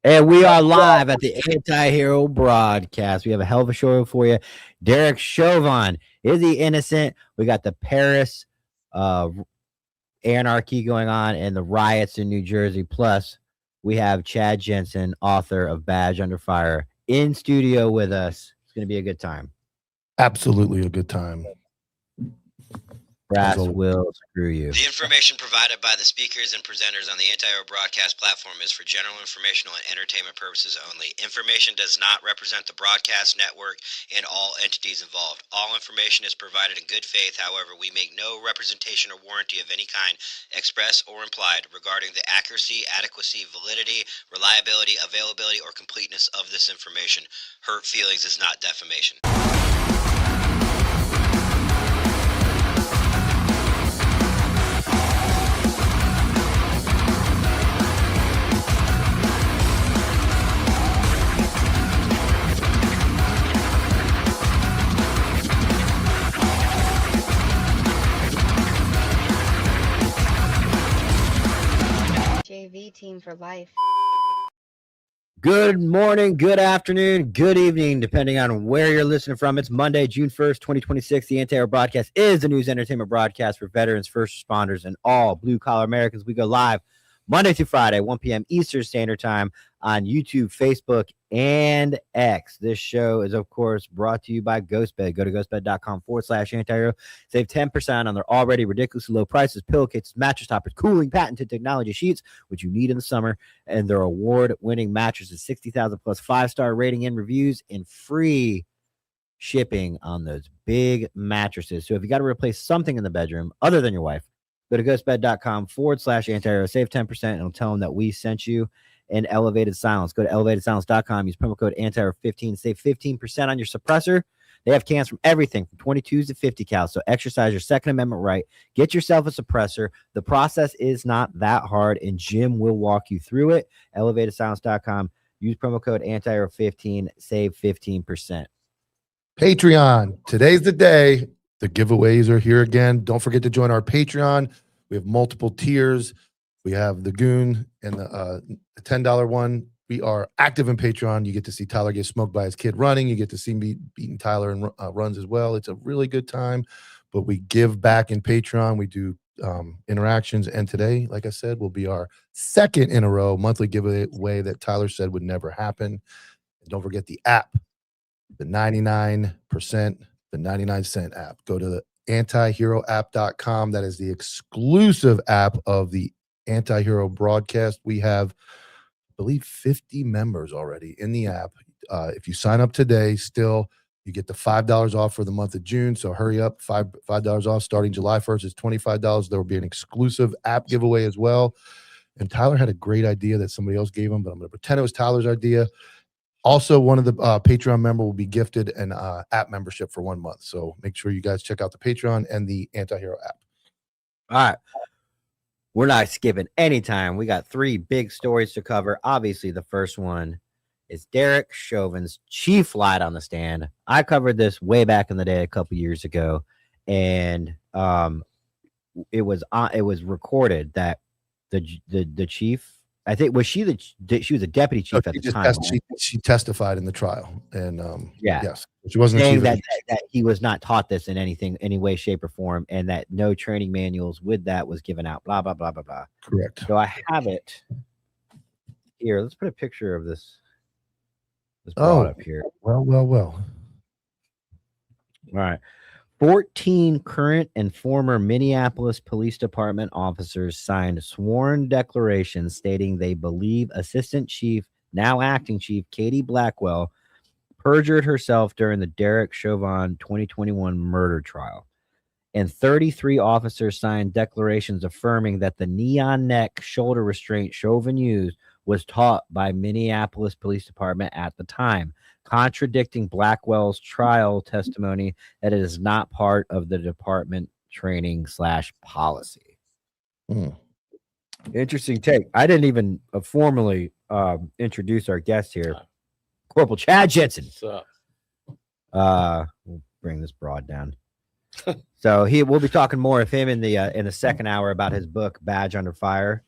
And we are live at the Anti-Hero broadcast. We have a hell of a show for you. Derek Chauvin, is he innocent? We got the Paris anarchy going on and the riots in New Jersey. Plus, we have Chad Jensen, author of Badge Under Fire, in studio with us. It's going to be a good time. Absolutely a good time. Brass will screw you. The information provided by the speakers and presenters on the Anti-Hero broadcast platform is for general informational and entertainment purposes only. Information does not represent the broadcast network and all entities involved. All information is provided in good faith. However, we make no representation or warranty of any kind, express or implied, regarding the accuracy, adequacy, validity, reliability, availability, or completeness of this information. Hurt feelings is not defamation. Team for life. Good morning, good afternoon, good evening, depending on where you're listening from. It's Monday, June 1st, 2026. The Anti-Hero broadcast is a news entertainment broadcast for veterans, first responders, and all blue-collar Americans. We go live Monday through Friday, 1 p.m. Eastern Standard Time on YouTube, Facebook, and X. This show is, of course, brought to you by GhostBed. Go to ghostbed.com/antihero. Save 10% on their already ridiculously low prices, pillowcases, mattress toppers, cooling, patented technology sheets, which you need in the summer, and their award-winning mattresses, 60,000 plus 5-star rating and reviews, and free shipping on those big mattresses. So if you got to replace something in the bedroom other than your wife, go to ghostbed.com/antihero. Save 10% and it'll tell them that we sent you. And Elevated Silence. Go to elevatedsilence.com. Use promo code ANTIHERO15. Save 15% on your suppressor. They have cans from everything from 22s to 50 cal. So exercise your Second Amendment right. Get yourself a suppressor. The process is not that hard, and Jim will walk you through it. Elevatedsilence.com. Use promo code ANTIHERO15. Save 15%. Patreon. Today's the day. The giveaways are here again. Don't forget to join our Patreon. We have multiple tiers. We have the Goon and the $10 one. We are active in Patreon. You get to see Tyler get smoked by his kid running. You get to see me beating Tyler in runs as well. It's a really good time, but we give back in Patreon. We do interactions. And today, like I said, will be our second in a row monthly giveaway that Tyler said would never happen. And don't forget the app, the 99-cent app. Go to the antiheroapp.com. That is the exclusive app of the Anti-Hero broadcast. We have, I believe, 50 members already in the app. If you sign up today, still, you get the $5 off for the month of June. So hurry up, $5 off starting July 1st. It's $25. There will be an exclusive app giveaway as well. And Tyler had a great idea that somebody else gave him, but I'm going to pretend it was Tyler's idea. Also, one of the Patreon member will be gifted an app membership for 1 month. So make sure you guys check out the Patreon and the Anti-Hero app. All right. We're not skipping any time. We got 3 big stories to cover. Obviously, the first one is Derek Chauvin's chief lied on the stand. I covered this way back in the day, a couple years ago, and it was recorded that the chief, I think, she was a deputy chief at the time. She testified in the trial, and yes, she wasn't saying that he was not taught this in any way, shape, or form, and that no training manuals with that was given out. Blah blah blah blah blah. Correct. So I have it here. Let's put a picture of this. Brought up here. Well. All right. 14 current and former Minneapolis Police Department officers signed sworn declarations stating they believe Assistant Chief, now Acting Chief, Katie Blackwell, perjured herself during the Derek Chauvin 2021 murder trial. And 33 officers signed declarations affirming that the neon neck shoulder restraint Chauvin used was taught by Minneapolis Police Department at the time, contradicting Blackwell's trial testimony that it is not part of the department training/policy. Interesting take. I didn't even formally introduce our guest here, Corporal Chad Jensen. We'll bring this broad down. So we'll be talking more of him in the second hour about his book Badge Under Fire,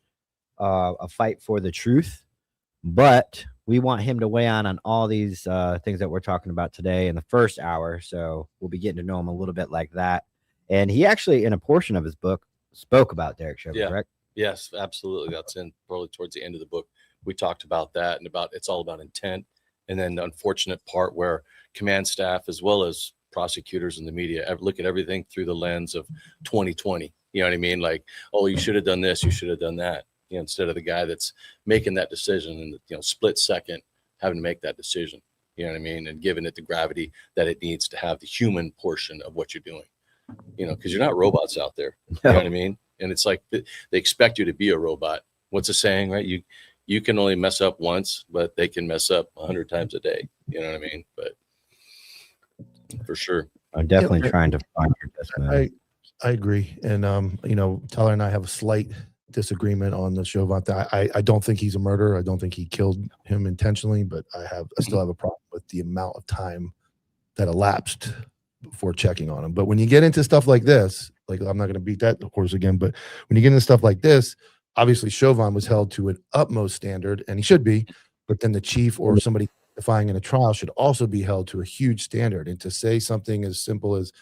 a fight for the truth. But we want him to weigh on all these things that we're talking about today in the first hour. So we'll be getting to know him a little bit like that. And he actually, in a portion of his book, spoke about Derek Chauvin, correct? Yes, absolutely. That's in probably towards the end of the book. We talked about that and about it's all about intent. And then the unfortunate part where command staff, as well as prosecutors and the media, look at everything through the lens of 2020. You know what I mean? Like, oh, you should have done this, you should have done that. You know, instead of the guy that's making that decision in the split second, having to make that decision. You know what I mean? And giving it the gravity that it needs to have the human portion of what you're doing. You know, because you're not robots out there. You know what I mean? And it's like they expect you to be a robot. What's the saying, right? You can only mess up once, but they can mess up 100 times a day. You know what I mean? But for sure. I'm definitely trying to find your best man. I agree. And, Tyler and I have a slight disagreement on the Chauvin thing. I don't think he's a murderer. I don't think he killed him intentionally, but I still have a problem with the amount of time that elapsed before checking on him. But when you get into stuff like this, like I'm not going to beat that horse again, but when you get into stuff like this, obviously Chauvin was held to an utmost standard, and he should be, but then the chief or somebody testifying in a trial should also be held to a huge standard. And to say something as simple as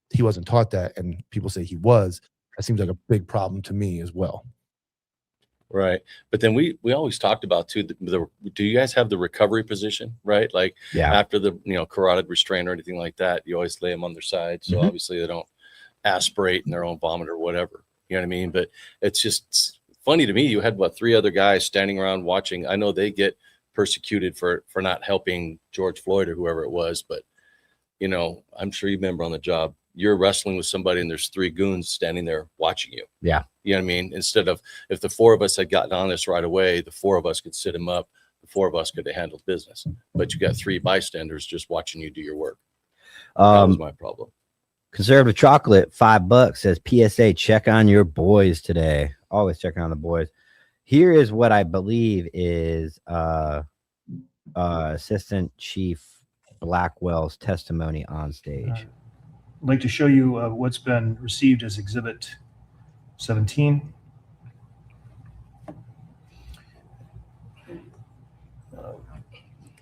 he wasn't taught that and people say he was, that seems like a big problem to me as well. Right. But then we always talked about too, do you guys have the recovery position, right? Like after the, carotid restraint or anything like that, you always lay them on their side. So obviously they don't aspirate in their own vomit or whatever, you know what I mean? But it's just funny to me. You had 3 other guys standing around watching. I know they get persecuted for not helping George Floyd or whoever it was, but I'm sure you remember on the job, you're wrestling with somebody and there's 3 goons standing there watching you. Yeah. You know what I mean? Instead of, if the 4 of us had gotten on this right away, the 4 of us could sit him up. The 4 of us could have handled business. But you got 3 bystanders just watching you do your work. That was my problem. Conservative Chocolate, $5 says PSA, check on your boys today. Always checking on the boys. Here is what I believe is Assistant Chief Blackwell's testimony on stage. I'd like to show you what's been received as Exhibit 17.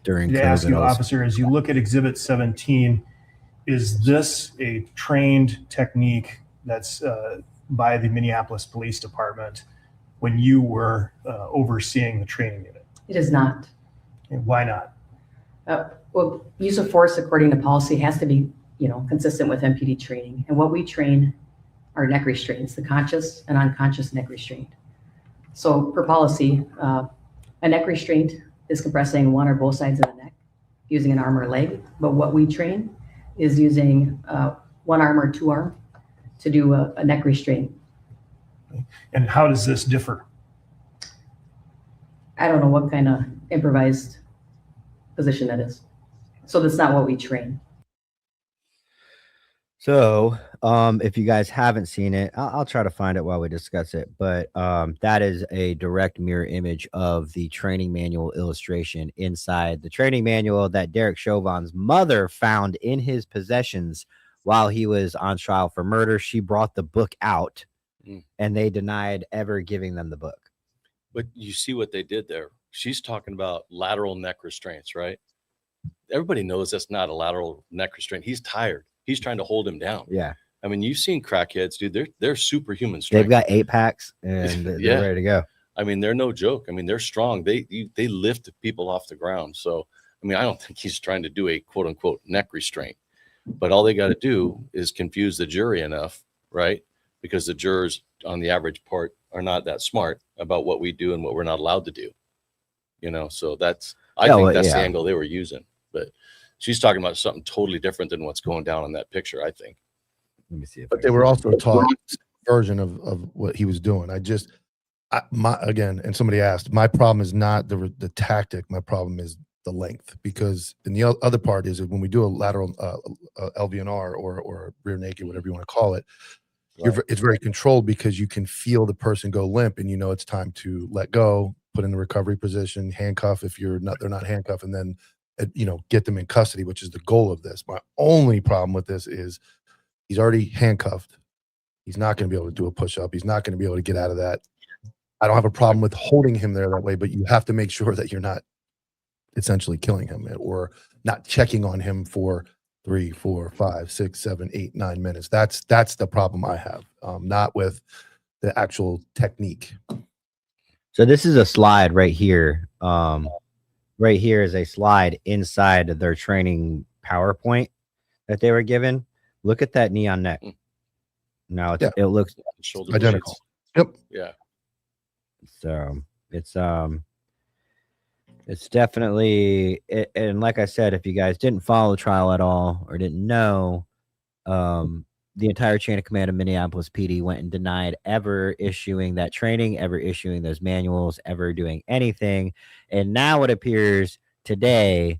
During to ask you, officer, as you look at Exhibit 17, is this a trained technique that's by the Minneapolis Police Department when you were overseeing the training unit? It is not. And why not? Well, use of force according to policy has to be, consistent with MPD training. And what we train are neck restraints, the conscious and unconscious neck restraint. So per policy, a neck restraint is compressing one or both sides of the neck using an arm or leg. But what we train is using one arm or 2 arm to do a neck restraint. And how does this differ? I don't know what kind of improvised position that is. So that's not what we train. So if you guys haven't seen it, I'll try to find it while we discuss it. But that is a direct mirror image of the training manual illustration inside the training manual that Derek Chauvin's mother found in his possessions while he was on trial for murder. She brought the book out and they denied ever giving them the book. But you see what they did there. She's talking about lateral neck restraints, right? Everybody knows that's not a lateral neck restraint. He's tired. He's trying to hold him down. Yeah. I mean, you've seen crackheads, dude. They're superhuman strength. They've got 8-packs and they're ready to go. I mean, they're no joke. I mean, they're strong. They lift people off the ground. So, I mean, I don't think he's trying to do a quote unquote neck restraint, but all they got to do is confuse the jury enough, right? Because the jurors on the average part are not that smart about what we do and what we're not allowed to do. So I think that's the angle they were using, but she's talking about something totally different than what's going down in that picture, I think. Let me see. But they were also taught a version of what he was doing. Again, and somebody asked, my problem is not the tactic. My problem is the length, because in the other part is when we do a lateral LVNR or rear naked, whatever you want to call it, it's very controlled because you can feel the person go limp and it's time to let go, put in the recovery position, handcuff if they're not handcuffed, and then get them in custody, which is the goal of this. My only problem with this is he's already handcuffed. He's not going to be able to do a push-up. He's not going to be able to get out of that. I don't have a problem with holding him there that way, but you have to make sure that you're not essentially killing him or not checking on him for 3, 4, 5, 6, 7, 8, 9 minutes. That's the problem I have, not with the actual technique. So this is a slide right here. Right here is a slide inside of their training PowerPoint that they were given. Look at that knee on neck. Now it looks shoulder identical. blades. Yep. Yeah. So it's definitely and like I said, if you guys didn't follow the trial at all or didn't know, the entire chain of command of Minneapolis PD went and denied ever issuing that training, ever issuing those manuals, ever doing anything. And now it appears today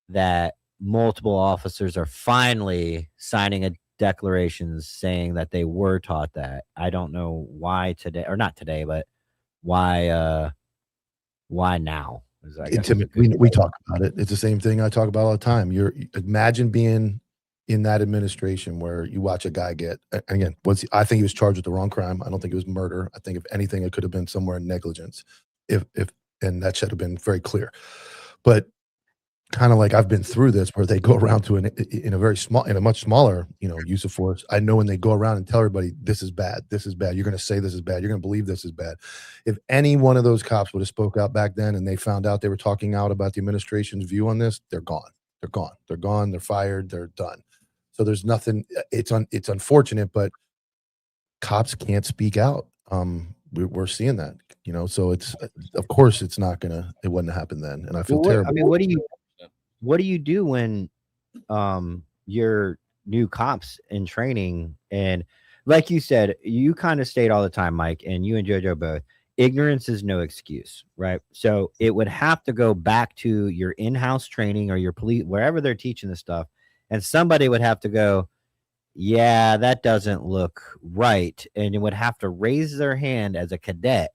that multiple officers are finally signing a declarations saying that they were taught that. I don't know why today, or not today, but why now? We talk about it. It's the same thing I talk about all the time. Imagine being in that administration where you watch a guy get, and again, I think he was charged with the wrong crime. I don't think it was murder. I think if anything, it could have been somewhere in negligence. And that should have been very clear. But kind of like I've been through this where they go around to in a much smaller, use of force. I know when they go around and tell everybody this is bad, you're going to say this is bad, you're going to believe this is bad. If any one of those cops would have spoke out back then and they found out they were talking out about the administration's view on this, they're gone. They're fired. They're done. So there's nothing. It's unfortunate, but cops can't speak out. We're seeing that, so it's, of course it wouldn't happen then. And I feel terrible. I mean, what do you do when you're new cops in training? And like you said, you kind of state all the time, Mike, and you and JoJo both, ignorance is no excuse, right? So it would have to go back to your in-house training or your police, wherever they're teaching this stuff. And somebody would have to go, yeah, that doesn't look right. And it would have to raise their hand as a cadet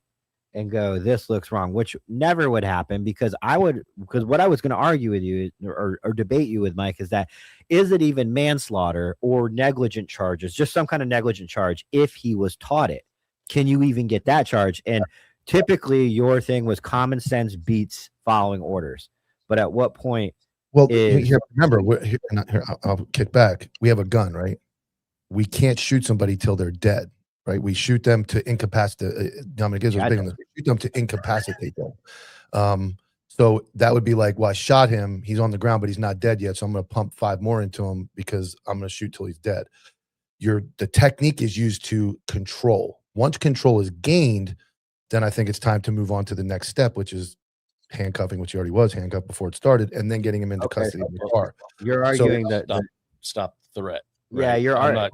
and go, this looks wrong, which never would happen because what I was going to argue with you or debate you with, Mike, is it even manslaughter or negligent charges, just some kind of negligent charge if he was taught it? Can you even get that charge? And typically your thing was common sense beats following orders. But at what point? Well, remember, I'll kick back. We have a gun, right? We can't shoot somebody till they're dead, right? We shoot them to incapacitate. Dominic Gibbs was big on this. We shoot them to incapacitate them. So that would be like, well, I shot him. He's on the ground, but he's not dead yet. So I'm going to pump 5 more into him because I'm going to shoot till he's dead. The technique is used to control. Once control is gained, then I think it's time to move on to the next step, which is handcuffing, which he already was handcuffed before it started, and then getting him into custody in the car. You're arguing stop the threat. Right? Yeah,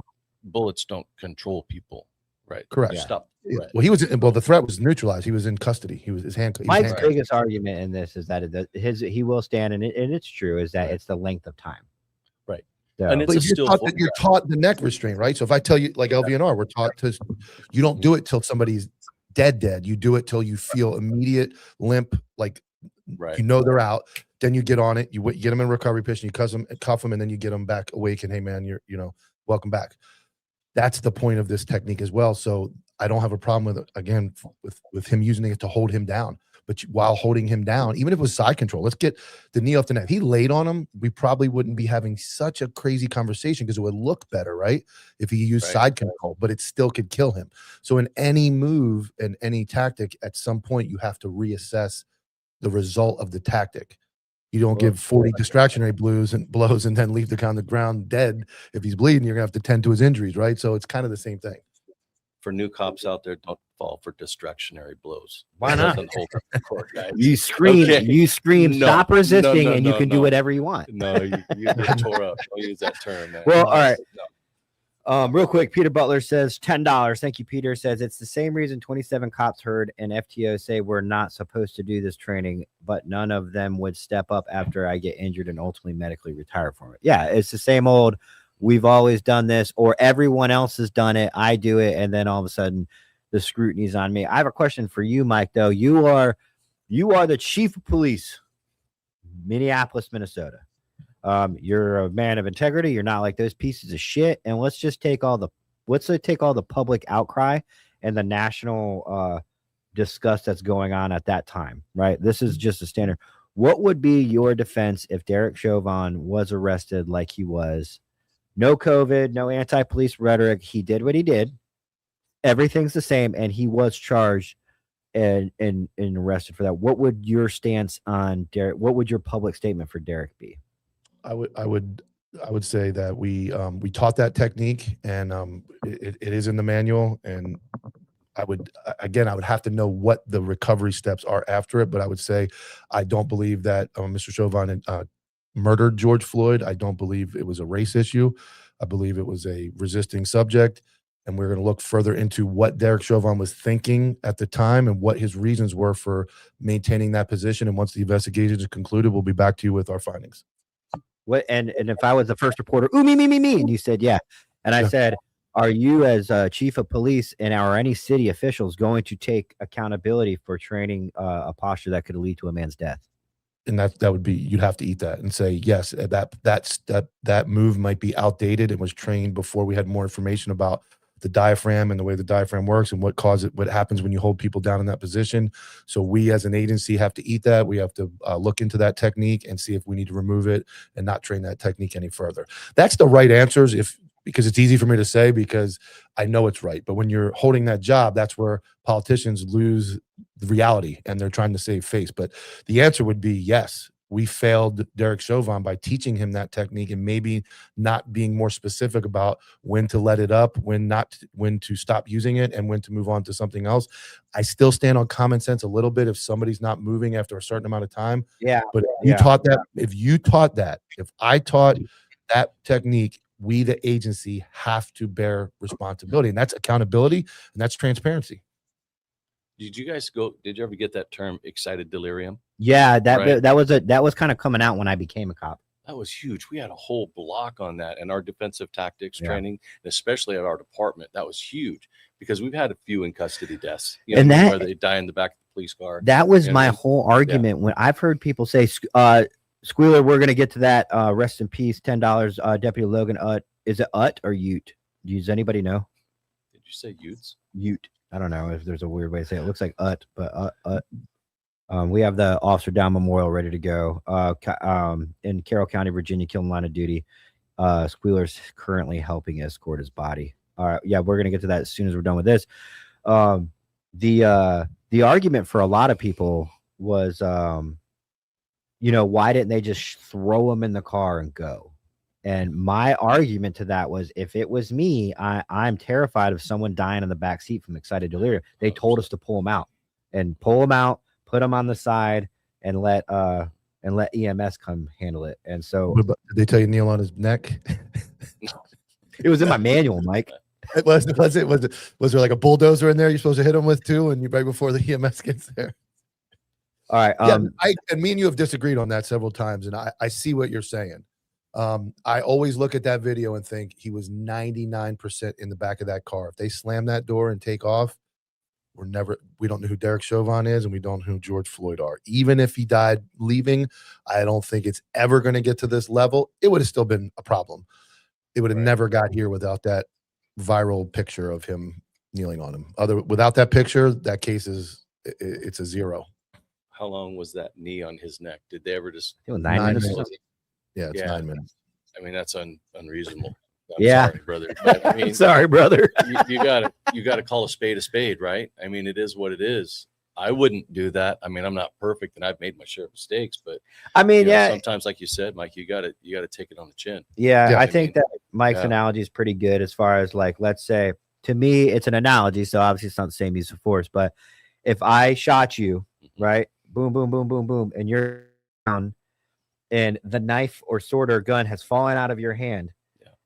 bullets don't control people, right? Correct. Stop. Yeah. Well, the threat was neutralized. He was in custody. He was handcuffed. Mike's biggest argument in this is that he will stand, and it's true, is that it's the length of time. Right. So, and you're taught the neck restraint, right? So if I tell you, like LVNR, we're taught to, you don't do it till somebody's dead. You do it till you feel immediate limp, like they're out. Then you get on it. You get them in recovery position. You cuff them, and then you get them back awake. And hey, man, you're welcome back. That's the point of this technique as well. So I don't have a problem with him using it to hold him down. But while holding him down, even if it was side control, let's get the knee off the neck. If he laid on him, we probably wouldn't be having such a crazy conversation because it would look better, right? If he used side control, but it still could kill him. So in any move and any tactic, at some point you have to reassess the result of the tactic. You don't give 40 distractionary blows and then leave the guy on the ground dead. If he's bleeding, you're gonna have to tend to his injuries, right? So it's kind of the same thing. For new cops out there, don't fall for distractionary blows. Why not? Court, you scream, stop resisting, and you can do whatever you want. No, you get tore up. Don't use that term, man. Well, all right. Real quick, Peter Butler says $10. Thank you, Peter. Says it's the same reason 27 cops heard an FTO say we're not supposed to do this training, but none of them would step up after I get injured and ultimately medically retire from it. Yeah, it's the same old, we've always done this, or everyone else has done it, I do it, and then all of a sudden the scrutiny's on me. I have a question for you, Mike, though. You are the chief of police, Minneapolis, Minnesota. You're a man of integrity. You're not like those pieces of shit. And let's take all the public outcry and the national disgust that's going on at that time, right? This is just a standard. What would be your defense if Derek Chauvin was arrested like he was? No COVID, no anti-police rhetoric. He did what he did. Everything's the same, and he was charged and arrested for that. What would your stance on Derek? What would your public statement for Derek be? I would say that we taught that technique, and it is in the manual. And I would have to know what the recovery steps are after it. But I would say I don't believe that Mr. Chauvin murdered George Floyd. I don't believe it was a race issue. I believe it was a resisting subject. And we're going to look further into what Derek Chauvin was thinking at the time and what his reasons were for maintaining that position. And once the investigation is concluded, we'll be back to you with our findings. What and if I was the first reporter, ooh, me, and you said yeah, and I said, are you as chief of police and or any city officials going to take accountability for training a posture that could lead to a man's death? And that would be, you'd have to eat that and say yes, that move might be outdated and was trained before we had more information about the diaphragm and the way the diaphragm works and what happens when you hold people down in that position. So we as an agency have to eat that. We have to look into that technique and see if we need to remove it and not train that technique any further. That's the right answers, because it's easy for me to say because I know it's right. But when you're holding that job, that's where politicians lose the reality and they're trying to save face. But the answer would be yes. We failed Derek Chauvin by teaching him that technique and maybe not being more specific about when to let it up, when to stop using it, and when to move on to something else. I still stand on common sense a little bit if somebody's not moving after a certain amount of time. Yeah. But if I taught that technique, we, the agency, have to bear responsibility, and that's accountability and that's transparency. Did you ever get that term excited delirium? Yeah, Right. that was kind of coming out when I became a cop. That was huge. We had a whole block on that and our defensive tactics Yeah. training, and especially at our department. That was huge because we've had a few in custody deaths, And that- where they die in the back of the police car. That was You know my what I mean? whole argument when I've heard people say, Squealer, we're going to get to that. Rest in peace, $10. Deputy Logan, is it or Ute? Does anybody know? Did you say Utes? Ute. I don't know if there's a weird way to say it. It looks like but we have the Officer Down Memorial ready to go. In Carroll County, Virginia, killed in line of duty. Squealer's currently helping escort his body. All right, yeah, we're gonna get to that as soon as we're done with this. The argument for a lot of people was, why didn't they just throw him in the car and go? And my argument to that was, if it was me, I'm terrified of someone dying in the back seat from excited delirium. They told us to pull him out, put him on the side, and let EMS come handle it. And so, Did they tell you kneel on his neck? it was in my manual, Mike. Was there like a bulldozer in there you're supposed to hit him with too, and you right before the EMS gets there? All right. And me and you have disagreed on that several times, and I see what you're saying. I always look at that video and think he was 99% in the back of that car. If they slam that door and take off, we don't know who Derek Chauvin is, and we don't know who George Floyd are. Even if he died leaving, I don't think it's ever going to get to this level. It would have still been a problem. It would have never got here without that viral picture of him kneeling on him. Without that picture, that case it's a zero. How long was that knee on his neck? Did they ever just? It was 9 minutes. Yeah, it's 9 minutes. I mean, that's unreasonable. Yeah. Sorry, brother. But, I mean, Sorry, brother. you gotta call a spade, right? I mean, it is what it is. I wouldn't do that. I mean, I'm not perfect, and I've made my share of mistakes, but I mean, sometimes, like you said, Mike, you gotta take it on the chin. Yeah, I think that Mike's analogy is pretty good as far as, like, let's say, to me, it's an analogy, so obviously it's not the same use of force, but if I shot you, right, boom, boom, boom, boom, boom, and you're down, and the knife or sword or gun has fallen out of your hand,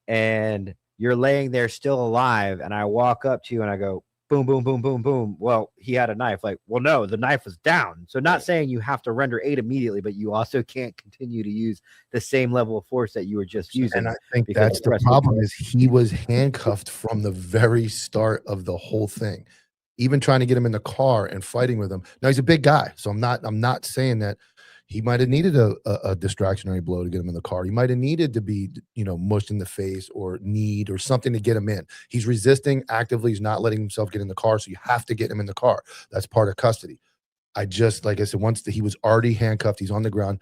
and you're laying there still alive, and I walk up to you and I go, boom, boom, boom, boom, boom. Well, he had a knife. Like, well, no, the knife was down. So not saying you have to render aid immediately, but you also can't continue to use the same level of force that you were just using. And I think that's the problem is he was handcuffed from the very start of the whole thing. Even trying to get him in the car and fighting with him. Now he's a big guy, so I'm not saying that he might have needed a distractionary blow to get him in the car. He might have needed to be, mushed in the face or kneed or something to get him in. He's resisting actively. He's not letting himself get in the car, so you have to get him in the car. That's part of custody. like I said, once he was already handcuffed, he's on the ground.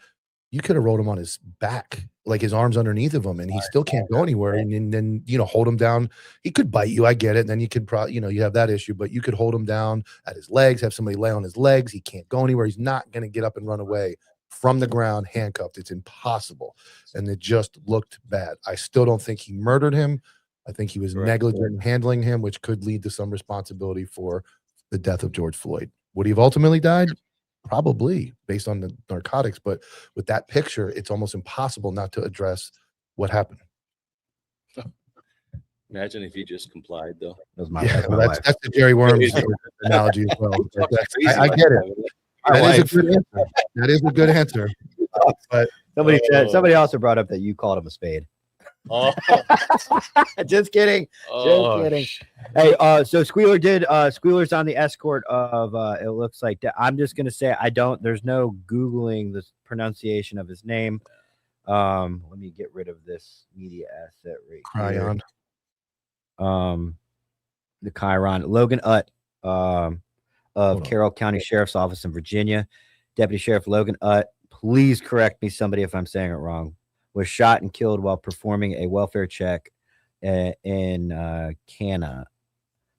You could have rolled him on his back, like his arms underneath of him, and he still can't go anywhere. And then, hold him down. He could bite you. I get it. And then you could probably, you have that issue, but you could hold him down at his legs, have somebody lay on his legs. He can't go anywhere. He's not going to get up and run away from the ground handcuffed. It's impossible. And it just looked bad. I still don't think he murdered him. I think he was negligent in handling him, which could lead to some responsibility for the death of George Floyd. Would he have ultimately died? Probably, based on the narcotics, but with that picture, it's almost impossible not to address what happened. Imagine if he just complied, though. That's that's the Jerry Worms analogy as well. I get it. That is a good answer. But somebody also brought up that you called him a spade. Oh, Just kidding. Just kidding. Hey, so Squealer's on the escort of it looks like that. I'm just gonna say there's no Googling the pronunciation of his name. Let me get rid of this media asset right here. The Chiron. Logan Utt of Carroll County Sheriff's Office in Virginia. Deputy Sheriff Logan Utt, please correct me, somebody, if I'm saying it wrong, was shot and killed while performing a welfare check in Cana.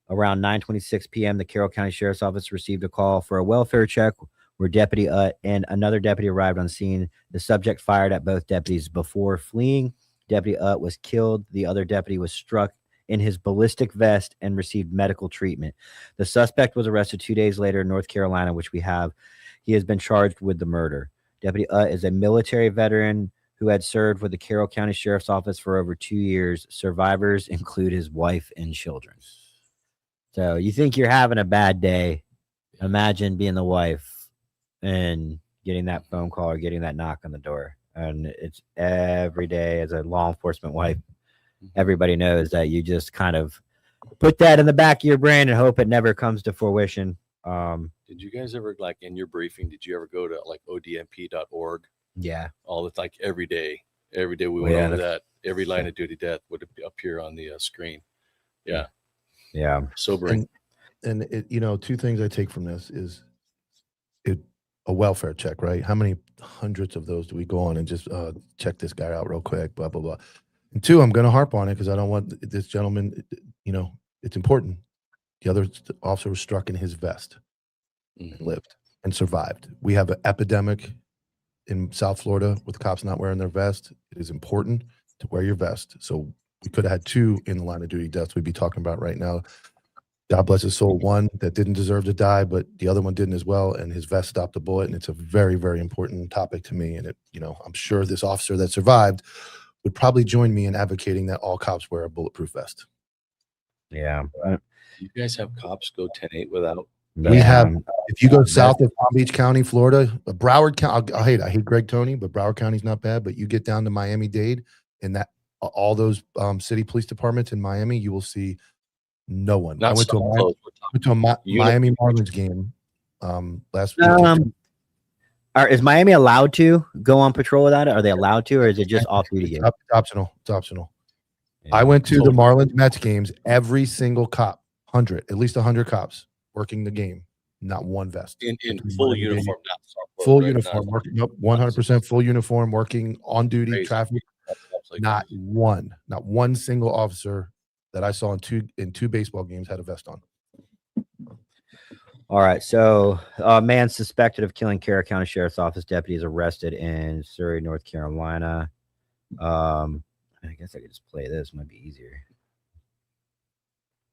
Around 9:26 p.m., the Carroll County Sheriff's Office received a call for a welfare check where Deputy Utt and another deputy arrived on scene. The subject fired at both deputies before fleeing. Deputy Utt was killed. The other deputy was struck in his ballistic vest and received medical treatment. The suspect was arrested 2 days later in North Carolina, which we have. He has been charged with the murder. Deputy Utt is a military veteran who had served with the Carroll County Sheriff's Office for over 2 years. Survivors include his wife and children. So you think you're having a bad day. Imagine being the wife and getting that phone call or getting that knock on the door. And it's every day as a law enforcement wife. Everybody knows that you just kind of put that in the back of your brain and hope it never comes to fruition. Did you guys ever, like, in your briefing, did you ever go to like odmp.org? Yeah. All the, like, every day we went over that. Every line of duty death would appear on the screen. Yeah. Yeah. Sobering. And it, two things I take from this is a welfare check, right? How many hundreds of those do we go on and just check this guy out real quick, blah, blah, blah. And two, I'm going to harp on it because I don't want this gentleman, it's important. The other officer was struck in his vest and lived and survived. We have an epidemic in South Florida with cops not wearing their vest. It is important to wear your vest. So we could have had two in the line of duty deaths we'd be talking about right now. God bless his soul. One that didn't deserve to die, but the other one didn't as well. And his vest stopped a bullet. And it's a very, very important topic to me. And I'm sure this officer that survived would probably join me in advocating that all cops wear a bulletproof vest. Yeah. You guys have cops go 10-8 without? We have, if you go south of Palm Beach County, Florida, Broward County, I hate Greg Tony, but Broward County's not bad. But you get down to Miami-Dade and that all those city police departments in Miami, you will see no one. I went to a Miami Marlins game last week. Is Miami allowed to go on patrol without it? Are they allowed to, or is it just off-duty game? It's optional. It's optional. Yeah. I went to the Marlins Mets games. Every single cop, at least 100 cops working the game. Not one vest. In full uniform. Full uniform. 100% full uniform, working on duty, crazy. Traffic. Not one single officer that I saw in two baseball games had a vest on. All right. So a man suspected of killing Carroll County Sheriff's Office deputy is arrested in Surrey, North Carolina. I guess I could just play this. Might be easier.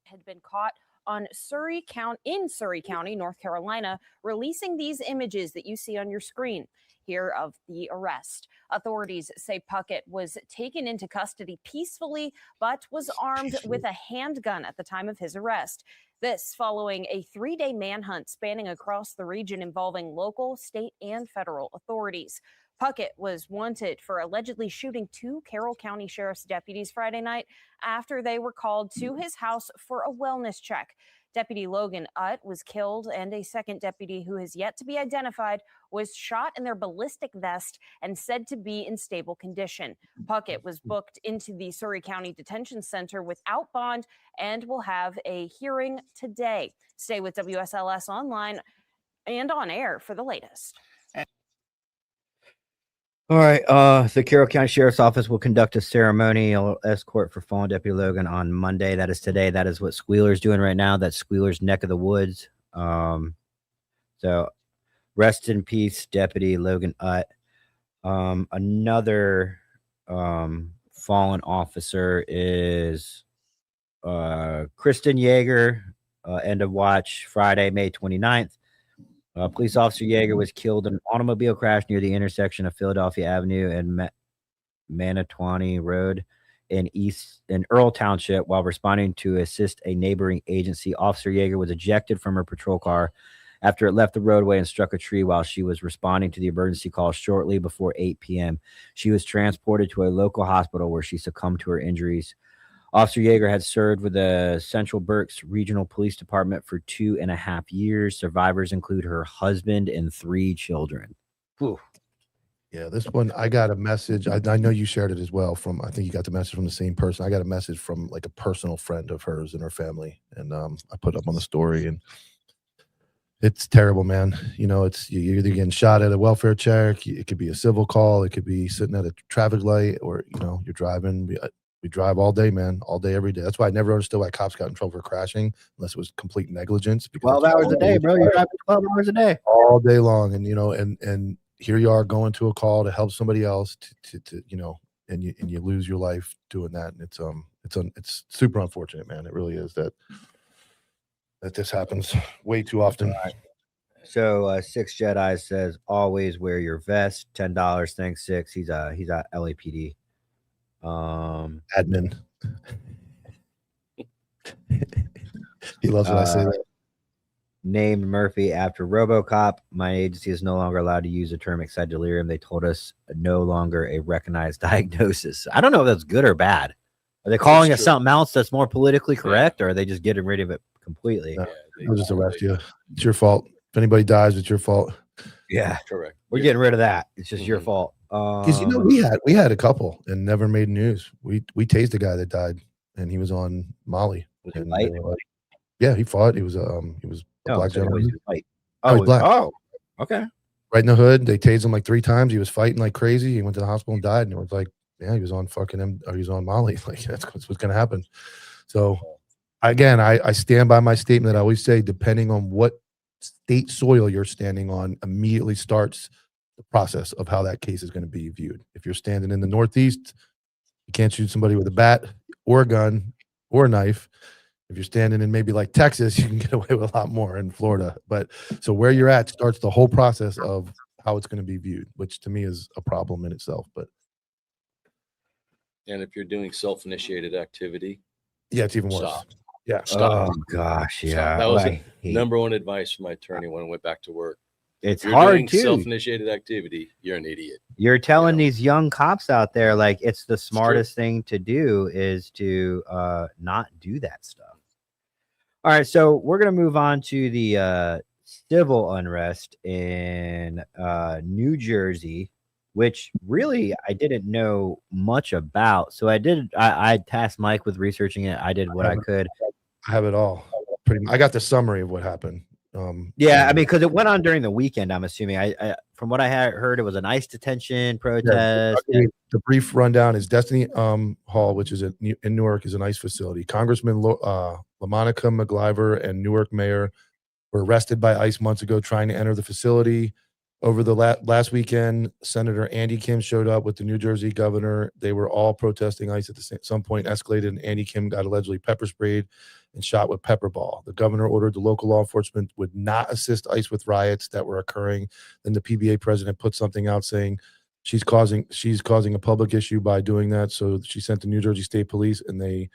Had been caught on Surrey County, North Carolina, releasing these images that you see on your screen here of the arrest. Authorities say Puckett was taken into custody peacefully, but was armed with a handgun at the time of his arrest. This following a 3-day manhunt spanning across the region involving local, state, and federal authorities. Puckett was wanted for allegedly shooting 2 Carroll County Sheriff's deputies Friday night after they were called to his house for a wellness check. Deputy Logan Utt was killed, and a second deputy who has yet to be identified was shot in their ballistic vest and said to be in stable condition. Puckett was booked into the Surrey County Detention Center without bond and will have a hearing today. Stay with WSLS Online and on air for the latest. All right. The Carroll County Sheriff's Office will conduct a ceremonial escort for fallen Deputy Logan on Monday. That is today. That is what Squealer's doing right now. That's Squealer's neck of the woods. So rest in peace, Deputy Logan Utt. Another fallen officer is Kristen Yeager. End of watch Friday, May 29th. Police officer Yeager was killed in an automobile crash near the intersection of Philadelphia Avenue and Manitwani Road in Earl Township while responding to assist a neighboring agency. Officer Yeager was ejected from her patrol car after it left the roadway and struck a tree while she was responding to the emergency call shortly before 8 p.m. She was transported to a local hospital where she succumbed to her injuries. Officer Yeager had served with the Central Berks Regional Police Department for 2.5 years. Survivors include her husband and 3 children. Whew. Yeah, this one, I got a message. I know you shared it as well I think you got the message from the same person. I got a message from like a personal friend of hers and her family. And I put up on the story, and it's terrible, man. You know, you're either getting shot at a welfare check. It could be a civil call. It could be sitting at a traffic light, or, you're driving. We drive all day, man, all day, every day. That's why I never understood why cops got in trouble for crashing unless it was complete negligence. 12 hours a day, bro. You're driving 12 hours a day. All day long. And, and here you are going to a call to help somebody else to and you lose your life doing that. And it's super unfortunate, man. It really is that this happens way too often. Right. So Six Jedi says always wear your vest. $10. Thanks, Six. He's at LAPD. Admin. He loves when I say that. Named Murphy after RoboCop. My agency is no longer allowed to use the term excited delirium. They told us no longer a recognized diagnosis. I don't know if that's good or bad. Are they calling it something else that's more politically correct, or are they just getting rid of it completely? No, they'll just arrest you. It's your fault. If anybody dies, it's your fault. Yeah, correct. We're getting rid of that. It's just your fault. Because we had a couple and never made news. We tased a guy that died, and he was on Molly. Was he white? Yeah, he fought. He was a black gentleman. White. Oh, he's black. Oh, okay. Right in the hood. They tased him like 3 times. He was fighting like crazy. He went to the hospital and died. And it was like, yeah, he was on he was on Molly. Like, that's what's going to happen. So, again, I stand by my statement that I always say, depending on what state soil you're standing on, immediately starts the process of how that case is going to be viewed. If you're standing in the Northeast, you can't shoot somebody with a bat or a gun or a knife. If you're standing in maybe like Texas, you can get away with a lot more in Florida. But so where you're at starts the whole process of how it's going to be viewed, which to me is a problem in itself. But and if you're doing self-initiated activity, yeah, it's even worse. Stop. Yeah. Stop. Oh gosh, yeah. Stop. That was number one advice from my attorney when I went back to work. It's you're hard doing too. Self-initiated activity, you're an idiot. You're telling these young cops out there, like, it's the smartest thing to do is to not do that stuff. All right, so we're gonna move on to the civil unrest in New Jersey, which really I didn't know much about. So I tasked Mike with researching it. I did what I could. I have it all. I got the summary of what happened. Yeah, I mean, because it went on during the weekend. I'm assuming. I from what I had heard, it was an ICE detention protest. Yeah, the brief rundown is Destiny Hall, which is in Newark, is an ICE facility. Congressman LaMonica McGlyver and Newark Mayor were arrested by ICE months ago trying to enter the facility. Over the last weekend, Senator Andy Kim showed up with the New Jersey governor. They were all protesting ICE at some point, escalated, and Andy Kim got allegedly pepper sprayed and shot with pepper ball. The governor ordered the local law enforcement would not assist ICE with riots that were occurring. Then the PBA president put something out saying she's causing a public issue by doing that. So she sent the New Jersey State Police, and they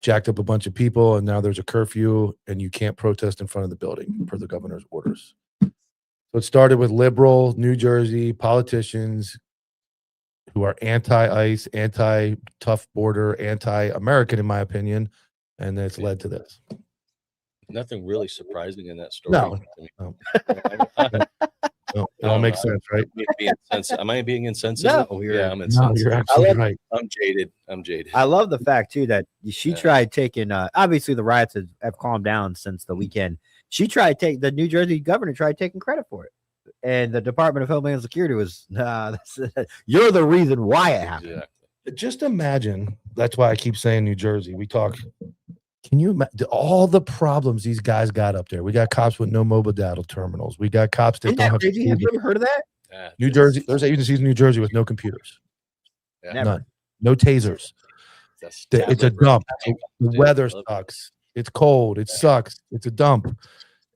jacked up a bunch of people, and now there's a curfew, and you can't protest in front of the building per the governor's orders. So it started with liberal New Jersey politicians who are anti-ICE, anti-tough border, anti-American, in my opinion, and it's led to this. Nothing really surprising in that story. No. It all makes sense, right? Am I being insensitive? No, yeah, I'm insensitive. You're absolutely right. I'm jaded. I love the fact too that she tried taking. Obviously, the riots have calmed down since the weekend. She tried to take the New Jersey governor tried taking credit for it. And the Department of Homeland Security was, you're the reason why it happened. Exactly. Just imagine. That's why I keep saying New Jersey. We talk. Can you imagine all the problems these guys got up there? We got cops with no mobile data terminals. We got cops that Isn't don't that have. crazy? Have you ever heard of that? New Jersey. There's agencies in New Jersey with no computers. Yeah. None. No tasers. It's a dump. The weather sucks. It's cold. It sucks. It's a dump.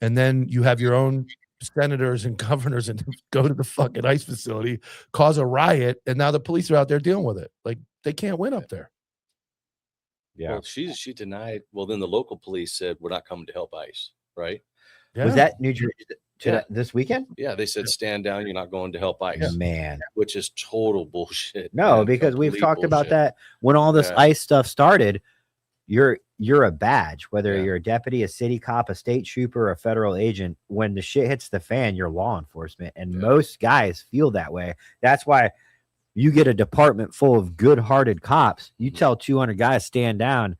And then you have your own senators and governors and go to the fucking ICE facility, cause a riot, and now the police are out there dealing with it. Like they can't win up there. Yeah. Well, she denied. Well, then the local police said we're not coming to help ICE, right? Yeah. Was that New Jersey this weekend? Yeah, they said stand down. You're not going to help ICE, Man. which is total bullshit. No, man, because we've complete talked about bullshit. that when all this Yeah. ICE stuff started. You're a badge, whether Yeah. you're a deputy, a city cop, a state trooper, or a federal agent. When the shit hits the fan, you're law enforcement, and most guys feel that way. That's why you get a department full of good-hearted cops. You tell 200 guys stand down.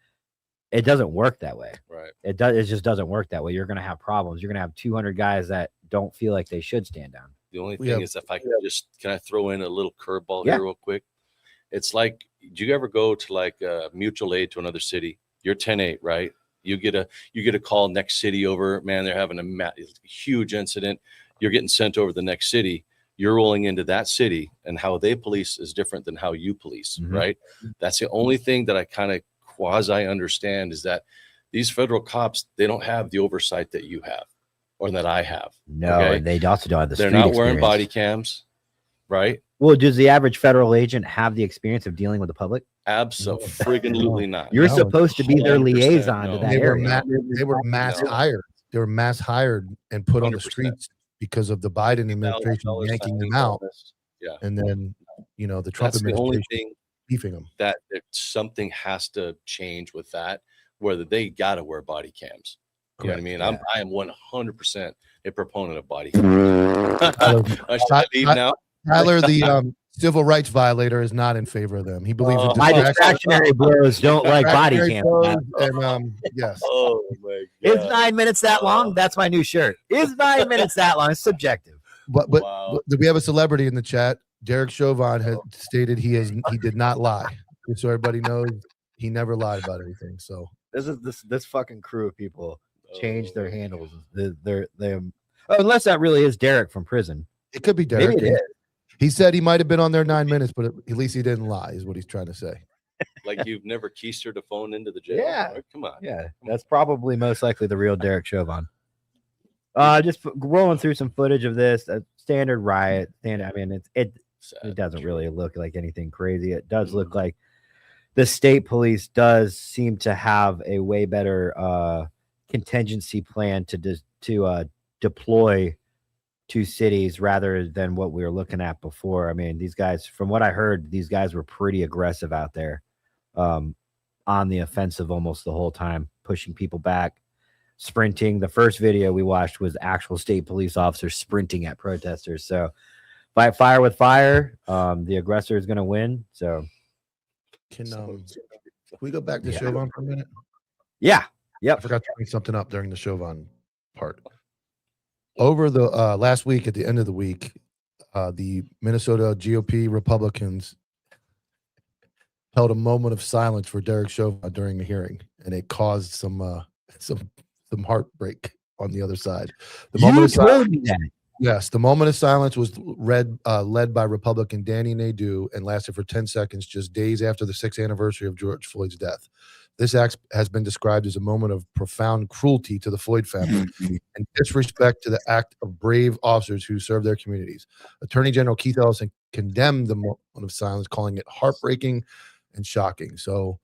It doesn't work that way. Right. It just doesn't work that way. You're going to have problems. You're going to have 200 guys that don't feel like they should stand down. The only thing is, if I can I throw in a little curveball Yeah. here real quick? It's like, do you ever go to like mutual aid to another city? You're 10-8, right? You get a call next city over, man, they're having a huge incident. You're getting sent over to the next city. You're rolling into that city, and how they police is different than how you police, Mhm. right? That's the only thing that I kind of quasi understand, is that these federal cops, they don't have the oversight that you have or that I have. No, Okay? and they also don't have the They're street not wearing experience. body cams, right? Well, does the average federal agent have the experience of dealing with the public? Absolutely not. You're No, supposed to be their 100% liaison to no. that They were, area. they were mass No. hired. They were mass hired and put on the 100%. streets because of the Biden administration $1,000 yanking them signing out, bonus. Yeah. and then the Trump That's the only administration thing beefing them. that something has to change with that, whether they got to wear body cams. You know what I mean? Yeah. I am 100% a proponent of body cams. I should leave now. Tyler, the civil rights violator, is not in favor of them. He believes in My distraction- distractionary bros don't like body distractionary cams. clothes, and yes, Oh my Is god! 9 minutes that long? That's my new shirt. Is 9 minutes that long? It's subjective. but Wow. we have a celebrity in the chat. Derek Chauvin has stated he did not lie. Just so everybody knows, he never lied about anything. So This fucking crew of people change their handles. Unless that really is Derek from prison. it could be Derek. Maybe it is. He said he might have been on there 9 minutes, but at least he didn't lie, is what he's trying to say. Like you've never keistered a phone into the jail? Yeah. Oh, come on. Yeah, that's probably most likely the real Derek Chauvin. Just rolling through some footage of this, a standard riot. I mean, it Sad. doesn't really look like anything crazy. It does look like the state police does seem to have a way better contingency plan to deploy to cities rather than what we were looking at before. I mean, these guys, from what I heard, these guys were pretty aggressive out there, on the offensive almost the whole time, pushing people back, sprinting. The first video we watched was actual state police officers sprinting at protesters. So fight fire with fire. The aggressor is going to win. So Can we go back to Chauvin for a minute? yeah. I Yep. forgot to bring something up during the Chauvin part. Over the last week, at the end of the week, the Minnesota GOP Republicans held a moment of silence for Derek Chauvin during the hearing, and it caused some heartbreak on the other side. The moment of silence, me that. yes, the moment of silence was led by Republican Danny Nadeau and lasted for 10 seconds, just days after the 6th anniversary of George Floyd's death. This act has been described as a moment of profound cruelty to the Floyd family and disrespect to the act of brave officers who serve their communities. Attorney General Keith Ellison condemned the moment of silence, calling it heartbreaking and shocking. So,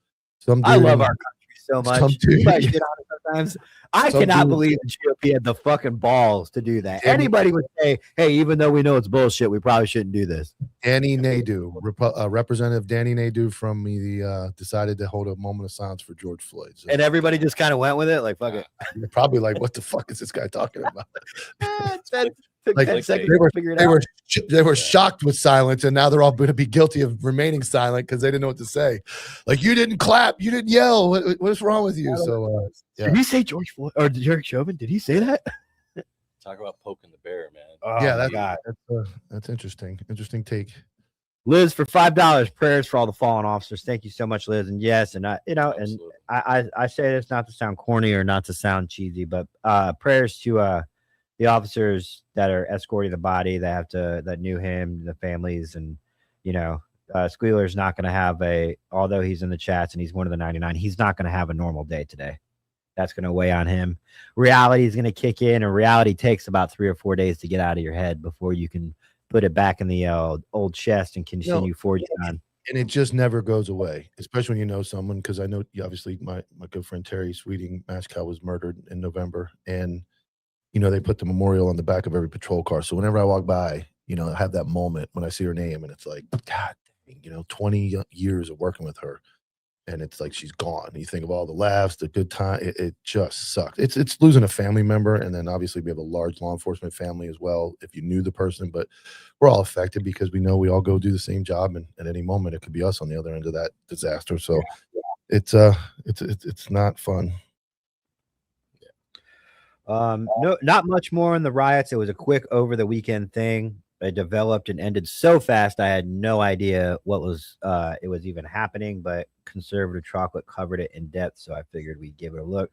I love our country so some much. dude- You guys shit on it sometimes. I Some cannot dude- believe the GOP had the fucking balls to do that. Danny- Anybody would say, hey, even though we know it's bullshit, we probably shouldn't do this. Danny Nadeau, Representative Danny Nadeau from the decided to hold a moment of silence for George Floyd. So And everybody just kind of went with it. Like, fuck it. you're probably like, what the fuck is this guy talking about? Took Like, 10 they seconds They to were figure it they out. were they were Yeah. shocked with silence, and now they're all going to be guilty of remaining silent because they didn't know what to say. Like, you didn't clap, you didn't yell. What's wrong with you? So yeah. Did he say George Floyd or Derek Chauvin? Did he say that? Talk about poking the bear, man. Oh Yeah, my God. that's interesting. Interesting take. Liz for $5. Prayers for all the fallen officers. Thank you so much, Liz. And yes, and Absolutely. I say this not to sound corny or not to sound cheesy, but prayers to the officers that are escorting the body that knew him, the families, and Squealer's not going to have although he's in the chats and he's one of the 99, he's not going to have a normal day today. That's going to weigh on him. Reality is going to kick in, and reality takes about 3 or 4 days to get out of your head before you can put it back in the old chest and continue forging on. And it just never goes away, especially when you know someone. Because I know, obviously, my good friend Terry Sweeting Mascow was murdered in November, and they put the memorial on the back of every patrol car. So whenever I walk by, I have that moment when I see her name, and it's like, God, 20 years of working with her, and it's like she's gone. You think of all the laughs, the good time. It just sucks. It's losing a family member, and then obviously we have a large law enforcement family as well. If you knew the person, but we're all affected because we know we all go do the same job, and at any moment it could be us on the other end of that disaster. So it's not fun. No, not much more on the riots. It was a quick over the weekend thing. It developed and ended so fast I had no idea what was it was even happening, but Conservative Chocolate covered it in depth, so I figured we'd give it a look.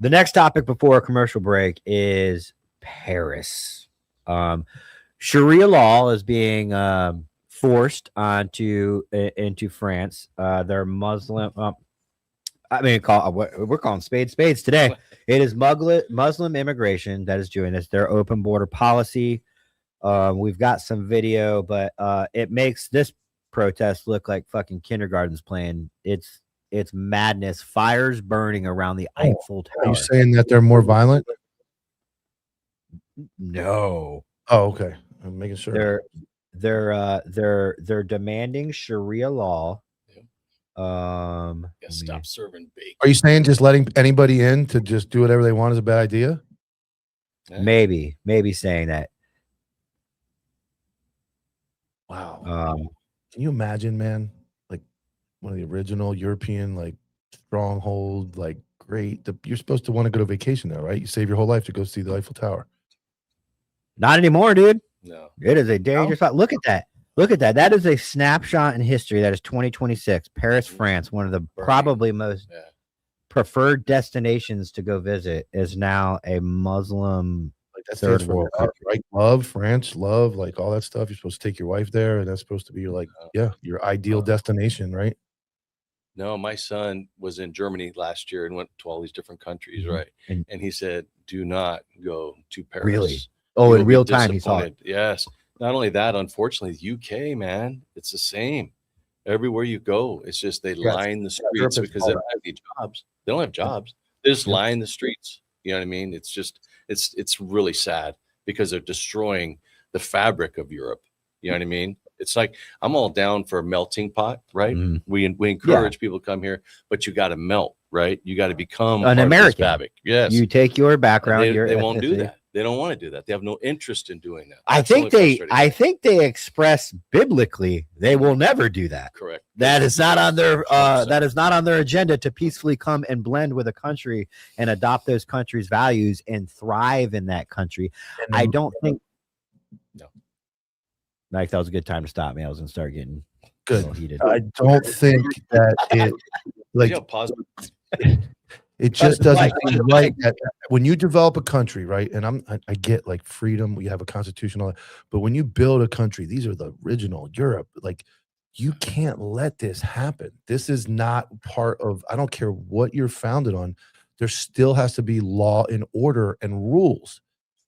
The next topic before a commercial break is Paris. Sharia law is being forced into France. They're Muslim. We're calling spades today. It is Muslim immigration that is doing this. Their open border policy. We've got some video, but it makes this protest look like fucking kindergarten's playing. It's madness. Fires burning around the Eiffel Tower. Are you saying that they're more violent? No. Oh, okay. I'm making sure. They're demanding Sharia law. Stop serving bacon. Are you saying just letting anybody in to just do whatever they want is a bad idea? Yeah. Maybe saying that. Wow. Can you imagine, man? Like one of the original European, like stronghold, like great. You're supposed to want to go to vacation there, right? You save your whole life to go see the Eiffel Tower. Not anymore, dude. No. It is a dangerous spot. Look at that. That is a snapshot in history. That is 2026. Paris, France, one of the probably most preferred destinations to go visit, is now a Muslim third world country. Right? Love, France, love, like all that stuff. You're supposed to take your wife there, and that's supposed to be your your ideal destination, right? No, my son was in Germany last year and went to all these different countries, right? And he said, do not go to Paris. Really? Oh, in real time, he saw it. Yes. Not only that, unfortunately, the UK, man, it's the same. Everywhere you go, it's just they line the streets because they don't have any jobs. They don't have jobs. They just line the streets. You know what I mean? It's just it's really sad because they're destroying the fabric of Europe. You know what I mean? It's like I'm all down for a melting pot, right? We encourage people to come here, but you got to melt, right? You got to become an American. Fabric. Yes, you take your background. They won't do that. They don't want to do that. They have no interest in doing that. I think they express biblically they will never do that. Correct. That is not on their that is not on their agenda to peacefully come and blend with a country and adopt those countries' values and thrive in that country. I don't think. No. Mike, that was a good time to stop me. I was gonna start getting good. Heated. I don't think that it pause. It just doesn't seem right that when you develop a country, right? And I get like freedom, we have a constitution, all that, but when you build a country, these are the original Europe. Like, you can't let this happen. This is not part of. I don't care what you're founded on. There still has to be law and order and rules.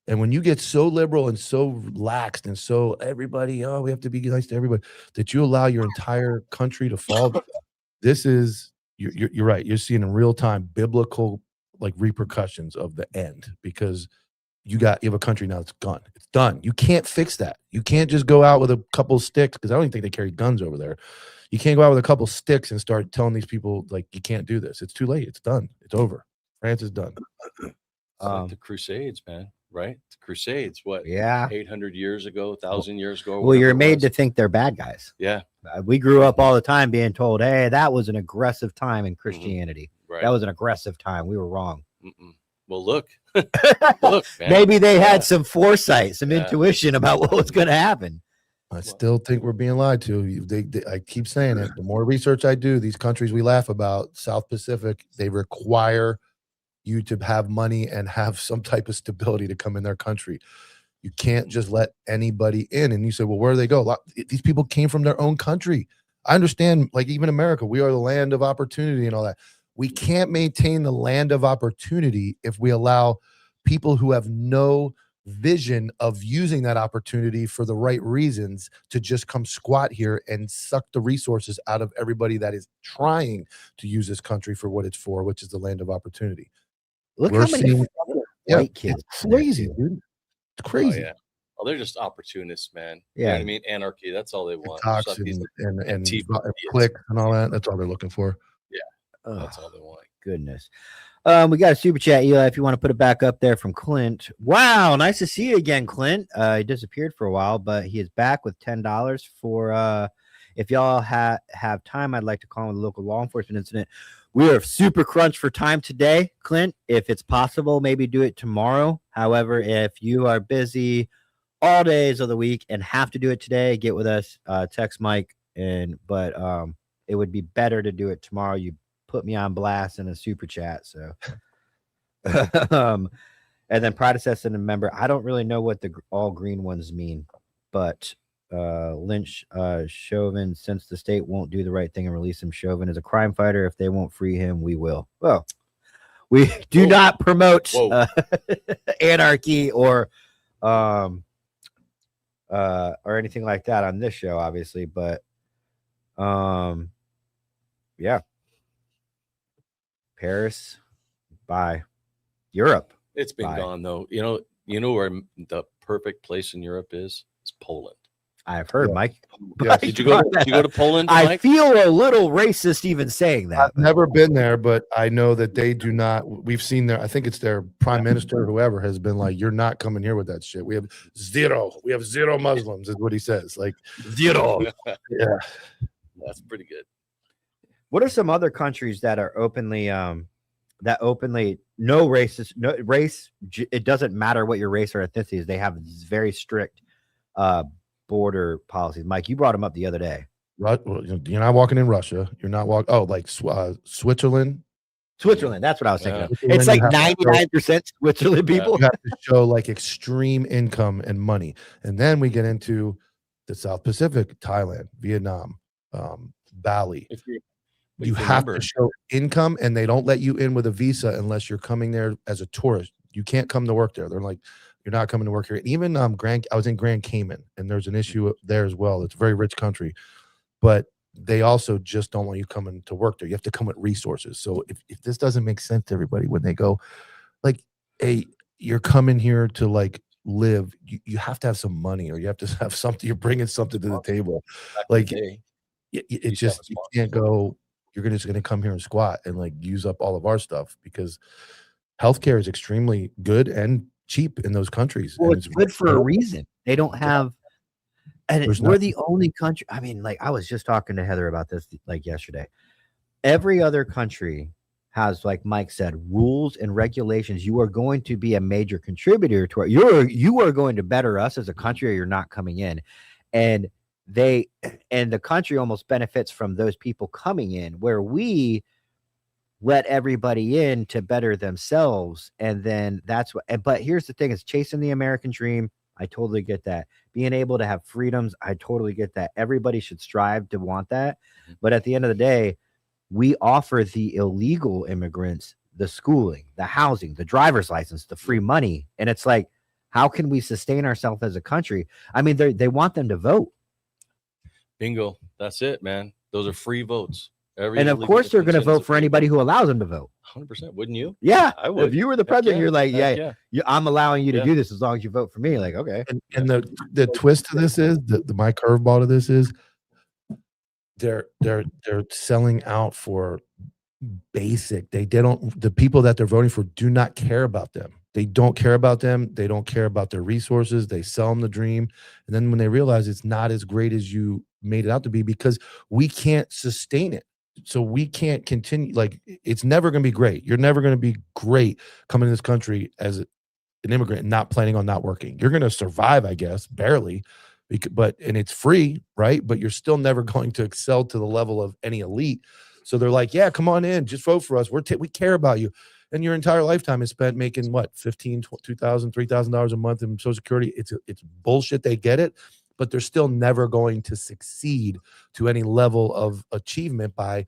And when you get so liberal and so laxed and so everybody, we have to be nice to everybody, that you allow your entire country to fall. This is. You're right. You're seeing in real time biblical like repercussions of the end, because you have a country now that's gone. It's done. You can't fix that. You can't just go out with a couple of sticks, because I don't even think they carry guns over there. You can't go out with a couple of sticks and start telling these people like you can't do this. It's too late. It's done. It's over. France is done. Like the Crusades, man. right? The Crusades, what? Yeah. 800 years ago, 1,000 years ago. Well, you're whatever it made was. to think they're bad guys. Yeah. We grew up all the time being told, hey, that was an aggressive time in Christianity. Right. That was an aggressive time. We were wrong. Well, look, look, man. Maybe they Yeah. had some foresight, some Yeah. intuition about what was going to happen. I still think we're being lied to. I keep saying it. The more research I do, these countries we laugh about, South Pacific, they require you to have money and have some type of stability to come in their country. You can't just let anybody in. And you say, well, where do they go? These people came from their own country. I understand, like even America, we are the land of opportunity and all that. We can't maintain the land of opportunity if we allow people who have no vision of using that opportunity for the right reasons to just come squat here and suck the resources out of everybody that is trying to use this country for what it's for, which is the land of opportunity. Look We're how many seeing- white kids. It's crazy, dude. It's crazy. Oh, yeah. Oh, they're just opportunists, man. Yeah. You know what I mean? Anarchy. That's all they want. TikToks Just like these and Antifa idiots. clicks and all that. That's all they're looking for. Oh, That's all they want. goodness. We got a super chat, Eli, if you want to put it back up there from Clint. Wow, nice to see you again, Clint. He disappeared for a while, but he is back with $10 for if y'all have time, I'd like to call on the local law enforcement incident. We are super crunched for time today, Clint. If it's possible, maybe do it tomorrow. However, if you are busy all days of the week and have to do it today, get with us, text Mike, but it would be better to do it tomorrow. You put me on blast in a super chat. So, and then predecessor and member, I don't really know what the all green ones mean, but Lynch, Chauvin, since the state won't do the right thing and release him, Chauvin is a crime fighter. If they won't free him, we will. Well, we do not promote anarchy or anything like that on this show, obviously, but yeah. Paris, bye. Europe. It's been Bye. gone though. You know where the perfect place in Europe is? It's Poland. I've heard, Yeah. Mike. Yeah. Mike Did you go to Poland, I Mike? feel a little racist even saying that. I've never been there, but I know that they do not. We've seen I think it's their prime minister, whoever, has been like, you're not coming here with that shit. We have zero Muslims, is what he says. Like, Zero. yeah. That's pretty good. What are some other countries that are openly no racist, no race? It doesn't matter what your race or ethnicity is. They have very strict border policies. Mike, you brought them up the other day. You're not walking in Russia. You're not walking. Oh, like Switzerland. Switzerland. That's what I was thinking. Yeah. Of. Switzerland, It's like you have to 99% Switzerland people. You have to show like extreme income and money, and then we get into the South Pacific, Thailand, Vietnam, Bali. You have to show income, and they don't let you in with a visa unless you're coming there as a tourist. You can't come to work there. They're like, you're not coming to work here. And even I was in Grand Cayman, and there's an issue there as well. It's a very rich country, but they also just don't want you coming to work there. You have to come with resources. So if this doesn't make sense to everybody when they go, like, hey, you're coming here to like live, you have to have some money, or you have to have something. You're bringing something to the table. Like it just, you can't go. You're just going to come here and squat and like use up all of our stuff, because healthcare is extremely good and cheap in those countries. Well, and it's good for a reason. They don't have, and we're the only country. I mean, like I was just talking to Heather about this like yesterday. Every other country has, like Mike said, rules and regulations. You are going to be a major contributor to you are going to better us as a country, or you're not coming in. And the country almost benefits from those people coming in, where we let everybody in to better themselves. And then that's what, but here's the thing, is chasing the American dream. I totally get that. Being able to have freedoms, I totally get that. Everybody should strive to want that. But at the end of the day, we offer the illegal immigrants the schooling, the housing, the driver's license, the free money. And it's like, how can we sustain ourselves as a country? I mean, they want them to vote. Bingo. That's it, man. Those are free votes. And of course, they're going to vote for anybody who allows them to vote. 100%. Wouldn't you? Yeah, I would. If you were the president, you're like, I'm allowing you to Yeah. do this as long as you vote for me. Like, okay. And the twist to this is my curveball to this is they're selling out for basic. The people that they're voting for do not care about them. They don't care about them. They don't care about their resources. They sell them the dream. And then when they realize it's not as great as you made it out to be, because we can't sustain it. So we can't continue. Like, it's never going to be great. You're never going to be great coming to this country as an immigrant and not planning on not working. You're going to survive, I guess, barely, and it's free, right? But you're still never going to excel to the level of any elite. So they're like, yeah, come on in, just vote for us. We care about you. And your entire lifetime is spent making what, $1,500, $2,000, $3,000 a month in Social Security. It's bullshit. They get it, but they're still never going to succeed to any level of achievement by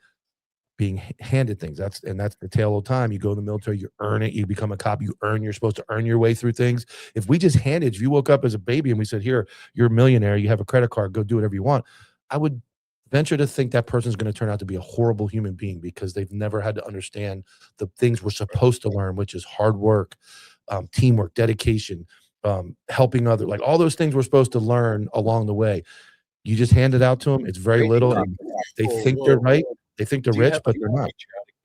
being handed things. That's the tale of time. You go in the military, you earn it, you become a cop, you're supposed to earn your way through things. If we just if you woke up as a baby and we said, here, you're a millionaire, you have a credit card, go do whatever you want, I would venture to think that person's going to turn out to be a horrible human being, because they've never had to understand the things we're supposed to learn, which is hard work, teamwork, dedication, helping others, like all those things we're supposed to learn along the way. You just hand it out to them. It's very little. And they think they're right. They think they're rich, but they're not.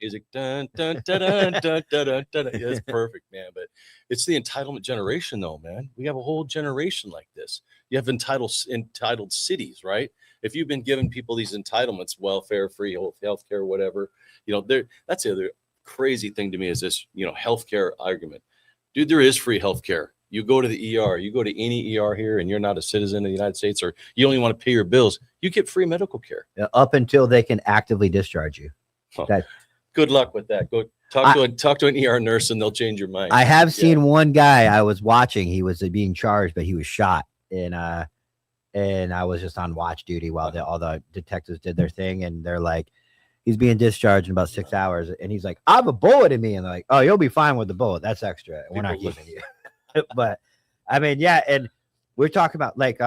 Music, dun, dun, dun, dun, dun, dun, dun, dun. Yeah, that's perfect, man. But it's the entitlement generation, though, man. We have a whole generation like this. You have entitled cities, right? If you've been giving people these entitlements, welfare, free healthcare, whatever, that's the other crazy thing to me is this, healthcare argument. Dude, there is free healthcare. You go to the ER, you go to any ER here, and you're not a citizen of the United States, or you only want to pay your bills, you get free medical care. Up until they can actively discharge you. Good luck with that. Go talk to an ER nurse, and they'll change your mind. I have seen one guy I was watching. He was being charged, but he was shot. And I was just on watch duty while all the detectives did their thing. And they're like, he's being discharged in about 6 hours. And he's like, I have a bullet in me. And they're like, oh, you'll be fine with the bullet. That's extra. We're not giving you. But I mean, yeah. And we're talking about like,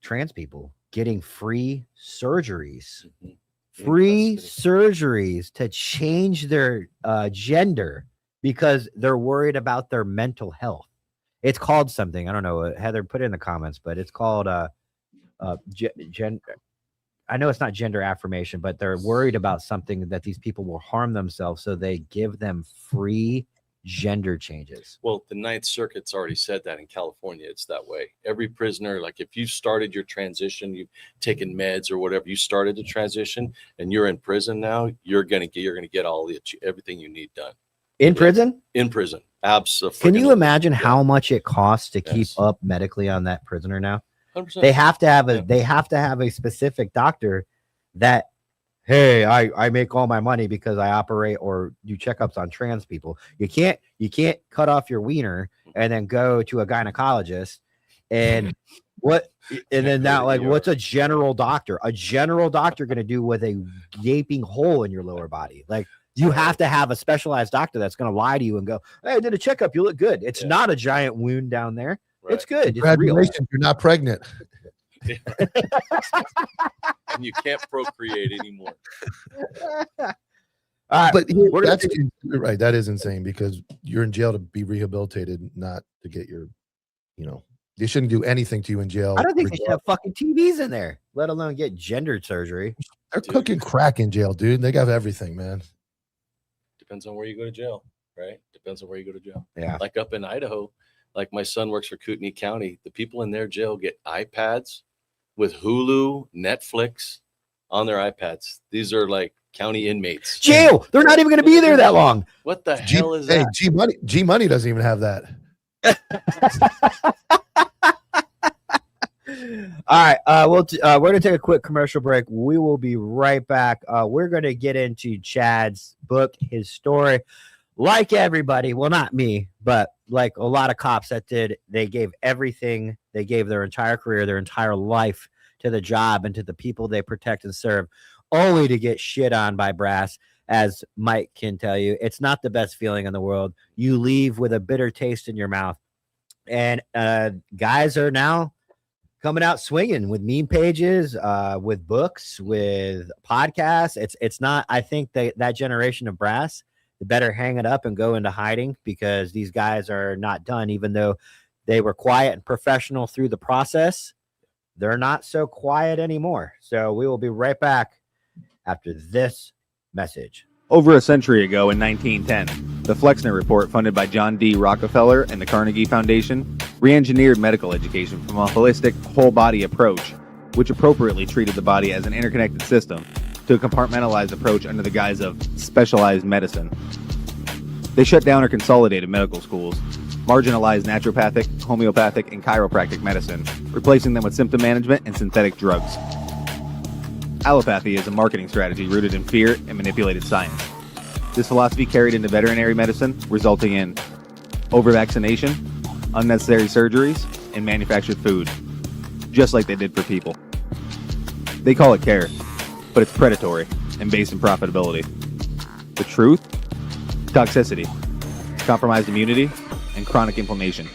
trans people getting free surgeries. Mm-hmm. Free surgeries to change their gender because they're worried about their mental health. It's called something. I don't know. Heather, put it in the comments, but it's called I know it's not gender affirmation, but they're worried about something that these people will harm themselves. So they give them free gender changes. Well, the Ninth Circuit's already said that in California. It's that way. Every prisoner, like if you started your transition, you've taken meds or whatever, you started the transition and you're in prison now, you're gonna get all everything you need done. In prison? In prison. Absolutely. Can you imagine how much it costs to keep up medically on that prisoner now? 100%. They have to have a specific doctor that, hey, I make all my money because I operate or do checkups on trans people. You can't cut off your wiener and then go to a gynecologist and then now, like, what's a general doctor going to do with a gaping hole in your lower body? Like, you have to have a specialized doctor that's going to lie to you and go, hey, I did a checkup. You look good. It's not a giant wound down there. Right. It's good. Congratulations, it's real. You're not pregnant. And you can't procreate anymore. But that's right. That is insane because you're in jail to be rehabilitated, not to get your, they shouldn't do anything to you in jail. I don't think they should have fucking TVs in there, let alone get gendered surgery. They're cooking crack in jail, dude. They got everything, man. Depends on where you go to jail, right? Depends on where you go to jail. Yeah. Like up in Idaho, like my son works for Kootenai County. The people in their jail get iPads with Hulu, Netflix on their iPads. These are like county inmates. Jail. They're not even going to be there that long. What the hell is that? G Money doesn't even have that. All right. We're going to take a quick commercial break. We will be right back. We're going to get into Chad's book, his story. Like everybody, well, not me, but like a lot of cops that did, they gave everything. They gave their entire career, their entire life to the job and to the people they protect and serve, only to get shit on by brass. As Mike can tell you, it's not the best feeling in the world. You leave with a bitter taste in your mouth. And guys are now coming out swinging with meme pages, with books, with podcasts. It's not, I think that generation of brass, they better hang it up and go into hiding because these guys are not done. Even though they were quiet and professional through the process, they're not so quiet anymore. So we will be right back after this message. Over a century ago in 1910, The Flexner Report, funded by John D. Rockefeller and the Carnegie Foundation, re-engineered medical education from a holistic, whole-body approach, which appropriately treated the body as an interconnected system, to a compartmentalized approach under the guise of specialized medicine. They shut down or consolidated medical schools, marginalized naturopathic, homeopathic, and chiropractic medicine, replacing them with symptom management and synthetic drugs. Allopathy is a marketing strategy rooted in fear and manipulated science. This philosophy carried into veterinary medicine, resulting in over-vaccination, unnecessary surgeries, and manufactured food, just like they did for people. They call it care, but it's predatory and based in profitability. The truth? Toxicity, compromised immunity, and chronic inflammation.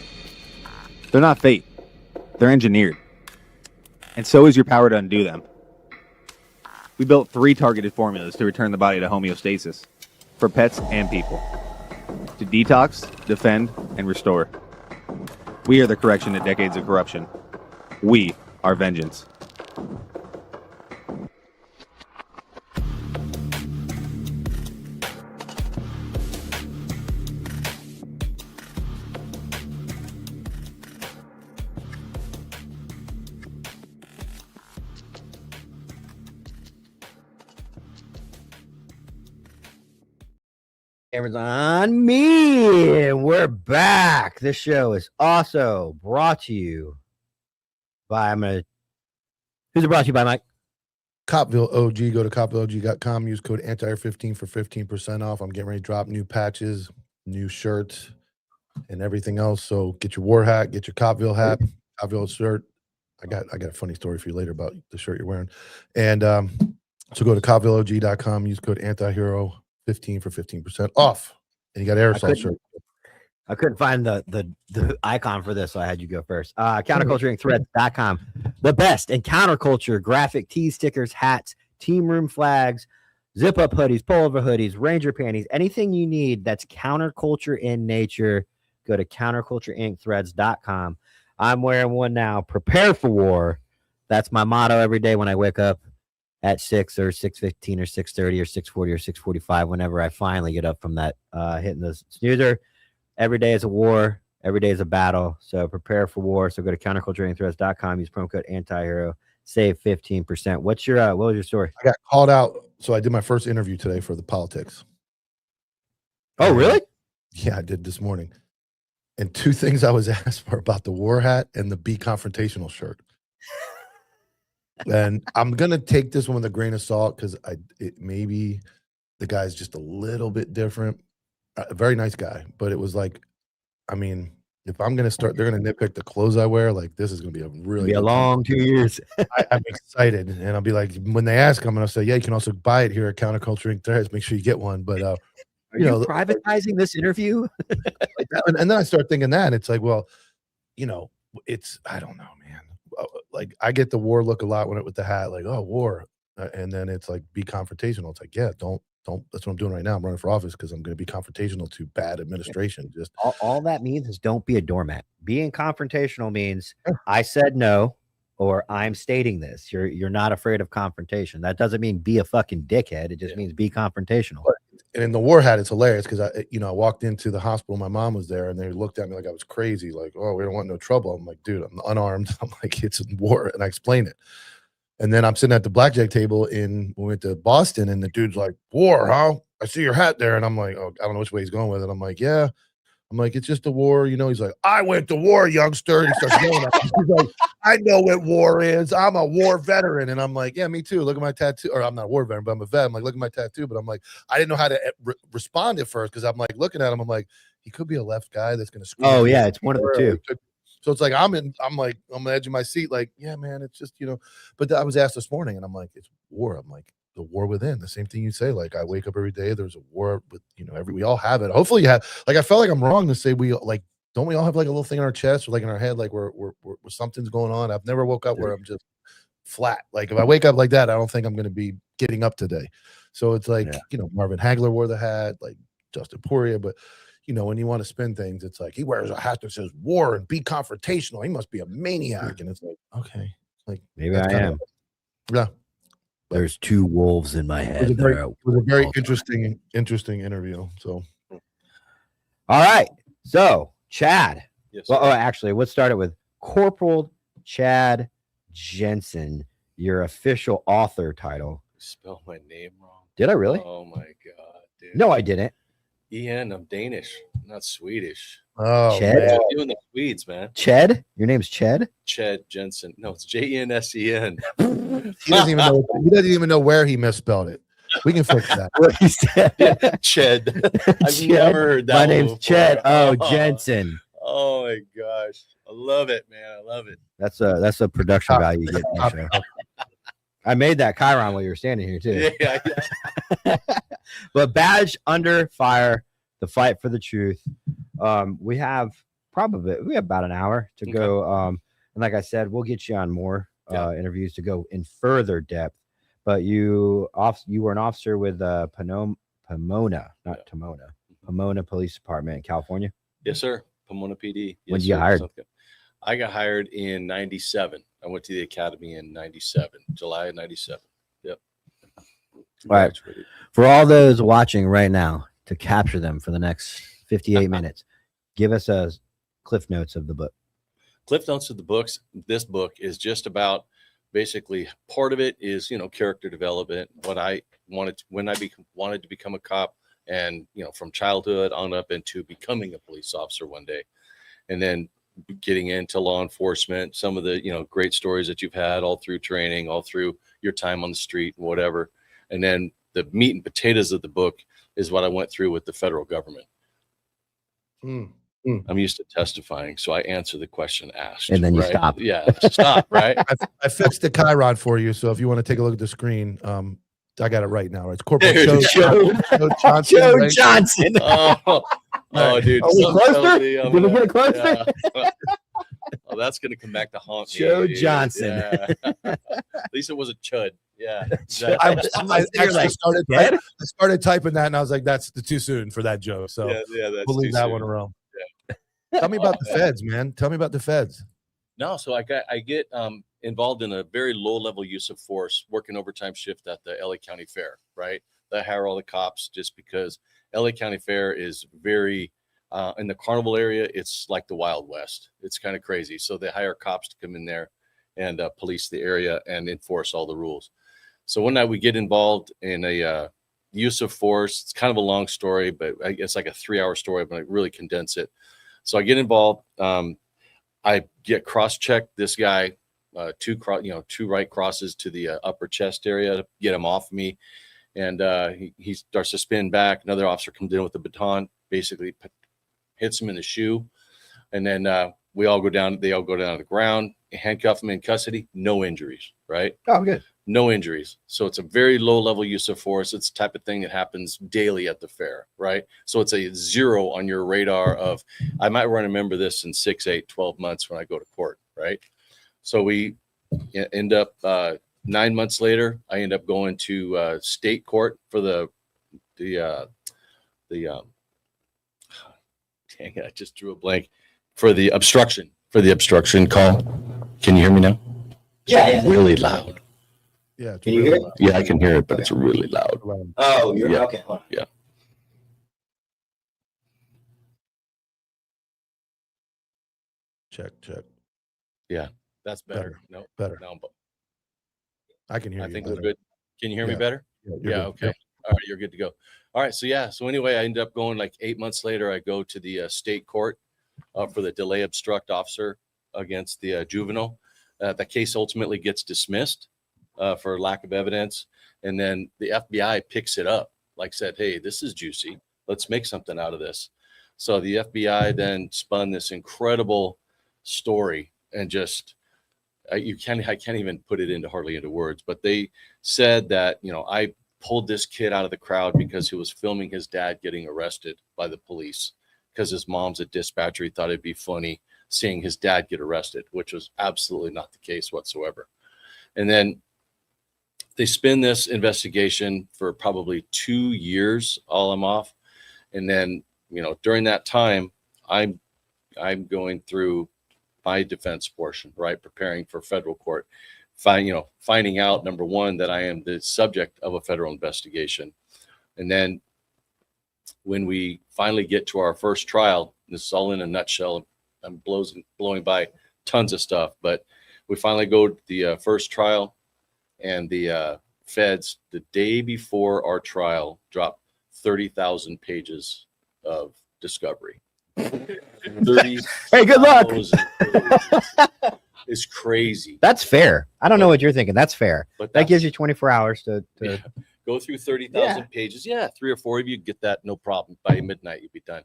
They're not fate. They're engineered. And so is your power to undo them. We built 3 targeted formulas to return the body to homeostasis, for pets and people, to detox, defend, and restore. We are the correction to decades of corruption. We are vengeance. Cameras on me, and we're back. This show is also brought to you by who's it brought to you by, Mike? Copville OG. Go to copvilleog.com. Use code ANTIRE15 for 15% off. I'm getting ready to drop new patches, new shirts, and everything else. So get your war hat, get your Copville hat, Copville shirt. I got a funny story for you later about the shirt you're wearing. And so go to copvilleog.com. Use code ANTIHERO15 for 15% off. And you got aerosol shirt. I couldn't find the icon for this, so I had you go first. Counterculturingthreads.com. The best in counterculture graphic tees, stickers, hats, team room flags, zip-up hoodies, pullover hoodies, ranger panties, anything you need that's counterculture in nature. Go to counterculturingthreads.com. I'm wearing one now. Prepare for war. That's my motto every day when I wake up at 6 or 6:15 or 6:30 or 6:40 or 6:45, whenever I finally get up from that hitting the snoozer. Every day is a war. Every day is a battle. So prepare for war. So go to counterculturingthreads.com. Use promo code ANTIHERO. Save 15%. What was your story? I got called out. So I did my first interview today for the politics. Oh, really? Yeah, I did this morning. And 2 things I was asked for about the war hat and the Be Confrontational shirt. And I'm going to take this one with a grain of salt because maybe the guy's just a little bit different. A very nice guy, but it was like, I mean, if I'm going to start, they're going to nitpick the clothes I wear. Like, this is going to be a really long 2 years. I'm excited. And I'll be like, when they ask, I'm going to say, yeah, you can also buy it here at Counterculturing Threads. Make sure you get one. But, Are you privatizing this interview? Like that, and then I start thinking that, and it's like, well, I don't know, man. Like, I get the war look a lot with the hat, like, oh, war. And then it's like, be confrontational. It's like, yeah, don't, that's what I'm doing right now. I'm running for office because I'm going to be confrontational to bad administration. Just all that means is don't be a doormat. Being confrontational means I said no, or I'm stating this. You're not afraid of confrontation. That doesn't mean be a fucking dickhead. It just means be confrontational. And in the war hat, it's hilarious because I walked into the hospital. My mom was there, and they looked at me like I was crazy. Like, oh, we don't want no trouble. I'm like, dude, I'm unarmed. I'm like, it's a war, and I explain it. And then I'm sitting at the blackjack table when we went to Boston, and the dude's like, war, huh? I see your hat there. And I'm like, oh, I don't know which way he's going with it. I'm like, yeah. I'm like, it's just a war. He's like, I went to war, youngster. He starts yelling at me. He's like, I know what war is. I'm a war veteran. And I'm like, yeah, me too. Look at my tattoo. Or I'm not a war veteran, but I'm a vet. I'm like, look at my tattoo. But I'm like, I didn't know how to respond at first because I'm like looking at him. I'm like, he could be a left guy that's going to scream. Oh, yeah. It's one of the two. So it's like I'm like on the edge of my seat, like, yeah, man, it's just, but I was asked this morning, and I'm like, it's war. I'm like, the war within, the same thing you say. Like, I wake up every day, there's a war with, we all have it. Hopefully you have, like, I felt like I'm wrong to say don't we all have like a little thing in our chest or like in our head, like we're something's going on. I've never woke up where I'm just flat. Like, if I wake up like that, I don't think I'm going to be getting up today. So it's like, Marvin Hagler wore the hat, like Justin Poirier, but when you want to spin things, it's like he wears a hat that says war and be confrontational. He must be a maniac. And it's like, okay, like maybe I am. Yeah. There's 2 wolves in my head. It was a very interesting interview. So All right. So, Chad. Yes, Well, sir. actually, let's start it with Corporal Chad Jensen, your official author title. You spelled my name wrong. Did I really? Oh my god, dude. No, I didn't. Ian, I'm Danish, not Swedish. Oh, Ched? man. You and the Swedes, man. Ched? Your name's Ched? Ched Jensen. No, it's Jensen. He doesn't even know where he misspelled it. We can fix that. What he said. Ched. I've Ched. never heard that. My one name's before. Ched. Oh, Jensen. Oh my gosh, I love it, man. I love it. That's a production value you get in the show. I made that Chiron while you were standing here too. Yeah. But Badge Under Fire, the fight for the truth. We have about an hour to go. And like I said, we'll get you on more interviews to go in further depth. But you were an officer with Pomona Police Department in California. Yes, sir. Pomona PD. When Yes, did you sir. hired? I got hired in 97. I went to the academy in 97, July of 97. Yep. All right. Graduated. For all those watching right now, to capture them for the next 58 minutes, give us a cliff notes of the book. Cliff notes of the books. This book is just about basically part of it is, character development, what I wanted to, when I wanted to become a cop, and, from childhood on up into becoming a police officer one day. And then getting into law enforcement, some of the, great stories that you've had all through training, all through your time on the street, whatever. And then the meat and potatoes of the book is what I went through with the federal government. I'm used to testifying, so I answer the question asked. And then you right? stop. Yeah, stop, right? I fixed the Chiron for you. So if you want to take a look at the screen, I got it right now. It's Corporal Dude, Joe Johnson. Joe right? Johnson. Oh, dude. Are we something closer? tells me Did we get closer? yeah. Oh, that's going to come back to haunt me. Joe dude. Johnson. Yeah. At least it was a chud. Yeah. I exactly. actually started typing that, and I was like, "That's too soon for that joke." So yeah, that's we'll leave too that soon. one alone. Yeah. Tell me about the feds, man. Tell me about the feds. No, so I get involved in a very low level use of force, working overtime shift at the LA County Fair, right? They hire all the cops just because LA County Fair is very in the carnival area. It's like the Wild West. It's kind of crazy. So they hire cops to come in there and police the area and enforce all the rules. So one night we get involved in a use of force. It's kind of a long story, but it's like a 3-hour story, but I really condense it. So I get involved. I get cross-checked this guy, two right crosses to the upper chest area to get him off me. And he starts to spin back. Another officer comes in with a baton, basically hits him in the shoe. And then they all go down to the ground, handcuff him in custody, no injuries, right? Oh, good. No injuries. So it's a very low level use of force. It's the type of thing that happens daily at the fair, right? So it's a 0 on your radar of, I might remember this in 6, 8, 12 months when I go to court, right? So we end up 9 months later, I end up going to state court for the dang it, I just drew a blank for the obstruction call. Can you hear me now? Yeah. It's really loud. Yeah. Can you hear it? Yeah, I can hear it, but it's really loud. Oh, you're Yeah. okay. Hold on. Yeah. Check. Yeah, that's better. Better. No, Better. no, but I can hear I you. think better. we're good. Can you hear me Yeah. better? You're Yeah. good. Okay. All right. You're good to go. All right. So yeah. So anyway, I ended up going like 8 months later. I go to the state court for the delay obstruct officer against the juvenile. The case ultimately gets dismissed for lack of evidence, and then the FBI picks it up. Like said, hey, this is juicy. Let's make something out of this. So the FBI then spun this incredible story, and just I can't even put it hardly into words, but they said that, I pulled this kid out of the crowd because he was filming his dad getting arrested by the police because his mom's a dispatcher. He thought it'd be funny seeing his dad get arrested, which was absolutely not the case whatsoever. And then they spin this investigation for probably 2 years, all I'm off. And then, during that time, I'm going through my defense portion, right? Preparing for federal court, finding out, number one, that I am the subject of a federal investigation. And then when we finally get to our first trial, this is all in a nutshell. I'm blowing by tons of stuff, but we finally go to the first trial, and the feds, the day before our trial, dropped 30,000 pages of discovery. 30. Hey, good luck. It's crazy. That's fair. I don't know what you're thinking. That's fair. But That gives you 24 hours to yeah, go through 30,000 pages. Yeah, 3 or 4 of you get that, no problem. By midnight, you'll be done.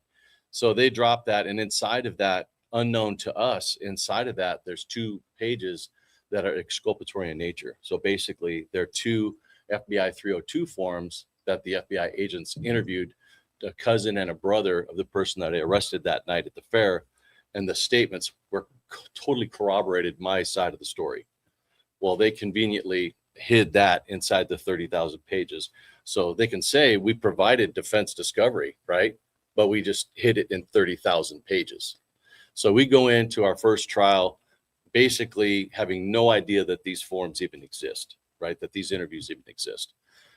So they drop that, and inside of that, unknown to us, inside of that, there's 2 pages that are exculpatory in nature. So basically, there are 2 FBI 302 forms that the FBI agents interviewed a cousin and a brother of the person that I arrested that night at the fair, and the statements were totally corroborated my side of the story. Well, they conveniently hid that inside the 30,000 pages. So they can say we provided defense discovery, right? But we just hid it in 30,000 pages. So we go into our first trial basically having no idea that these forms even exist, right? That these interviews even exist.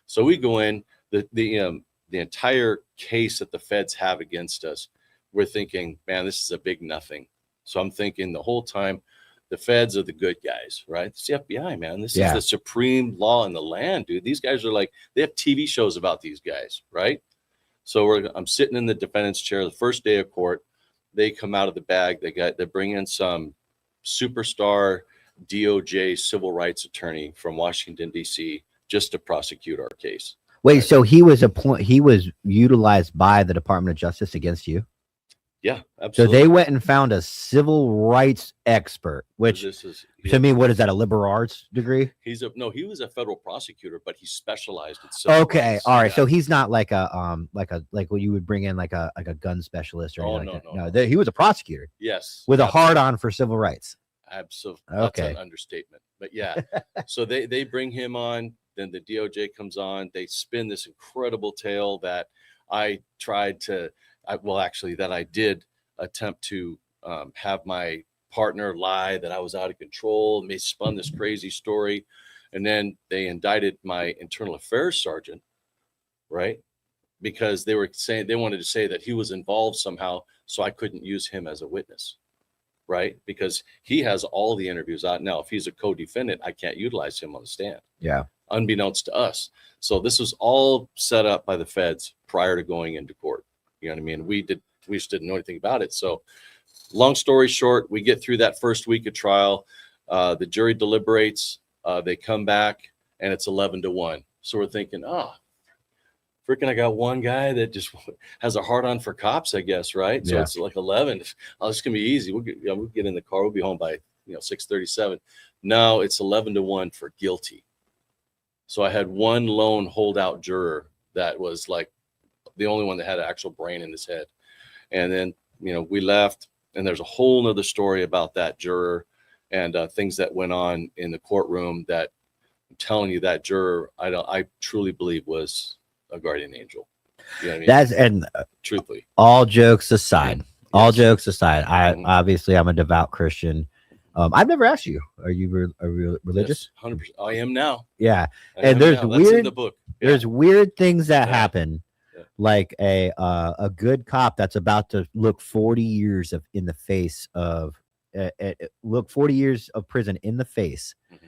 So we go in, the entire case that the feds have against us, we're thinking, man, this is a big nothing. So I'm thinking the whole time, the feds are the good guys, right? It's the FBI, man. This is the supreme law in the land, dude. These guys are like, they have TV shows about these guys, right? So I'm sitting in the defendant's chair the first day of court. They come out of the bag. They bring in some superstar DOJ civil rights attorney from Washington, D.C. just to prosecute our case. Wait, so he was utilized by the Department of Justice against you? Yeah, absolutely. So they went and found a civil rights expert, which to me, what is that, a liberal arts degree? He was a federal prosecutor, but he specialized in civil rights. All right. Yeah. So he's not like what you would bring in like a gun specialist or anything like that. No, he was a prosecutor. Yes. With a hard on for civil rights. Absolutely. Okay. That's an understatement. But yeah. So they bring him on, then the DOJ comes on, they spin this incredible tale that I did attempt to have my partner lie that I was out of control, and they spun this crazy story. And then they indicted my internal affairs sergeant, right? Because they wanted to say that he was involved somehow, so I couldn't use him as a witness, right? Because he has all the interviews out. Now, if he's a co-defendant, I can't utilize him on the stand. Yeah. Unbeknownst to us. So this was all set up by the feds prior to going into court. You know what I mean? We just didn't know anything about it. So long story short, we get through that first week of trial. The jury deliberates. They come back, and it's 11-1. So we're thinking, freaking, I got one guy that just has a hard on for cops, I guess, right? So it's like 11. Oh, this is going to be easy. We'll get in the car. We'll be home by 6:37. No, it's 11-1 for guilty. So I had one lone holdout juror that was like the only one that had an actual brain in his head. And then, we left, and there's a whole nother story about that juror and things that went on in the courtroom that I'm telling you, that juror, I truly believe was a guardian angel. You know what I mean? Truthfully. All jokes aside, obviously I'm a devout Christian. I've never asked you, are you religious? Yes, 100%. I am now. Yeah. And there's That's in the book. Yeah. There's weird things that happen. Like a good cop that's about to look 40 years in the face of 40 years of prison in the face. Mm-hmm.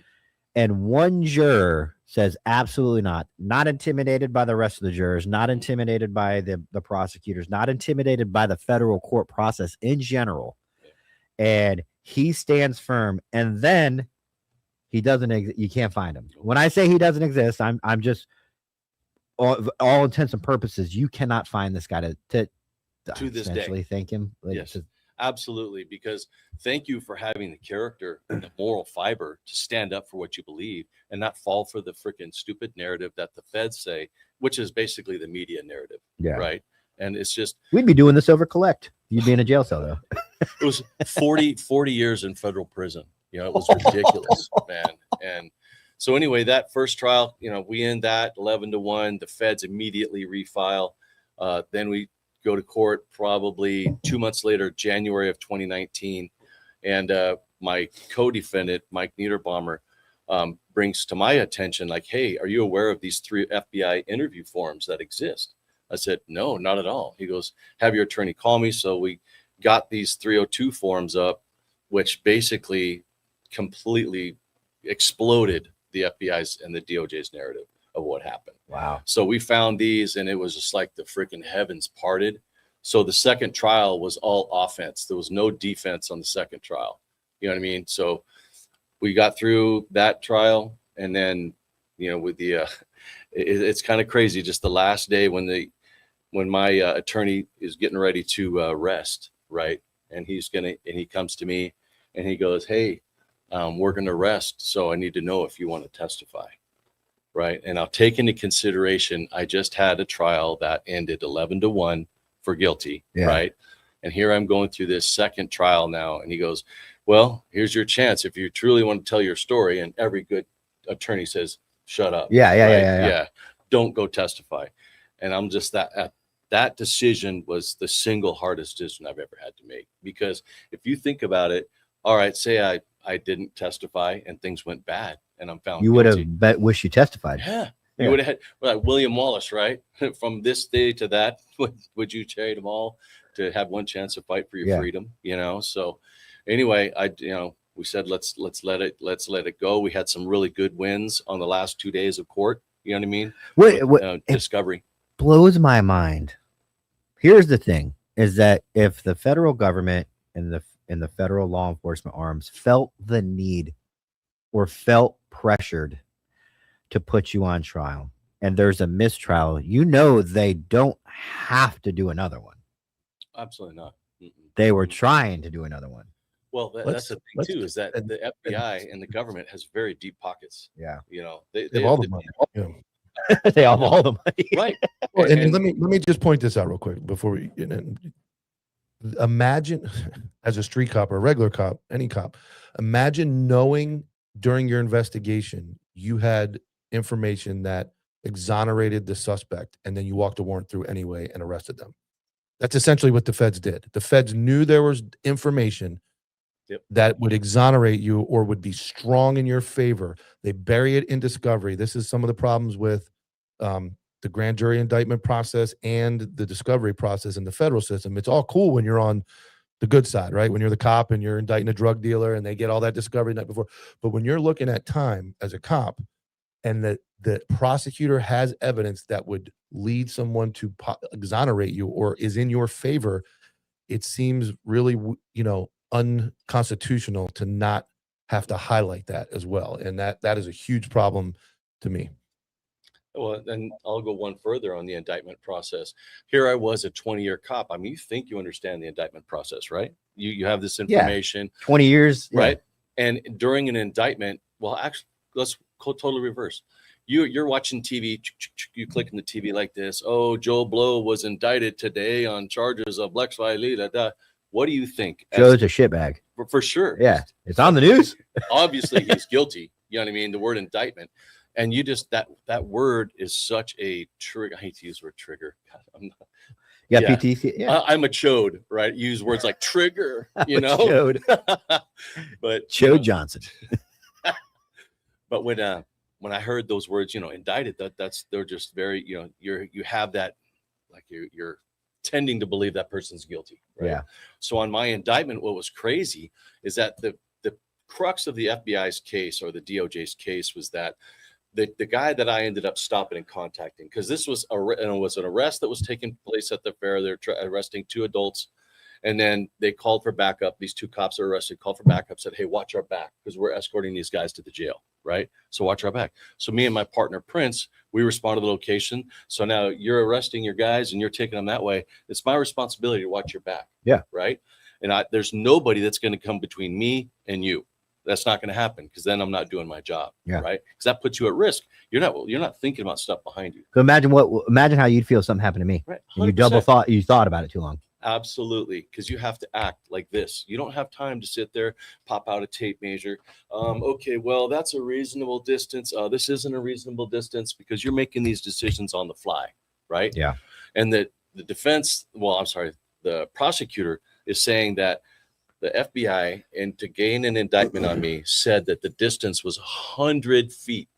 And one juror says, absolutely not intimidated by the rest of the jurors, not intimidated by the prosecutors, not intimidated by the federal court process in general. Yeah. And he stands firm. And then he doesn't, you can't find him. When I say he doesn't exist, I'm just, all intents and purposes, you cannot find this guy to this day. Thank him. Yes, absolutely. Because thank you for having the character and the moral fiber to stand up for what you believe and not fall for the freaking stupid narrative that the feds say, which is basically the media narrative. Yeah. Right. And it's just, we'd be doing this over collect. You'd be in a jail cell though. It was 40 years in federal prison. It was ridiculous, man. And so anyway, that first trial, we end that 11-1. The feds immediately refile. Then we go to court probably 2 months later, January of 2019. And my co-defendant, Mike Niederbaumer, brings to my attention, like, hey, are you aware of these 3 FBI interview forms that exist? I said, no, not at all. He goes, have your attorney call me. So we got these 302 forms up, which basically completely exploded the FBI's and the DOJ's narrative of what happened. Wow. So we found these, and it was just like the freaking heavens parted. So the second trial was all offense. There was no defense on the second trial. You know what I mean? So we got through that trial, and then, you know, with the it's kind of crazy. Just the last day when my attorney is getting ready to arrest, right? And he comes to me and he goes, hey, we're going to arrest. So I need to know if you want to testify. Right. And I'll take into consideration, I just had a trial that ended 11-1 for guilty. Yeah. Right. And here I'm going through this second trial now. And he goes, well, here's your chance. If you truly want to tell your story, and every good attorney says, shut up. Yeah. Don't go testify. And I'm just that decision was the single hardest decision I've ever had to make, because if you think about it, all right, say I didn't testify and things went bad and I'm found You would guilty. have wish you testified. Yeah. You would have had like William Wallace, right? From this day to that, would you trade them all to have one chance to fight for your freedom? You know. So anyway, we said let's let it go. We had some really good wins on the last 2 days of court. You know what I mean? What discovery blows my mind. Here's the thing: is that if the federal government and the federal law enforcement arms felt the need or felt pressured to put you on trial, and there's a mistrial, you know they don't have to do another one. Absolutely not. They were trying to do another one. Well, that's the thing too, is that the FBI and the government has very deep pockets. Yeah. You know, they have all the money. They have all the money. Right. Well, and let me just point this out real quick before we get in. Imagine, as a street cop or a regular cop, any cop, imagine knowing during your investigation you had information that exonerated the suspect, and then you walked a warrant through anyway and arrested them. That's essentially what the feds did. The feds knew there was information that would exonerate you or would be strong in your favor. They bury it in discovery. This is some of the problems with the grand jury indictment process and the discovery process in the federal system. It's all cool when you're on the good side, right? When you're the cop and you're indicting a drug dealer and they get all that discovery night before. But when you're looking at time as a cop and the prosecutor has evidence that would lead someone to exonerate you or is in your favor, it seems really, unconstitutional to not have to highlight that as well. And that is a huge problem to me. Well, and I'll go one further on the indictment process. Here I was, a 20-year cop. I mean, you think you understand the indictment process, right? You have this information. 20 years. Right. Yeah. And during an indictment, well, actually, let's totally reverse. You're watching TV, you click on the TV like this. Oh, Joe Blow was indicted today on charges of Lex Viley. What do you think? Joe's a shitbag. For sure. Yeah. It's on the news. Obviously, he's guilty. You know what I mean? The word indictment. And you just, that word is such a trigger. I hate to use the word trigger. God, I'm not. Yeah, PTC. Yeah. I'm a chode, right? Use words like trigger, you know. Chode. But Chode Johnson. But when I heard those words, indicted, they're just very, you have that, like you're tending to believe that person's guilty, right? Yeah. So on my indictment, what was crazy is that the crux of the FBI's case or the DOJ's case was that the guy that I ended up stopping and contacting, because this was an arrest that was taking place at the fair. They're arresting 2 adults, and then they called for backup. These 2 cops are arrested, called for backup, said, hey, watch our back, because we're escorting these guys to the jail, right? So watch our back. So me and my partner, Prince, we respond to the location. So now you're arresting your guys and you're taking them that way. It's my responsibility to watch your back. Yeah. Right. And there's nobody that's going to come between me and you. That's not going to happen, because then I'm not doing my job. Yeah. Right. Because that puts you at risk. You're not thinking about stuff behind you. So imagine how you'd feel if something happened to me. Right. And you thought about it too long. Absolutely. Because you have to act like this. You don't have time to sit there, pop out a tape measure. Okay, well, that's a reasonable distance. This isn't a reasonable distance, because you're making these decisions on the fly. Right. Yeah. And the prosecutor is saying that the FBI, and to gain an indictment on me, said that the distance was 100 feet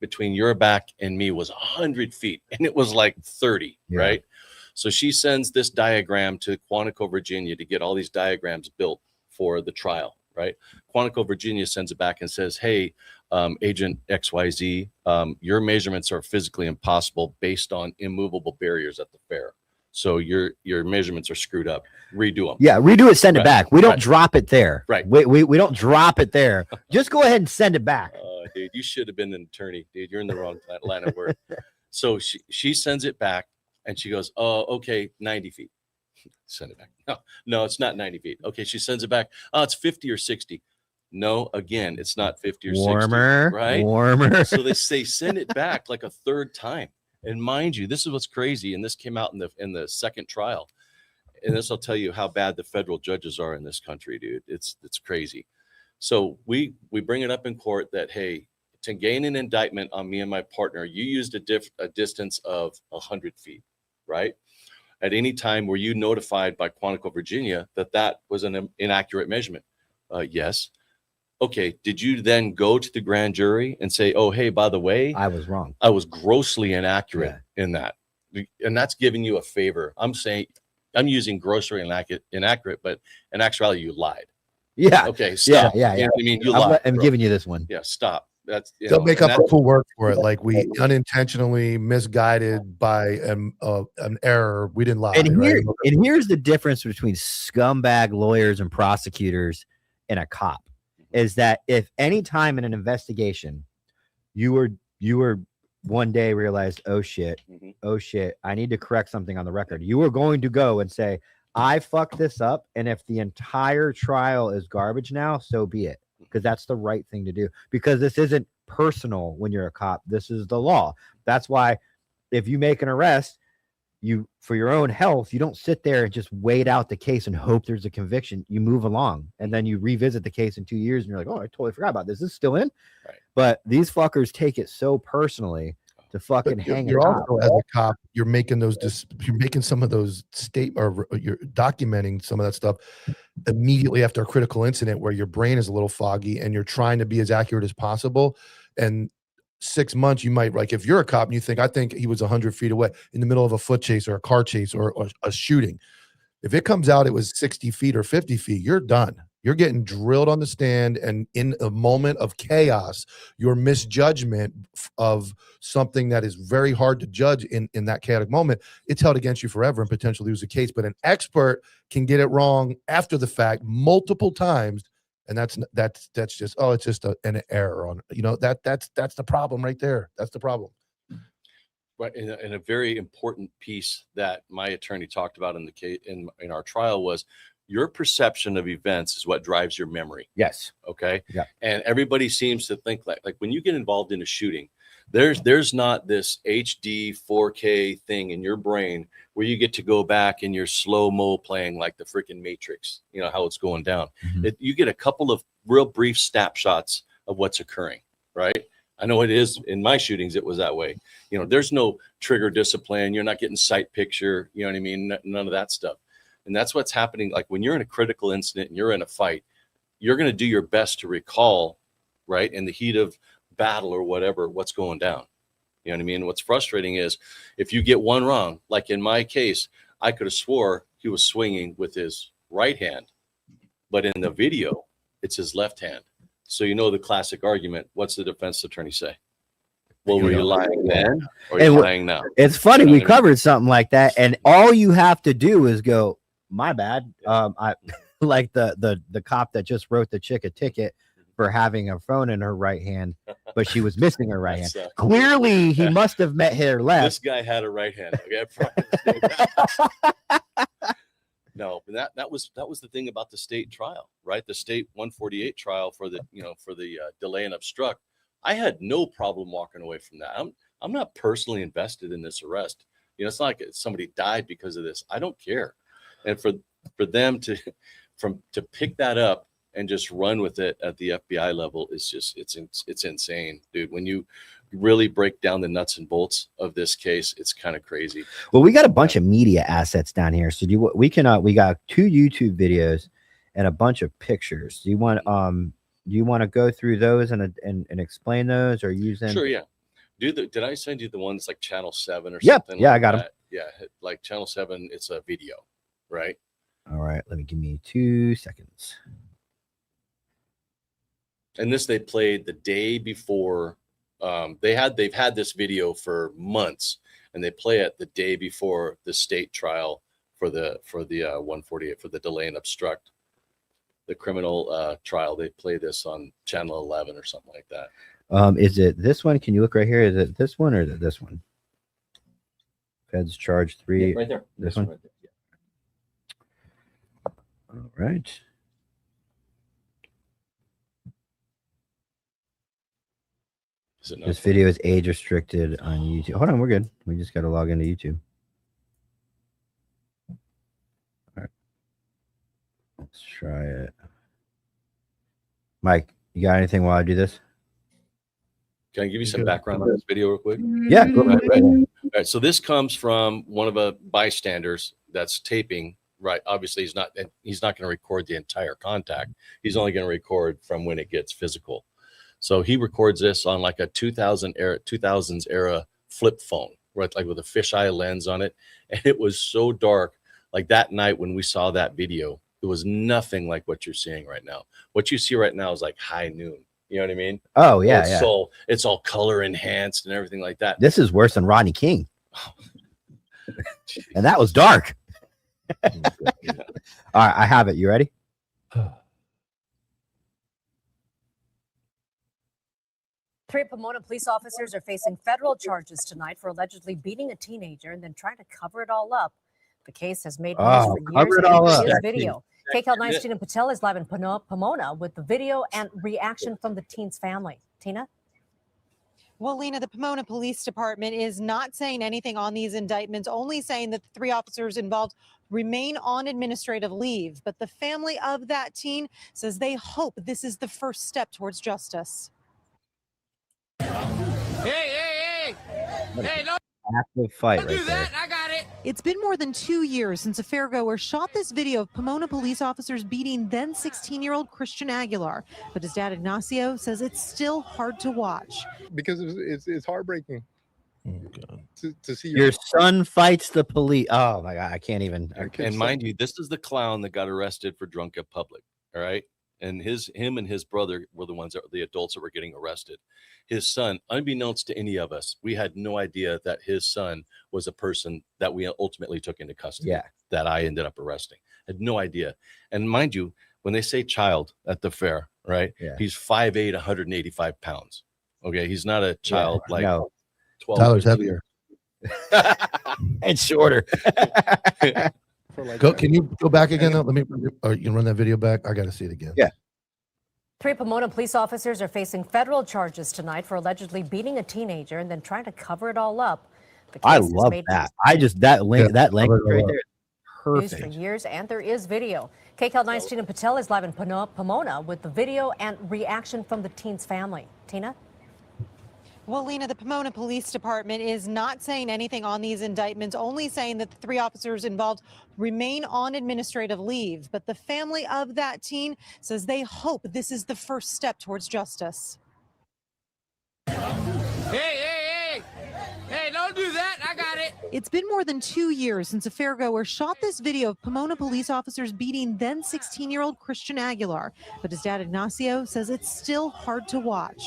between your back and me was 100 feet, and it was like 30, Yeah. right? So she sends this diagram to Quantico, Virginia to get all these diagrams built for the trial, right? Quantico, Virginia sends it back and says, hey, Agent XYZ, your measurements are physically impossible based on immovable barriers at the fair. So your measurements are screwed up. Redo them. Yeah, redo it, send it Right, back. We don't right. drop it there. Right. We don't drop it there. Just go ahead and send it back. Dude, you should have been an attorney, dude. You're in the wrong line of work. So she sends it back and she goes, oh, okay, 90 feet. Send it back. No, it's not 90 feet. Okay, she sends it back. Oh, it's 50 or 60. No, again, it's not 50 or 60. Right? Warmer. So they send it back like a third time. And mind you, this is what's crazy. And this came out in the second trial. And this will tell you how bad the federal judges are in this country, dude. It's crazy. So we bring it up in court that, hey, to gain an indictment on me and my partner, you used a distance of 100 feet, right? At any time were you notified by Quantico, Virginia, that was an inaccurate measurement? Yes. Okay. Did you then go to the grand jury and say, oh, hey, by the way, I was wrong. I was grossly inaccurate in that. And that's giving you a favor. I'm saying I'm using grossly inaccurate, but in actuality, you lied. Yeah. Okay. Stop. Yeah. You know what I mean? You lied. I'm giving you this one. Yeah. Stop. That's They'll make up full work for it. Like we unintentionally misguided by an error. We didn't lie. And here's the difference between scumbag lawyers and prosecutors and a cop is that if any time in an investigation you were one day realized, oh shit, I need to correct something on the record, you were going to go and say, I fucked this up, and if the entire trial is garbage now, so be it. Because that's the right thing to do, because this isn't personal when you're a cop. This is the law. That's why if you make an arrest, you, for your own health, you don't sit there and just wait out the case and hope there's a conviction. You move along, and then you revisit the case in 2 years and you're like, oh, I totally forgot about this. This is still in. Right. But these fuckers take it so personally to fucking hang it. You're also, as a cop, you're making some of those or you're documenting some of that stuff immediately after a critical incident where your brain is a little foggy and you're trying to be as accurate as possible. And 6 months, you might, like, if you're a cop and you think, I think he was 100 feet away in the middle of a foot chase or a car chase or a shooting. If it comes out it was 60 feet or 50 feet, you're done. You're getting drilled on the stand, and in a moment of chaos, your misjudgment of something that is very hard to judge in that chaotic moment, it's held against you forever and potentially lose the case. But an expert can get it wrong after the fact multiple times, and that's just, oh, it's just an error on, that's the problem right there. That's the problem. Right, and a very important piece that my attorney talked about in the case in our trial was your perception of events is what drives your memory. Yes. Okay. Yeah. And everybody seems to think like when you get involved in a shooting, there's not this HD 4K thing in your brain where you get to go back and you're slow-mo playing like the freaking Matrix, how it's going down. Mm-hmm. You get a couple of real brief snapshots of what's occurring, right? I know it is in my shootings. It was that way. There's no trigger discipline. You're not getting sight picture. You know what I mean? None of that stuff. And that's what's happening. Like when you're in a critical incident and you're in a fight, you're going to do your best to recall, right, in the heat of battle or whatever, what's going down. You know what I mean? What's frustrating is if you get one wrong, like in my case, I could have swore he was swinging with his right hand, but in the video, it's his left hand. So the classic argument, what's the defense attorney say? Well, were you lying then or are you lying now? It's funny. We covered something like that, and all you have to do is go, my bad. I like the cop that just wrote the chick a ticket for having a phone in her right hand, but she was missing her right hand. Clearly, he must have met her left. This guy had a right hand. No, but that was the thing about the state trial, right? The state 148 trial for the delay and obstruct. I had no problem walking away from that. I'm not personally invested in this arrest. It's not like somebody died because of this. I don't care. And for them to pick that up and just run with it at the FBI level is just it's insane, dude. When you really break down the nuts and bolts of this case, it's kind of crazy. Well, we got a bunch of media assets down here, so we got 2 YouTube videos and a bunch of pictures. Do you want to go through those and explain those, or use them? Sure, yeah. Did I send you the ones like Channel 7 or yep. something? Yeah, like I got them. Yeah, like Channel 7, it's a video, right? All right, give me 2 seconds. And this they played the day before. They've had this video for months, and they play it the day before the state trial for the 148 for the delay and obstruct, the criminal trial. They play this on Channel 11 or something like that. Is it this one? Can you look right here? Is it this one or is it this one? Feds charge 3. Yeah, right there. This one? Right there. Yeah. All right. This video is age restricted on YouTube. Hold on, we're good. We just got to log into YouTube. All right. Let's try it. Mike, you got anything while I do this? Can I give you some background on this video real quick? Yeah, go ahead. All right. So this comes from one of the bystanders that's taping. Right. Obviously, he's not going to record the entire contact. He's only going to record from when it gets physical. So he records this on like a 2000s era flip phone, right? Like with a fisheye lens on it. And it was so dark. Like that night when we saw that video, it was nothing like what you're seeing right now. What you see right now is like high noon. You know what I mean? Oh, yeah. So it's all color enhanced and everything like that. This is worse than Rodney King. And that was dark. All right, I have it. You ready? Three Pomona police officers are facing federal charges tonight for allegedly beating a teenager and then trying to cover it all up. The case has made news for years. Cover it all up. Here's video. KCAL 9's Tina Patel is live in Pomona with the video and reaction from the teen's family. Tina? Well, Lena, the Pomona Police Department is not saying anything on these indictments, only saying that the 3 officers involved remain on administrative leave. But the family of that teen says they hope this is the first step towards justice. Hey, no. Active fight Don't do right that. there. I got it. It's been more than 2 years since a fairgoer shot this video of Pomona police officers beating then 16-year-old Christian Aguilar. But his dad, Ignacio, says it's still hard to watch. Because it's heartbreaking to see Your son fights the police. Oh, my God. I can't even. And mind you, this is the clown that got arrested for drunk at public. All right. And him and his brother were the adults that were getting arrested. His son, unbeknownst to any of us, we had no idea that his son was a person that we ultimately took into custody. Yeah. That I ended up arresting. Had no idea. And mind you, when they say child at the fair, right? Yeah. He's 5'8", 185 pounds. Okay. He's not a child like no. 12. Tyler's heavier. And shorter. Can you go back again? Though? Or you can run that video back. I got to see it again. Yeah. 3 Pomona police officers are facing federal charges tonight for allegedly beating a teenager and then trying to cover it all up. The case I has love made that. That language right there is news for perfect. years, and there is video. KCAL 9's Tina Patel is live in Pomona with the video and reaction from the teen's family. Tina? Well, Lena, the Pomona Police Department is not saying anything on these indictments, only saying that the 3 officers involved remain on administrative leave. But the family of that teen says they hope this is the first step towards justice. Hey, don't do that. I got it. It's been more than 2 years since a fairgoer shot this video of Pomona police officers beating then 16-year-old Christian Aguilar. But his dad, Ignacio, says it's still hard to watch.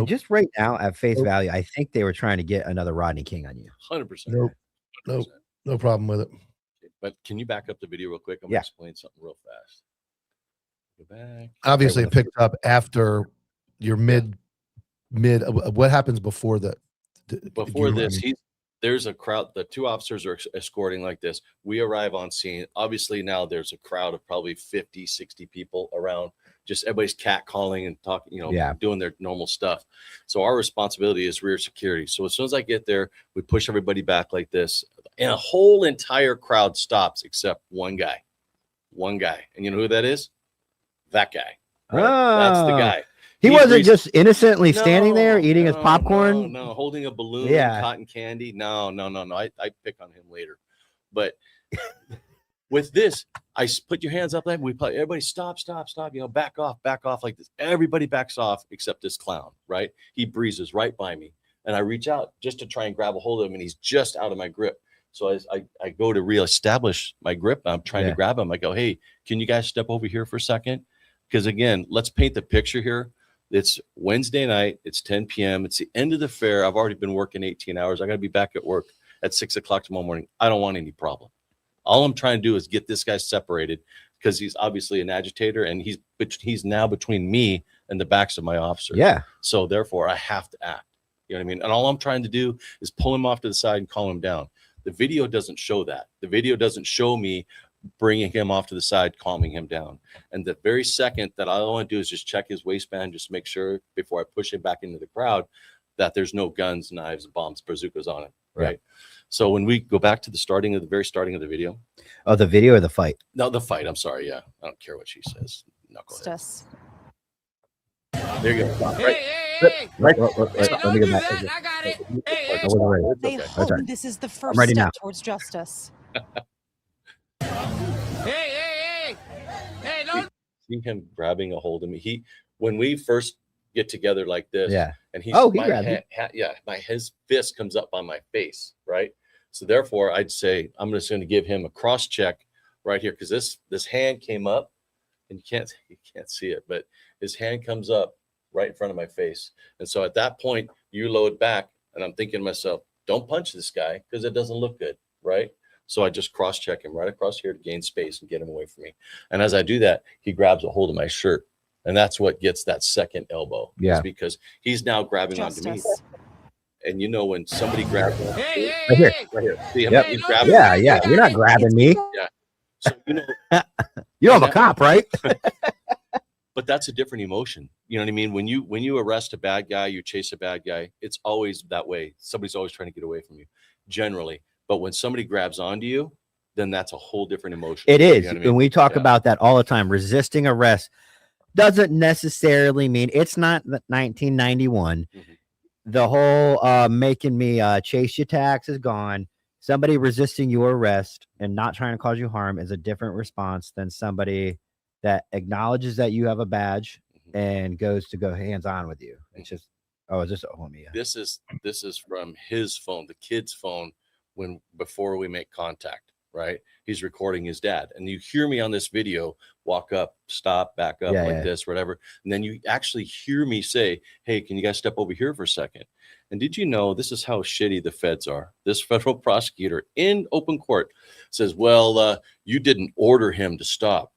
Just right now, at face value, I think they were trying to get another Rodney King on you. 100%. Nope. No problem with it. But can you back up the video real quick? I'm going to explain something real fast. Go back. Obviously, it picked up after your mid. What happens before that? Before this, there's a crowd. The 2 officers are escorting like this. We arrive on scene. Obviously, now there's a crowd of probably 50, 60 people around. Just everybody's catcalling and talking, doing their normal stuff. So our responsibility is rear security. So as soon as I get there, we push everybody back like this, and a whole entire crowd stops except one guy. And you know who that is? That guy. Right? That's the guy. He wasn't just innocently standing there eating his popcorn. No, holding a balloon, cotton candy. No. I pick on him later. But with this, I put your hands up there. Everybody stop. Back off like this. Everybody backs off except this clown, right? He breezes right by me. and I reach out just to try and grab a hold of him, and he's just out of my grip. So I go to reestablish my grip. I'm trying to grab him. I go, hey, can you guys step over here for a second? Because again, let's paint the picture here. It's Wednesday night. It's 10 p.m. It's the end of the fair. I've already been working 18 hours. I got to be back at work at 6 o'clock tomorrow morning. I don't want any problem. All I'm trying to do is get this guy separated because he's obviously an agitator, and he's now between me and the backs of my officers. Yeah. So therefore, I have to act. You know what I mean? And all I'm trying to do is pull him off to the side and calm him down. The video doesn't show that. The video doesn't show me bringing him off to the side, calming him down. And the very second that all I want to do is just check his waistband, just make sure before I push him back into the crowd that there's no guns, knives, bombs, bazookas on it. Right. Yeah. So when we go back to the very starting of the video. Oh, the video or the fight? No, the fight. I'm sorry. Yeah. I don't care what she says. Justice. There you go. Right. Let me get back. I got it. I wasn't ready. They That's hope all right. this is the first ready step now. towards justice. Hey, don't. See him grabbing a hold of me. When we first get together like this, and he grabbed his fist comes up on my face, right? So therefore, I'd say I'm just going to give him a cross check right here because this hand came up, and you can't see it, but his hand comes up right in front of my face, and so at that point, you load back, and I'm thinking to myself, don't punch this guy because it doesn't look good, right? So I just cross check him right across here to gain space and get him away from me. And as I do that, he grabs a hold of my shirt. And that's what gets that second elbow. Yeah. Is because he's now grabbing onto me. And you know, when somebody grabs right here. See him? Yep. He's grabbing Yeah. You're not grabbing me. Yeah. So, you know, you know I'm a cop, right? But that's a different emotion. You know what I mean? When you arrest a bad guy, you chase a bad guy, it's always that way. Somebody's always trying to get away from you, generally. But when somebody grabs onto you, then that's a whole different emotion. It is. You know what I mean? And we talk about that all the time. Resisting arrest doesn't necessarily mean it's not 1991. Mm-hmm. The whole making me chase your tax is gone. Somebody resisting your arrest and not trying to cause you harm is a different response than somebody that acknowledges that you have a badge and goes to go hands on with you. It's just, is this a homie? This is from his phone, the kid's phone, before we make contact, right? He's recording his dad, and you hear me on this video walk up, stop, back up this, whatever, and then you actually hear me say, hey, can you guys step over here for a second? And did you know this is how shitty the feds are? This federal prosecutor in open court says, well, you didn't order him to stop.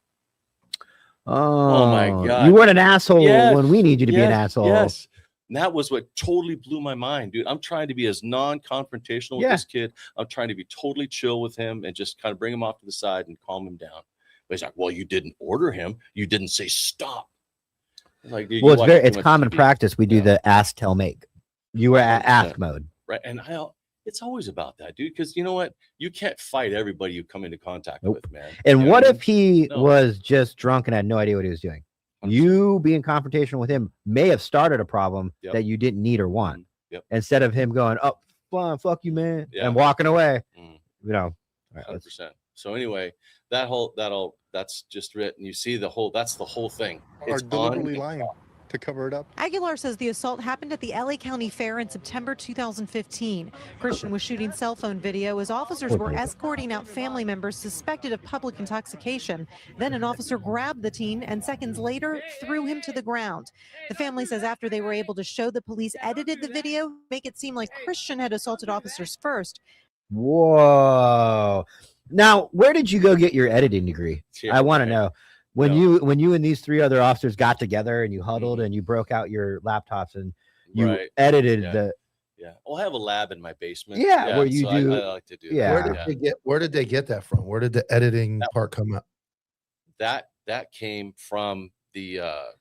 Oh my God, you weren't an asshole when we need you to be an asshole. Yes. And that was what totally blew my mind, dude. I'm trying to be as non-confrontational with this kid. I'm trying to be totally chill with him and just kind of bring him off to the side and calm him down. But he's like, well, you didn't order him. You didn't say stop. I'm like, dude, well, it's common practice. We do the ask, tell, make. You were at ask mode. Right. And it's always about that, dude. Because you know what? You can't fight everybody you come into contact with, man. And what if he was just drunk and had no idea what he was doing? You being confrontational with him may have started a problem that you didn't need or want. Instead of him going, oh, fine, fuck you, man, and walking away. You know, 100%. So anyway, that's just written. You see that's the whole thing. It's deliberately lying to cover it up. Aguilar says the assault happened at the LA County Fair in September 2015. Christian was shooting cell phone video as officers were escorting out family members suspected of public intoxication. Then an officer grabbed the teen and seconds later threw him to the ground. The family says after they were able to show the police edited the video, make it seem like Christian had assaulted officers first. Whoa. Now, where did you go get your editing degree? I want to know. When you and these three other officers got together and you huddled and you broke out your laptops and you edited the. Yeah. Well, I have a lab in my basement. Yeah, where you do. I like to do. Yeah. Where did they get that from? Where did the editing part come up? That came from the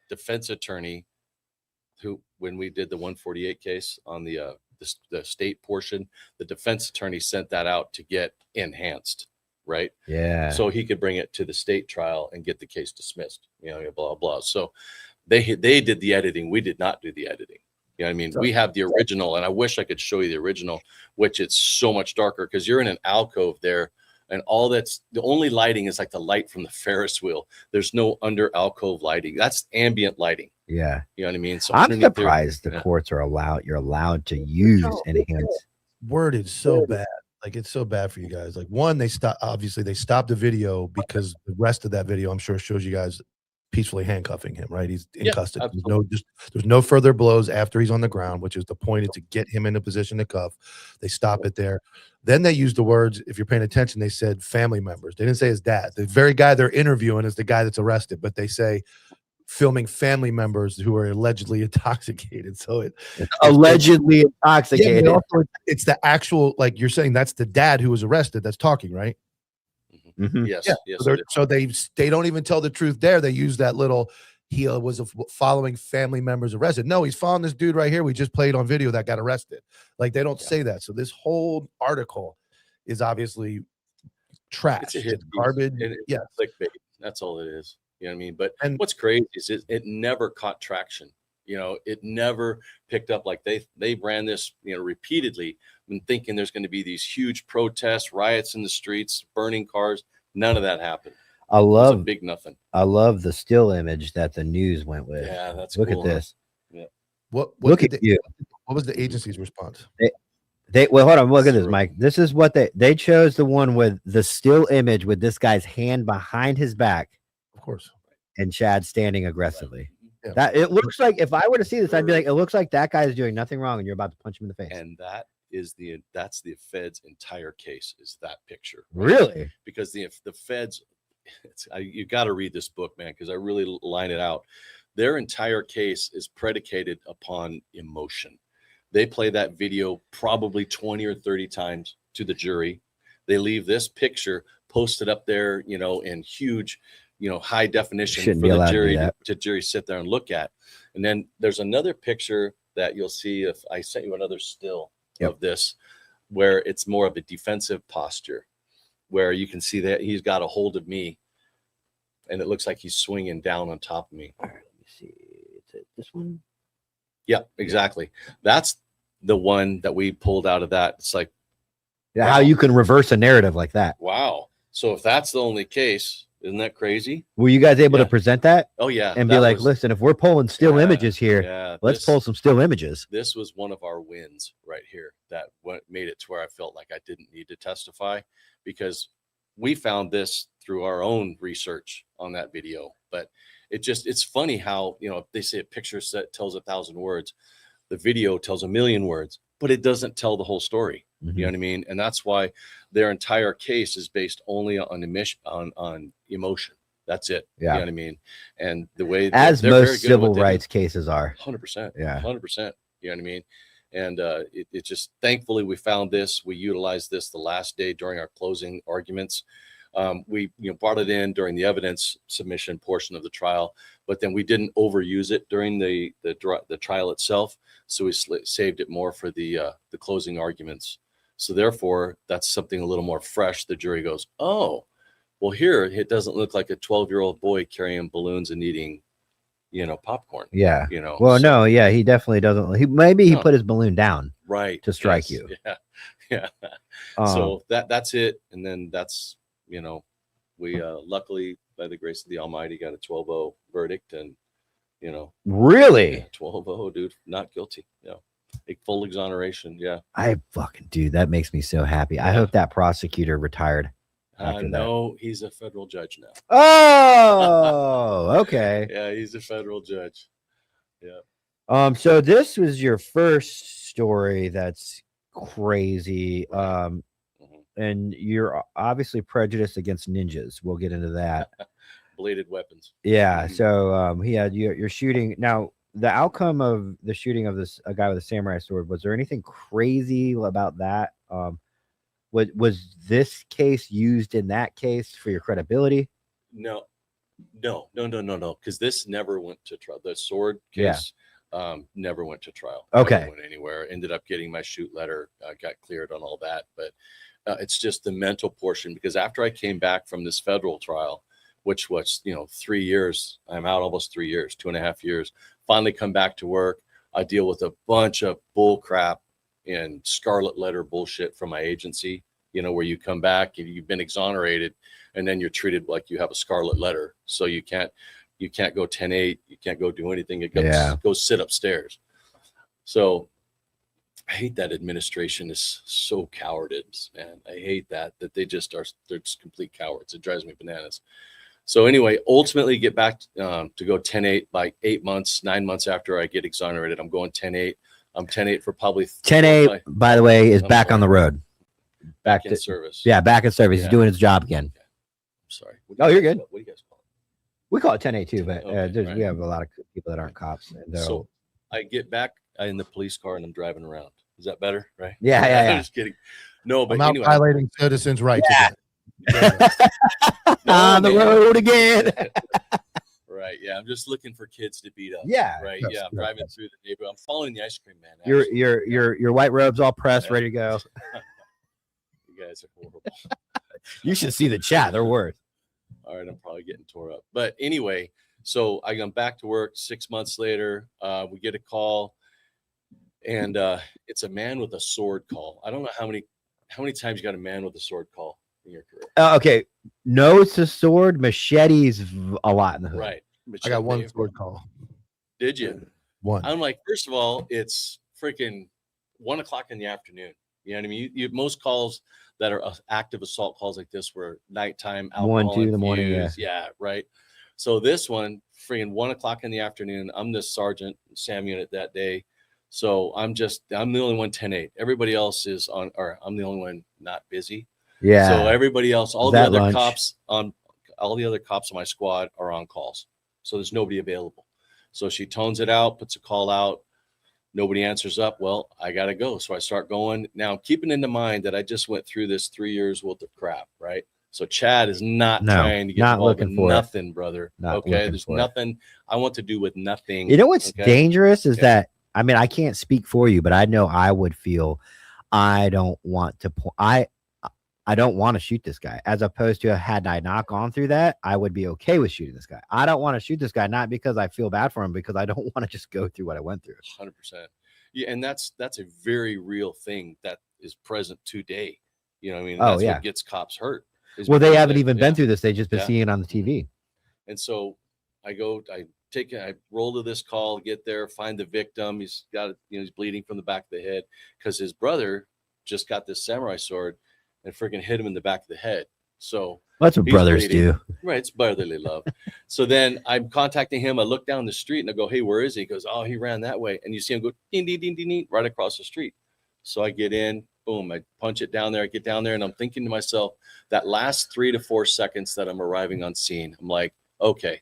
defense attorney who, when we did the 148 case on the state portion, the defense attorney sent that out to get enhanced. Right. Yeah. So he could bring it to the state trial and get the case dismissed, you know, blah, blah. So they did the editing. We did not do the editing. You know what I mean? We have the original, and I wish I could show you the original, which it's so much darker because you're in an alcove there And all that's the only lighting is like the light from the Ferris wheel. There's no under alcove lighting. That's ambient lighting. Yeah. You know what I mean? So I'm underneath there- surprised the yeah. courts are you're allowed to use enhanced. Worded so bad. Like, it's so bad for you guys. Like, one, they stopped the video because the rest of that video, I'm sure, shows you guys peacefully handcuffing him, right? He's in Yeah, custody. absolutely. There's no further blows after he's on the ground, which is the point, is to get him in a position to cuff. They stop it there. Then they use the words, if you're paying attention, they said family members. They didn't say his dad. The very guy they're interviewing is the guy that's arrested, but they say filming family members who are allegedly intoxicated. So Allegedly intoxicated. Yeah, also it's the actual, like you're saying, that's the dad who was arrested that's talking, right? Mhm. Yes. Yeah. Yes. So they don't even tell the truth there. They use that little, he was following family members arrested. No, he's following this dude right here. We just played on video that got arrested. Like, they don't say that. So this whole article is obviously trash. It's a hit It's garbage. and it's Yeah. clickbait. That's all it is. You know what I mean? But And- what's crazy is it never caught traction. You know, it never picked up. Like they ran this, you know, repeatedly when thinking there's going to be these huge protests, riots in the streets, burning cars. None of that happened. I It was a love big nothing. I love the still image that the news went with. Yeah, that's Look cool, at huh? this. Yeah. What Look did at you. What was the agency's response? Well, hold on. Look at this, Mike. This is what they chose, the one with the still image with this guy's hand behind his back Of course. and Chad standing aggressively. Yeah. That it looks like, if I were to see this, I'd be like, it looks like that guy is doing nothing wrong and you're about to punch him in the face. And that's the Fed's entire case, is that picture. Really? Because the Feds, you got to read this book, man, because I really line it out. Their entire case is predicated upon emotion. They play that video probably 20 or 30 times to the jury. They leave this picture posted up there, you know, in huge, you know, high definition Shouldn't for be the allowed to do jury that. to jury sit there and look at. And then there's another picture that you'll see, if I sent you another still of this, where it's more of a defensive posture, where you can see that he's got a hold of me and it looks like he's swinging down on top of me. All right, let me see. Is it this one? Yeah, exactly. That's the one that we pulled out of that. It's like, Yeah, wow. how you can reverse a narrative like that. wow. So if that's the only case, isn't that crazy? Were you guys able to Yeah. present that Oh yeah. and be that like, was- listen, if we're pulling still Yeah, images here, yeah, let's this- pull some still images. This was one of our wins right here. That made it to where I felt like I didn't need to testify, because we found this through our own research on that video. But it's funny how, you know, they say a picture set tells 1,000 words. The video tells 1,000,000 words, but it doesn't tell the whole story. You know what I mean? And that's why their entire case is based only on emotion. That's it. Yeah. You know what I mean? And the way As they're very most good at what civil they do. rights cases are. 100%. Yeah. 100%. You know what I mean? And it just, thankfully we found this. We utilized this the last day during our closing arguments. We brought it in during the evidence submission portion of the trial, but then we didn't overuse it during the trial itself. So we saved it more for the closing arguments. So therefore, that's something a little more fresh. The jury goes, oh, well, here it doesn't look like a 12-year-old boy carrying balloons and eating, popcorn. Yeah. Well, no, yeah, he definitely doesn't. Maybe he No. put his balloon down. Right. To strike Yes. you. Yeah. Yeah. Um, So that's it. And then that's, we luckily, by the grace of the Almighty, got a 12-0 verdict, and, Really? 12-0, dude, not guilty. Yeah. A full exoneration. Yeah. Dude, that makes me so happy. I hope that prosecutor retired after that. No, he's a federal judge now. Oh, okay. Yeah, he's a federal judge. Yeah. So this was your first story that's crazy. And you're obviously prejudiced against ninjas. We'll get into that. Bladed weapons. Yeah. So you're shooting. Now, the outcome of the shooting of a guy with a samurai sword, was there anything crazy about that? Was this case used in that case for your credibility? No. Because this never went to trial. The sword case never went to trial. Okay. Never went anywhere. Ended up getting my shoot letter, got cleared on all that. But it's just the mental portion, because after I came back from this federal trial, which was, 3 years, I'm out almost 3 years, 2.5 years, finally come back to work. I deal with a bunch of bull crap and scarlet letter bullshit from my agency where you come back and you've been exonerated and then you're treated like you have a scarlet letter. So you can't go 10-8. You can't go do anything. It goes, go sit upstairs. So I hate that administration is so cowardice, man. I hate that they're just complete cowards. It drives me bananas. So anyway, ultimately get back to go 10-8 by 9 months after I get exonerated. I'm going 10-8. I'm 10-8 for probably 10-8, by the way, is back on the road. Back in service. Yeah, back in service. Yeah. He's doing his job again. I'm sorry. You're good. What do you guys call it? We call it 10-8 too, but Okay, right. we have a lot of people that aren't cops. And So I get back in the police car and I'm driving around. Is that better? Right? Yeah. I'm just kidding. No, but I'm out anyway. violating citizens' rights again. On the road again. Right. Yeah. I'm just looking for kids to beat up. Yeah. Right. Yes, Yeah. I'm yes, driving yes. through the neighborhood. I'm following the ice cream man. Your white robes all pressed, Yeah. ready to go. You guys are horrible. You should see the chat. They're worse. All right. I'm probably getting tore up. But anyway, so I come back to work 6 months later. We get a call and it's a man with a sword call. I don't know how many times you got a man with a sword call in your career. Okay. No, it's a sword. Machetes a lot in the hood. Right. I got one sword call. Did you? One. I'm like, first of all, it's freaking 1 o'clock in the afternoon. You know what I mean? You most calls that are active assault calls like this were nighttime, alcohol 1, 2 in the morning. infused. Yeah, right. So this one, freaking 1 o'clock in the afternoon. I'm the sergeant, SAM unit that day. So I'm the only one 10-8. Everybody else is on, or I'm the only one not busy. Yeah. So everybody else, all the That other lunch. cops on my squad are on calls. So there's nobody available. So she tones it out, puts a call out. Nobody answers up. Well, I got to go. So I start going. Now, keeping into mind that I just went through this 3 years worth of crap, right? So Chad is not trying to get not involved looking in for it. nothing, brother. Not Okay. looking There's for it. nothing I want to do with nothing. You know what's okay? dangerous is Yeah. that, I mean, I can't speak for you, but I know I would feel I don't want to I don't want to shoot this guy, as opposed to had I not gone through that, I would be okay with shooting this guy. I don't want to shoot this guy, not because I feel bad for him, because I don't want to just go through what I went through. 100%. Yeah, and that's a very real thing that is present today. You know what I mean? That's what gets cops hurt. Well, they haven't even been through this. They just been Yeah. seeing it on the TV. And so I roll to this call, get there, find the victim. He's got, he's bleeding from the back of the head because his brother just got this samurai sword and freaking hit him in the back of the head. So That's what he's brothers bleeding. do. Right. It's brotherly love. So then I'm contacting him. I look down the street and I go, hey, where is he? He goes, oh, he ran that way. And you see him go ding, ding, ding, ding, ding, right across the street. So I get in, boom, I punch it down there. I get down there and I'm thinking to myself, that last 3 to 4 seconds that I'm arriving on scene, I'm like, okay,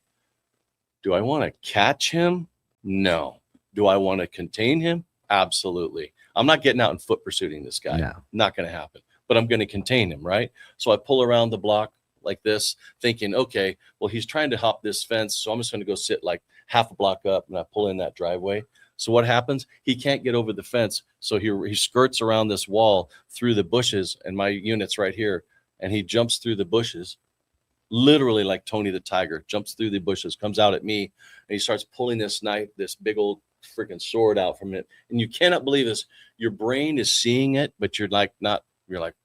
do I want to catch him? No. Do I want to contain him? Absolutely. I'm not getting out and foot pursuing this guy. No. Not going to happen. But I'm going to contain him, right? So I pull around the block like this, thinking, okay, well, he's trying to hop this fence, so I'm just going to go sit like half a block up, and I pull in that driveway. So what happens? He can't get over the fence, so he skirts around this wall through the bushes, and my unit's right here, and he jumps through the bushes, literally like Tony the Tiger, jumps through the bushes, comes out at me, and he starts pulling this knife, this big old freaking sword out from it. And you cannot believe this. Your brain is seeing it, but you're like,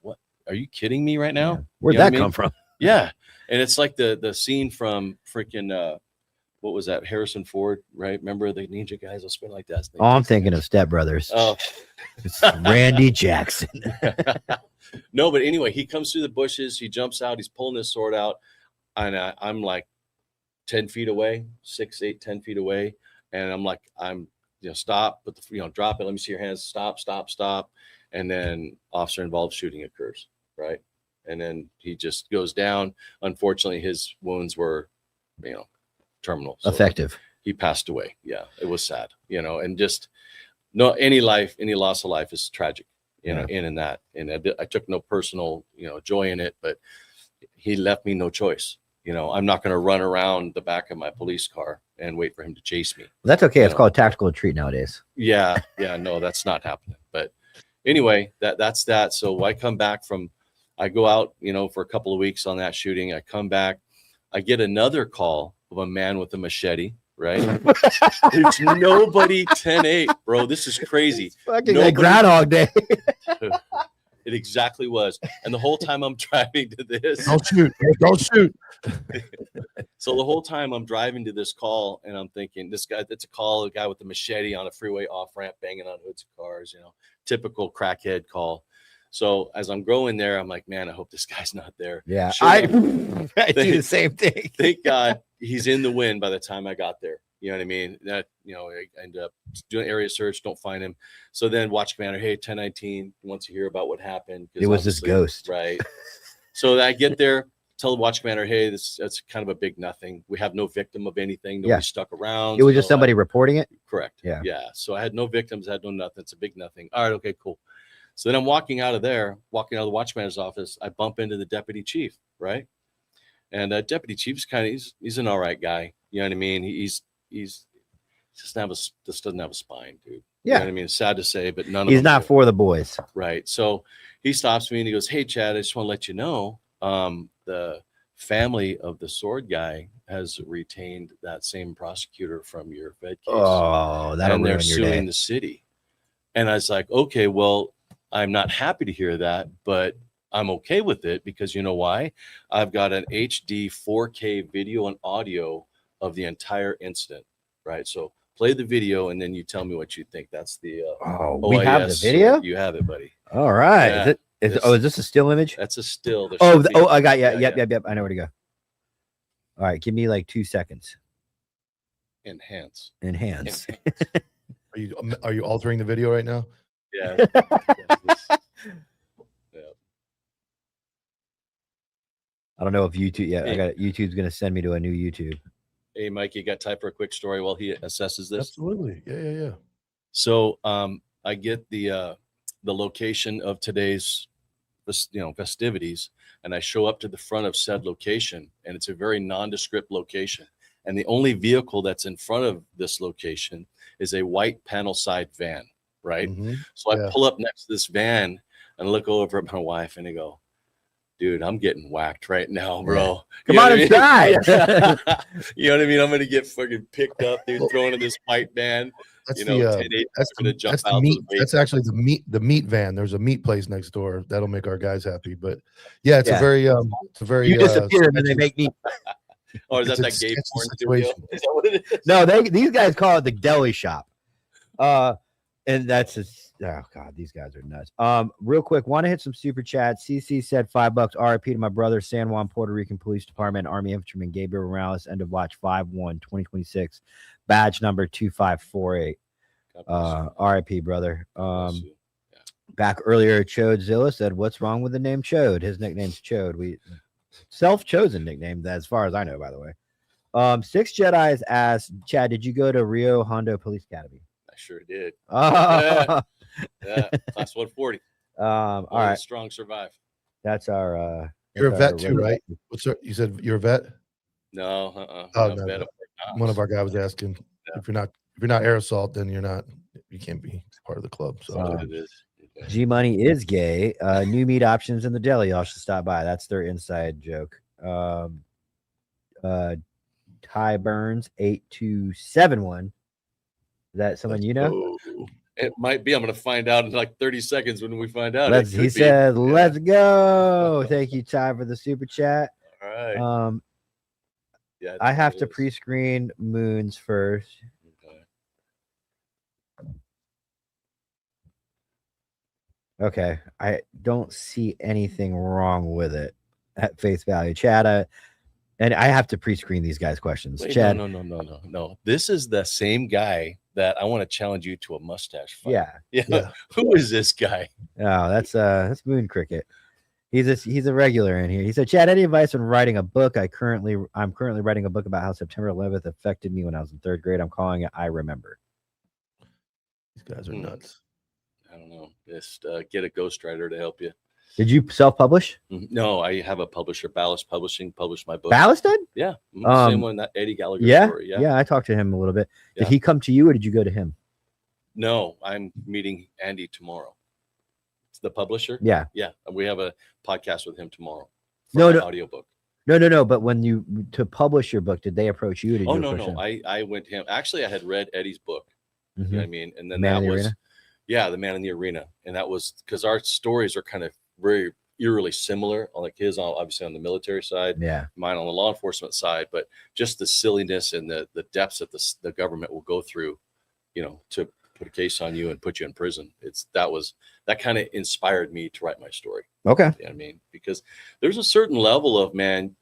what? Are you kidding me right now? Yeah. Where'd You know that what I come mean? from? Yeah. And it's like the scene from freaking, what was that? Harrison Ford, right? Remember the ninja guys? I'll spin like that. Oh, I'm thinking of Step Brothers. Oh, It's Randy Jackson. no, but anyway, he comes through the bushes. He jumps out. He's pulling his sword out. And I'm like 10 feet away, 6, 8, 10 feet away. And I'm like, stop, put the, drop it. Let me see your hands. Stop, stop, stop. And then officer involved shooting occurs, right? And then he just goes down. Unfortunately, his wounds were, terminal. So Effective. he passed away. Yeah, it was sad, and just any loss of life is tragic, in that. And I took no personal, joy in it, but he left me no choice. I'm not going to run around the back of my police car and wait for him to chase me. That's okay. It's called tactical retreat nowadays. Yeah. No, that's not happening. But anyway, that's that. So I come back I go out, for a couple of weeks on that shooting. I come back, I get another call of a man with a machete, right? There's nobody 10-8, bro. This is crazy. Fucking like Groundhog Day. It exactly was. And the whole time I'm driving to this. Don't shoot. Don't shoot. So the whole time I'm driving to this call and I'm thinking, this guy, that's a guy with the machete on a freeway off ramp, banging on hoods of cars, typical crackhead call. So as I'm going there, I'm like, man, I hope this guy's not there. Yeah. Sure I enough, do the same thing. Thank God he's in the wind by the time I got there. You know what I mean? That, I end up doing area search, don't find him. So then watch commander, hey, 1019 wants to hear about what happened. It was this ghost. Right. So I get there, tell the watch commander, hey, that's kind of a big nothing. We have no victim of anything. Nobody stuck around. It was just somebody reporting it? Correct. Yeah. Yeah. So I had no victims, had no nothing. It's a big nothing. All right. Okay, cool. So then I'm walking out of the watch commander's office. I bump into the deputy chief, right? And deputy chief's he's an all right guy. You know what I mean? He's just doesn't have a spine, dude. Yeah. You know what I mean? It's sad to say, but none of He's them not do. for the boys. Right. So he stops me and he goes, hey, Chad, I just want to let you know the family of the sword guy has retained that same prosecutor from your Fed case. Oh, that'll and they're ruin your suing day. the city. And I was like, okay, well, I'm not happy to hear that, but I'm okay with it because you know why? I've got an HD 4K video and audio of the entire incident, right? So play the video and then you tell me what you think. That's the we have the video? You have it, buddy. All right. Yeah, is this a still image? That's a still. There Oh, should be- I got you. Yeah, Yep. I know where to go. All right, give me like 2 seconds. Enhance. Are you altering the video right now? Yeah. I don't know if YouTube. Yeah, Hey. I got it. YouTube's gonna send me to a new YouTube. Hey, Mike, you got time for a quick story while he assesses this? Absolutely. Yeah. So I get the location of today's festivities, and I show up to the front of said location, and it's a very nondescript location. And the only vehicle that's in front of this location is a white panel side van, right? Mhm. So I Yeah. pull up next to this van and look over at my wife and I go, dude, I'm getting whacked right now, bro. Come You know on what I mean? inside. You know what I mean? I'm gonna get fucking picked up, dude, thrown in this white van. That's You know, the 10-8, that's I'm gonna jump that's the out to meat. the That's actually the meat van. There's a meat place next door that'll make our guys happy. But yeah, it's a very You disappear and then they make me. Oh, is that it's that a gay sketchy porn studio? situation. Is that what it is? No, these guys call it the deli shop. And that's just, oh god, these guys are nuts. Real quick, want to hit some super chats. CC said $5. RIP to my brother, San Juan, Puerto Rican Police Department, Army Infantryman Gabriel Morales, end of watch 5/1/2026, badge number 2548. RIP, brother. Back earlier, Chodzilla said, "What's wrong with the name Chode? His nickname's Chode. We self-chosen nickname, as far as I know, by the way." Six Jedi's asked, Chad, did you go to Rio Hondo Police Academy? I sure did. Oh. Yeah, class 140. All Only the right. strong survive. That's our You're a that's vet our too, regular- right? You said you're a vet? No, Oh, no, no, vet no. of Fort One Knox. of our guys was asking if you're not air assault, then you can't be part of the club. So That's what it is. G Money is gay. New meat options in the deli. Y'all should stop by. That's their inside joke. Ty Burns 8271. Is that someone you know? It might be. I'm going to find out in like 30 seconds when we find out. It He could be. said, "Let's go." Thank you, Ty, for the super chat. All right. Yeah, I have to pre-screen moons first. Okay, I don't see anything wrong with it at face value, Chad. And I have to pre-screen these guys' questions. Wait, Chad, no. This is the same guy that I want to challenge you to a mustache fight. Yeah. Who is this guy? Oh, that's Moon Cricket. He's a regular in here. He said, Chad, any advice on writing a book? I'm currently writing a book about how September 11th affected me when I was in 3rd grade. I'm calling it I Remember. These guys are nuts. I don't know. Just get a ghostwriter to help you. Did you self-publish? No, I have a publisher, Ballast Publishing, published my book. Ballast did? Yeah. Um, Same one, that Eddie Gallagher Yeah, story. yeah. I talked to him a little bit. Yeah. Did he come to you or did you go to him? No, I'm meeting Andy tomorrow. It's the publisher. Yeah. Yeah. We have a podcast with him tomorrow. No, my no. audiobook. No. But when you to publish your book, did they approach you? Or did you No. approach them? I went to him. Actually, I had read Eddie's book. You know what I mean? And then Man that in the was Arena? Yeah, the man in the arena. And that was because our stories are kind of very eerily similar, like his obviously on the military side, Yeah. mine on the law enforcement side, but just the silliness and the depths that the government will go through, to put a case on you and put you in prison. That kind of inspired me to write my story. Okay. You know what I mean? Because there's a certain level of, man,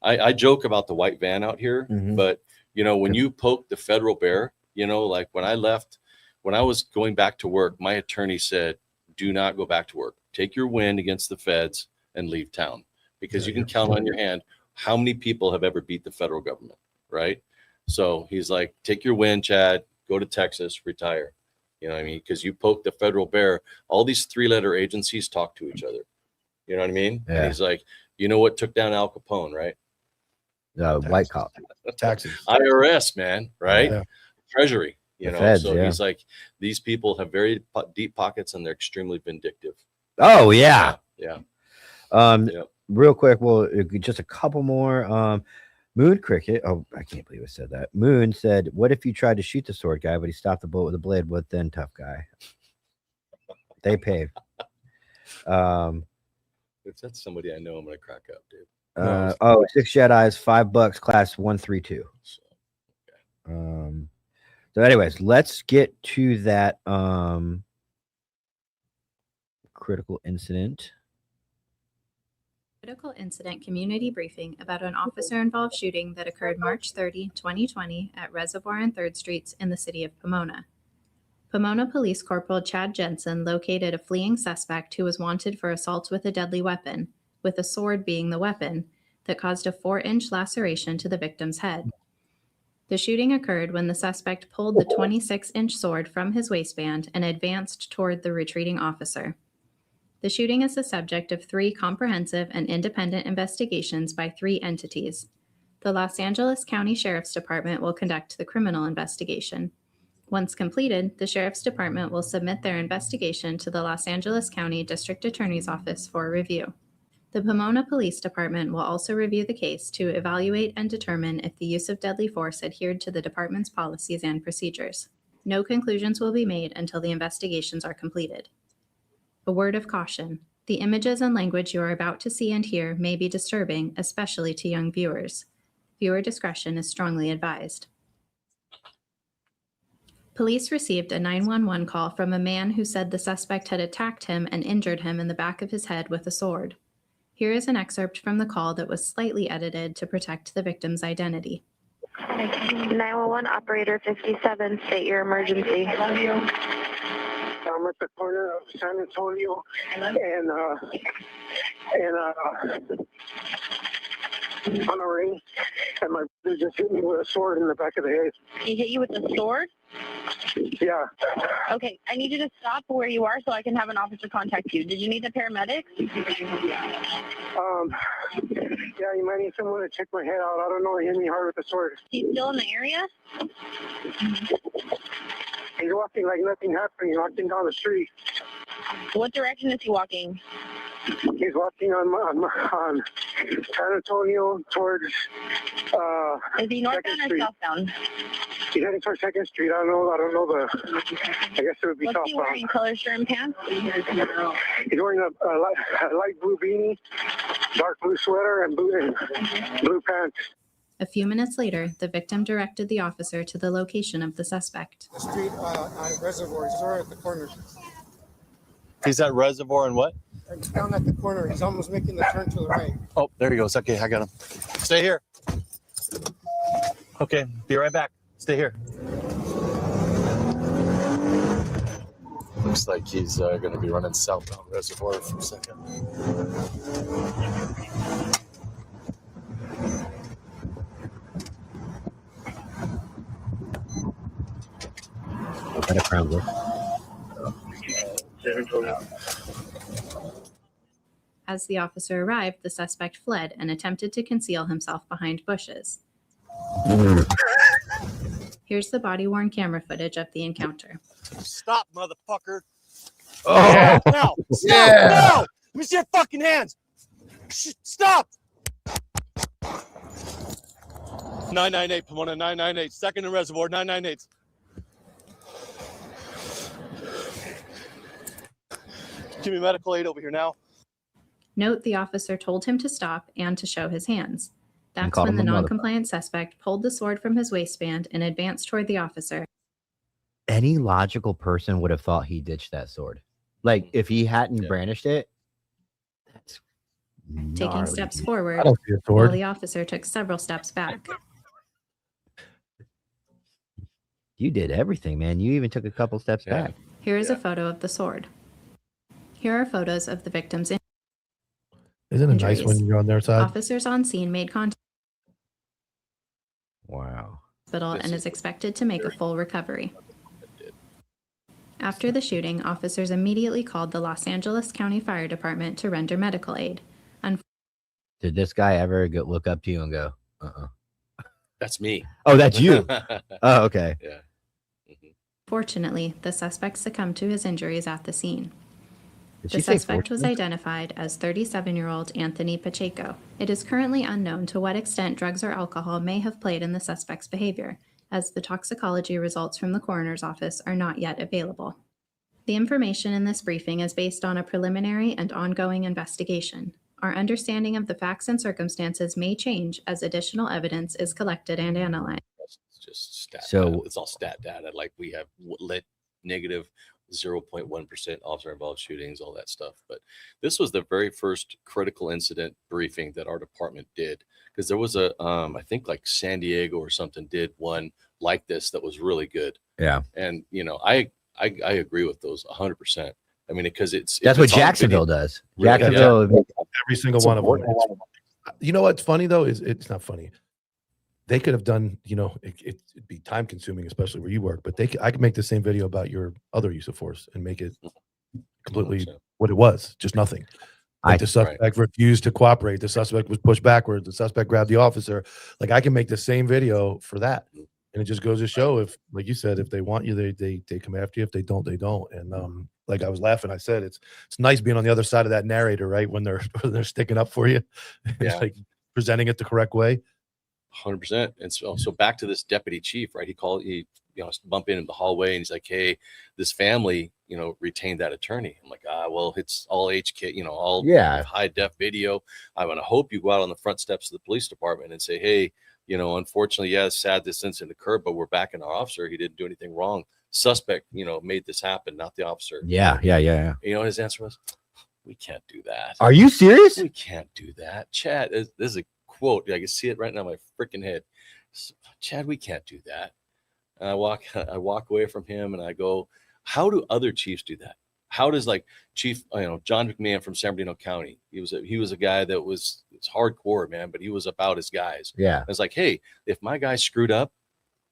I joke about the white van out here, but when you poke the federal bear, like when I was going back to work, my attorney said, do not go back to work. Take your win against the feds and leave town, because you can count on your hand how many people have ever beat the federal government, right? So he's like, take your win, Chad, go to Texas, retire. You know what I mean? Because you poke the federal bear, all these 3-letter agencies talk to each other. You know what I mean? Yeah. And he's like, you know what took down Al Capone, right? White collar. Taxes. IRS, man, right? Yeah. Treasury. The feds, so yeah. he's like, these people have very deep pockets and they're extremely vindictive. Oh yeah. Yeah. Real quick, well, just a couple more. Moon Cricket. Oh, I can't believe I said that. Moon said, "What if you tried to shoot the sword guy, but he stopped the bullet with a blade? What then, tough guy?" They paved. If that's somebody I know, I'm gonna crack up, dude. 6 Jedi's, $5, class 132. So anyways, let's get to that critical incident. Critical incident community briefing about an officer-involved shooting that occurred March 30, 2020 at Reservoir and 3rd Streets in the city of Pomona. Pomona Police Corporal Chad Jensen located a fleeing suspect who was wanted for assault with a deadly weapon, with a sword being the weapon, that caused a 4-inch laceration to the victim's head. The shooting occurred when the suspect pulled the 26-inch sword from his waistband and advanced toward the retreating officer. The shooting is the subject of 3 comprehensive and independent investigations by 3 entities. The Los Angeles County Sheriff's Department will conduct the criminal investigation. Once completed, the Sheriff's Department will submit their investigation to the Los Angeles County District Attorney's Office for review. The Pomona Police Department will also review the case to evaluate and determine if the use of deadly force adhered to the department's policies and procedures. No conclusions will be made until the investigations are completed. A word of caution: the images and language you are about to see and hear may be disturbing, especially to young viewers. Viewer discretion is strongly advised. Police received a 911 call from a man who said the suspect had attacked him and injured him in the back of his head with a sword. Here is an excerpt from the call that was slightly edited to protect the victim's identity. 911 operator 57, state your emergency. I'm at the corner of San Antonio and on a ring, and my brother just hit me with a sword in the back of the head. He hit you with a sword? Yeah. Okay, I need you to stop where you are so I can have an officer contact you. Did you need the paramedics? Yeah, you might need someone to check my head out. I don't know. He hit me hard with the sword. He's still in the area? He's walking like nothing happened. He's walking down the street. What direction is he walking? He's walking on San Antonio towards. Is he northbound or southbound? He's heading towards 2nd Street. I don't know I guess it would be What's southbound. he wearing? Color shirt and pants? He's wearing a light blue beanie, dark blue sweater, and blue pants. A few minutes later, the victim directed the officer to the location of the suspect. The street on Reservoir. He's right at the corner. He's at Reservoir and what? He's down at the corner. He's almost making the turn to the right. Oh, there he goes. Okay, I got him. Stay here. Okay, be right back. Stay here. Looks like he's going to be running southbound Reservoir for a second. As the officer arrived, the suspect fled and attempted to conceal himself behind bushes. Here's the body-worn camera footage of the encounter. Stop, motherfucker. Oh, yeah, now. Stop, yeah. now. Let me see your fucking hands. Stop. 998, Pomona, 998. 2nd and Reservoir, 998. Give me medical aid over here now. Note the officer told him to stop and to show his hands. That's called when the him a motherfucker. non-compliant suspect pulled the sword from his waistband and advanced toward the officer. Any logical person would have thought he ditched that sword. Like if he hadn't brandished it, that's Taking gnarly, steps dude. forward, I don't see a while sword. the officer took several steps back. You did everything, man. You even took a couple steps back. Here is a photo of the sword. Here are photos of the victim's Isn't it nice when injuries. you're on their side? Officers on scene made contact Wow. with the hospital and is expected to make a full recovery. After the shooting, officers immediately called the Los Angeles County Fire Department to render medical aid. Did this guy ever look up to you and go, That's me. Oh, that's you. Oh, okay. Yeah. Fortunately, the suspect succumbed to his injuries at the scene. Did The she say suspect was fortunately? identified as 37-year-old Anthony Pacheco. It is currently unknown to what extent drugs or alcohol may have played in the suspect's behavior, as the toxicology results from the coroner's office are not yet available. The information in this briefing is based on a preliminary and ongoing investigation. Our understanding of the facts and circumstances may change as additional evidence is collected and analyzed. It's just stat So- data. It's all stat data. Like we have lit negative 0.1% officer involved shootings, all that stuff. But this was the very first critical incident briefing that our department did, because there was a I think like San Diego or something did one like this that was really good. Yeah. And you know, I agree with those 100%. I mean, because That's if what it's on Jacksonville video- does. Really? Jacksonville. Every single It's one of them. important. You know what's funny though is it's not funny. They could have done, you know, it'd be time consuming, especially where you work. But I could make the same video about your other use of force and make it completely what it was, just nothing. Like the suspect refused to cooperate. The suspect was pushed backwards. The suspect grabbed the officer. Like I can make the same video for that, and it just goes to show if, like you said, if they want you, they come after you. If they don't, they don't. And like I was laughing, I said it's nice being on the other side of that narrator, right? When they're sticking up for you, Yeah. like presenting it the correct way. 100%. And so back to this deputy chief, right? He bump in the hallway and he's like, hey, this family, retained that attorney. I'm like, well, it's all HK, all high def video. I'm going to hope you go out on the front steps of the police department and say, hey, unfortunately, it's sad this incident occurred, but we're backing our officer. He didn't do anything wrong. Suspect, made this happen, not the officer. Yeah. His answer was, we can't do that. Are you serious? We can't do that. Chad, this is a quote. I can see it right now in my freaking head. Chad, we can't do that. And I walk away from him and I go, how do other chiefs do that? How does Chief, John McMahon from San Bernardino County? He was a guy that was hardcore, man, but he was about his guys. Yeah. And it's like, hey, if my guy screwed up,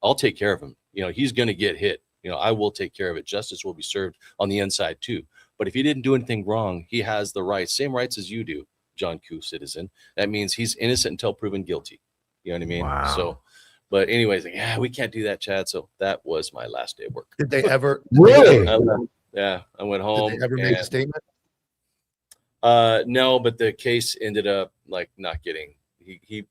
I'll take care of him. He's going to get hit. I will take care of it. Justice will be served on the inside too. But if he didn't do anything wrong, he has the rights, same rights as you do, John Q. citizen. That means he's innocent until proven guilty. You know what I mean? Wow. So, but anyways, we can't do that, Chad. So that was my last day of work. Did they ever? Really? I went home. Did they ever make a statement? No, but the case ended up not getting. He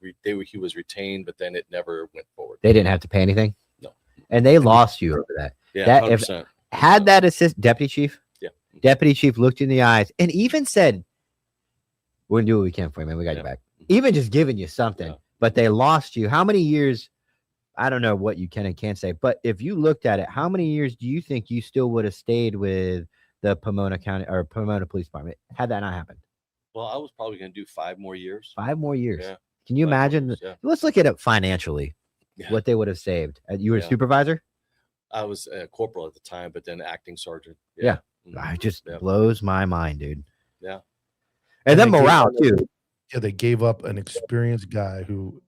was retained, but then it never went forward. They didn't have to pay anything. No. And they lost you over that. Yeah, that 100%. Had that deputy chief. Yeah. Deputy chief looked you in the eyes and even said, "We're gonna do what we can for you, man. We got your back." Even just giving you something, but they lost you. How many years? I don't know what you can and can't say, but if you looked at it, how many years do you think you still would have stayed with the Pomona County or Pomona Police Department had that not happened? Well, I was probably going to do 5 more years. 5 more years. Yeah. Can you 5 more imagine? years, yeah. Let's look at it financially. Yeah. What they would have saved. You were a Yeah. supervisor? I was a corporal at the time, but then acting sergeant. Yeah. Mhm. It just Yeah. blows my mind, dude. Yeah. And then they gave morale up- too. Yeah, they gave up an experienced guy who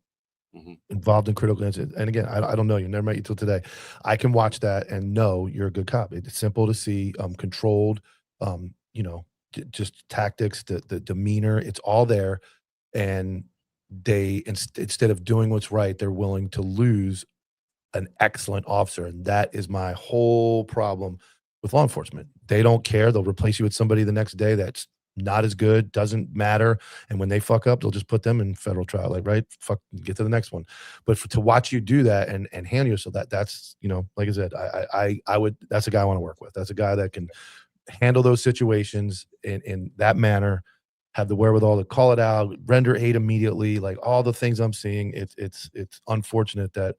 Mhm. involved in critical incidents. And again, I don't know you, never met you till today. I can watch that and know you're a good cop. It's simple to see, controlled, just tactics, the demeanor, it's all there. And they instead of doing what's right, they're willing to lose an excellent officer. And that is my whole problem with law enforcement. They don't care. They'll replace you with somebody the next day that's not as good, doesn't matter. And when they fuck up, they'll just put them in federal trial, right? Fuck, get to the next one. But to watch you do that and handle yourself, that's, like I said, I would, that's a guy I want to work with. That's a guy that can handle those situations in that manner, have the wherewithal to call it out, render aid immediately, like all the things I'm seeing. It's unfortunate that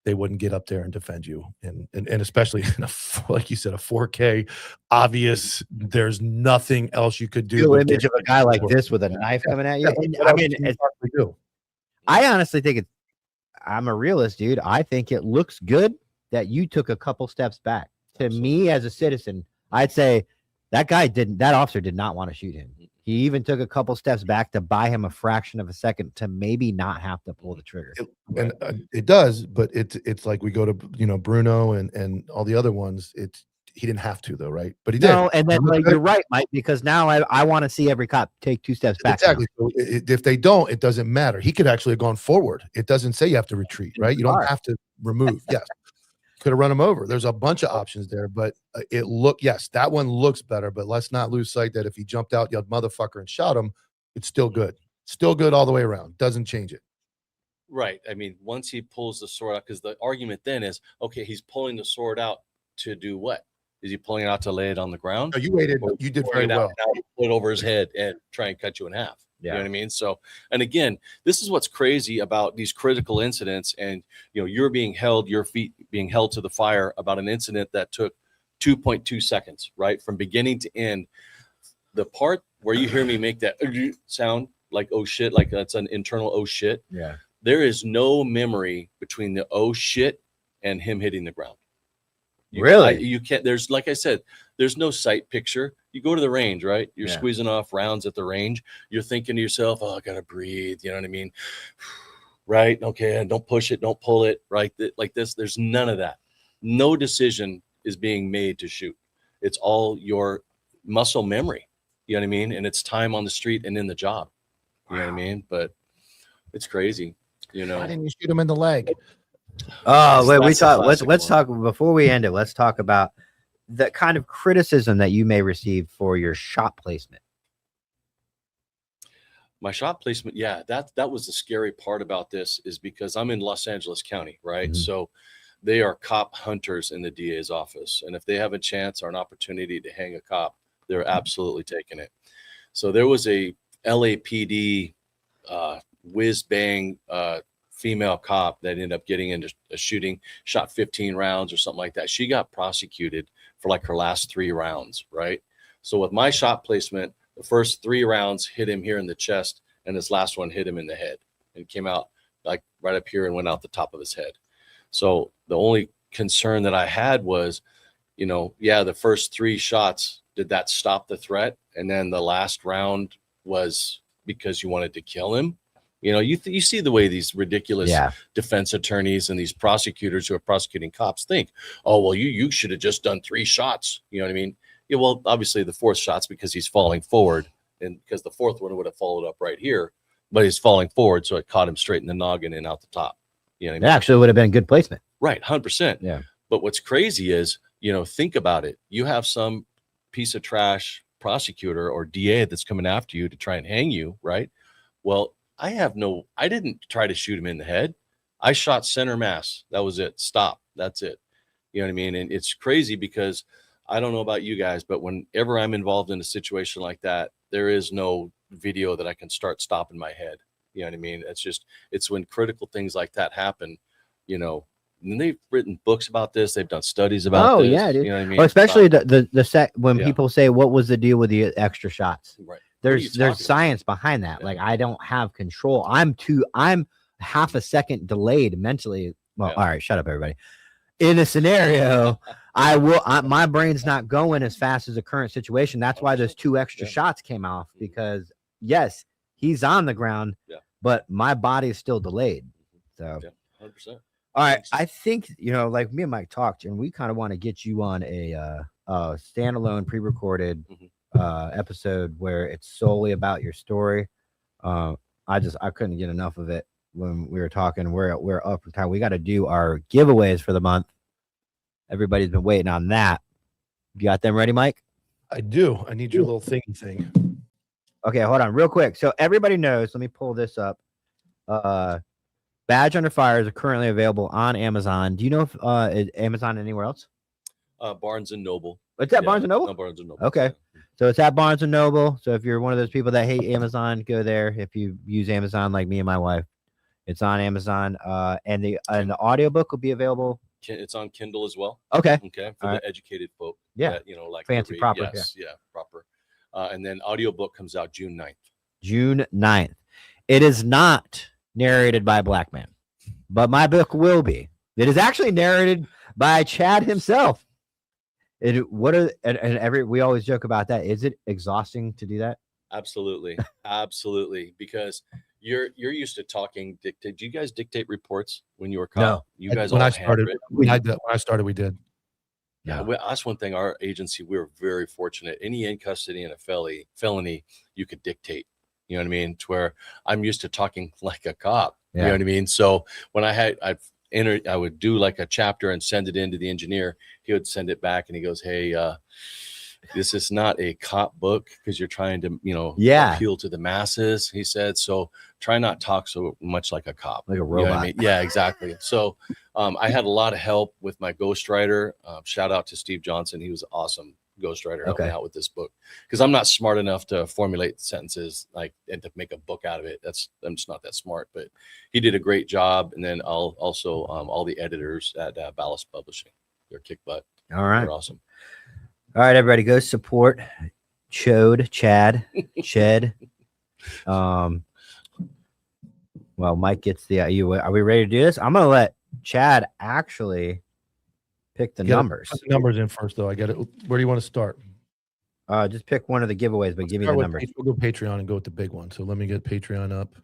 they wouldn't get up there and defend you, and especially in like you said, a 4K obvious. There's nothing else you could do. New but image get of a guy like forward. this with a knife coming at you. Yeah, And what I else mean, can you possibly do? I honestly think it's. I'm a realist, dude. I think it looks good that you took a couple steps back. To me, as a citizen, I'd say that officer did not want to shoot him. He even took a couple steps back to buy him a fraction of a second to maybe not have to pull the trigger. And it does, but it's like we go to Bruno and all the other ones. He didn't have to though, right? But he did. No, and then you're right, Mike, because now I want to see every cop take 2 steps back. Exactly. So if they don't, it doesn't matter. He could actually have gone forward. It doesn't say you have to retreat, right? You don't have to remove. Yes. Could have run him over. There's a bunch of options there, but yes, that one looks better, but let's not lose sight that if he jumped out, yelled motherfucker and shot him, it's still good. Still good all the way around. Doesn't change it. Right. I mean, once he pulls the sword out, because the argument then is, okay, he's pulling the sword out to do what? Is he pulling it out to lay it on the ground? No, you waited. You did very well. Now you put it over his head and try and cut you in half. Yeah. You know what I mean? So, and again, this is what's crazy about these critical incidents. And, you're being held, your feet being held to the fire about an incident that took 2.2 seconds, right? From beginning to end. The part where you hear me make that sound like, oh shit, like that's an internal, oh shit. Yeah. There is no memory between the oh shit and him hitting the ground. You can't, there's, like I said, there's no sight picture. You go to the range, right? You're squeezing off rounds at the range. You're thinking to yourself, oh, I got to breathe. You know what I mean? Right. Okay. And don't push it. Don't pull it. Right. Like this. There's none of that. No decision is being made to shoot. It's all your muscle memory. You know what I mean? And it's time on the street and in the job. You know what I mean? But it's crazy. Why didn't you shoot him in the leg? Oh, wait, let's talk before we end it. Let's talk about the kind of criticism that you may receive for your shot placement. My shot placement, yeah, that was the scary part about this, is because I'm in Los Angeles County, right? Mm-hmm. So they are cop hunters in the DA's office, and if they have a chance or an opportunity to hang a cop, they're absolutely taking it. So there was a LAPD whiz bang female cop that ended up getting into a shooting, shot 15 rounds or something like that. She got prosecuted for like her last 3 rounds, right? So with my shot placement, the first 3 rounds hit him here in the chest, and this last one hit him in the head and came out like right up here and went out the top of his head. So the only concern that I had was, the first 3 shots, did that stop the threat? And then the last round was because you wanted to kill him. You see the way these ridiculous defense attorneys and these prosecutors who are prosecuting cops think, oh, well, you should have just done 3 shots. You know what I mean? Yeah, well, obviously the 4th shot's because he's falling forward, and because the 4th one would have followed up right here, but he's falling forward, so it caught him straight in the noggin and out the top. You know what I mean? That actually would have been good placement. Right, 100%. Yeah. But what's crazy is, think about it. You have some piece of trash prosecutor or DA that's coming after you to try and hang you, right? Well, I didn't try to shoot him in the head. I shot center mass. That was it. Stop. That's it. You know what I mean? And it's crazy because I don't know about you guys, but whenever I'm involved in a situation like that, there is no video that I can stop in my head. You know what I mean? It's when critical things like that happen, and they've written books about this. They've done studies about this. Yeah, dude. You know what I mean? Well, especially the set when people say, what was the deal with the extra shots? Right. There's science behind that. Like, I don't have control. I'm half a second delayed mentally. Well, all right, shut up, everybody. In a scenario, my brain's not going as fast as the current situation. That's why those 2 extra shots came off, because yes, he's on the ground, but my body is still delayed. So 100%. All right, I think, like me and Mike talked, and we kind of want to get you on a standalone pre-recorded episode where it's solely about your story. I couldn't get enough of it when we were talking. We're up for time. We got to do our giveaways for the month. Everybody's been waiting on that. You got them ready, Mike? I do. I need your little thingy thing. Okay, hold on real quick. So everybody knows, let me pull this up. Badge Under Fire is currently available on Amazon. Do you know if is Amazon anywhere else? Barnes and Noble. What's that? Yeah, Barnes and Noble? No, Barnes and Noble. Okay. So it's at Barnes and Noble. So if you're one of those people that hate Amazon, go there. If you use Amazon like me and my wife, it's on Amazon. And the audiobook will be available. It's on Kindle as well. Okay. Okay. For All the right. educated folk. Yeah. That, like fancy, to read. proper. Yes. Yeah. Proper. And then audiobook comes out June 9th. June 9th. It is not narrated by a black man, but my book will be. It is actually narrated by Chad himself. We always joke about that. Is it exhausting to do that? Absolutely. Absolutely. Because you're used to talking. Did you guys dictate reports when you were caught? No. You guys when all I started, handwritten? when I started, we did. Yeah, that's one thing. Our agency, we were very fortunate. Any in custody and a felony, you could dictate. You know what I mean? To where I'm used to talking like a cop. Yeah. You know what I mean? So when I would do like a chapter and send it in to the engineer. He would send it back and he goes, "Hey, this is not a cop book because you're trying to, appeal to the masses." He said, "So try not talk so much like a cop, like a robot." You know what I mean? Yeah, exactly. So I had a lot of help with my ghostwriter. Shout out to Steve Johnson. He was an awesome ghostwriter helping out with this book because I'm not smart enough to formulate sentences and to make a book out of it. I'm just not that smart, but he did a great job. And then also all the editors at Ballast Publishing, they're kick butt. All right. They're awesome. All right, everybody, go support Chad. Well, Mike gets the are we ready to do this? I'm gonna let Chad actually pick the numbers. Put the numbers in first, though. I got it. Where do you want to start? Just pick one of the giveaways, but give me the numbers. We'll go Patreon and go with the big one. So let me get Patreon up.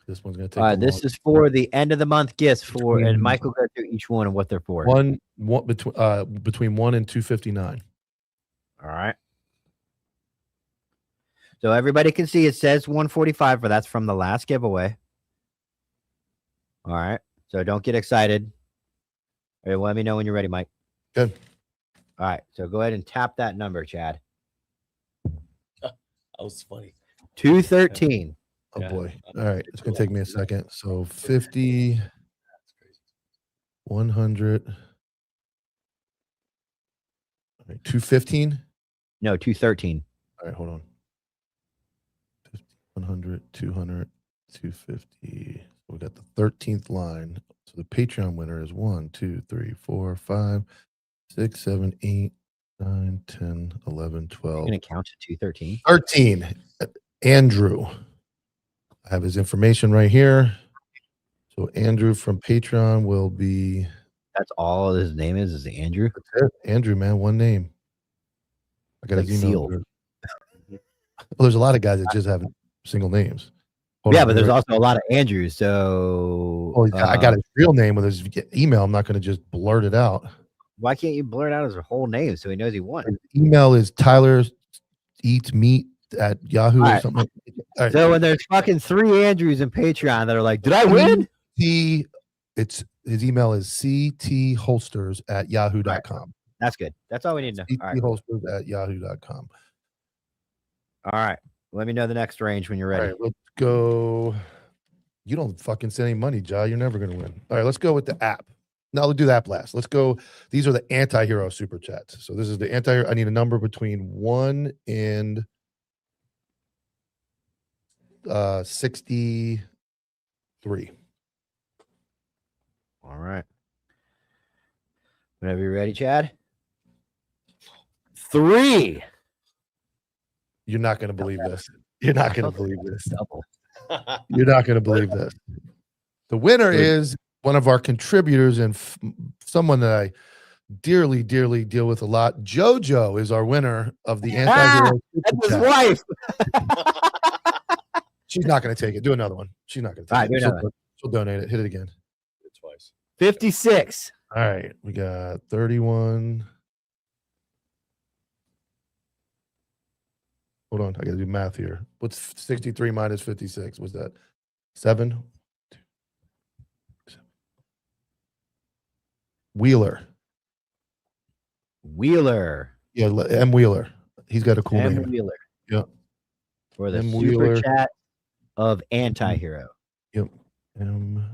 This one's going to take. This is for the end of the month gifts and Mike will go through each one and what they're for. One between 1 and 259. All right. So everybody can see it says 145, but that's from the last giveaway. All right. So don't get excited. All right, well, let me know when you're ready, Mike. Good. All right. So go ahead and tap that number, Chad. That was funny. 213. Oh boy. All right. It's going to take me a second. So 50, 100. All right. 215? No, 213. All right. Hold on. 50, 100, 200, 250. We got the 13th line. So the Patreon winner is 1, 2, 3, 4, 5, 6, 7, 8, 9, 10, 11, 12. You're going to count to 213. 13. Andrew. I have his information right here. So Andrew from Patreon will be. That's all his name is Andrew? That's it. Andrew, man. One name. I got his email. Well, there's a lot of guys that just have single names. Hold on, but there's also a lot of Andrews. So I got his real name with his email. I'm not going to just blurt it out. Why can't you blurt out his whole name so he knows he won? His email is tylereatsmeat@yahoo or something. All right. So when there's fucking 3 Andrews in Patreon that are like, did I win? His email is ctholsters@yahoo.com. That's good. That's all we need to know. All right. ctholsters@yahoo.com. All right. Let me know the next range when you're ready. All right, let's go. You don't fucking send any money, Ja. You're never going to win. All right, let's go with the app. No, we'll do the app last. Let's go. These are the anti-hero super chats. So this is the anti-hero. I need a number between 1 and 63. All right. Whenever you're ready, Chad. 3. You're not going to believe this. You're not going to believe this. Double. You're not going to believe this. The winner is one of our contributors and someone that I dearly, dearly deal with a lot. JoJo is our winner of the anti-hero. That's his wife. She's not going to take it. Do another one. She's not going to take it. She'll donate it. Hit it again. Twice. 56. All right. We got 31. Hold on. I got to do math here. What's 63 minus 56? What's that? 7? 2, 7. Wheeler. Yeah, M. Wheeler. He's got a cool M. name. Wheeler. Yeah. For the M. super Wheeler. chat of anti-hero. Yep. M.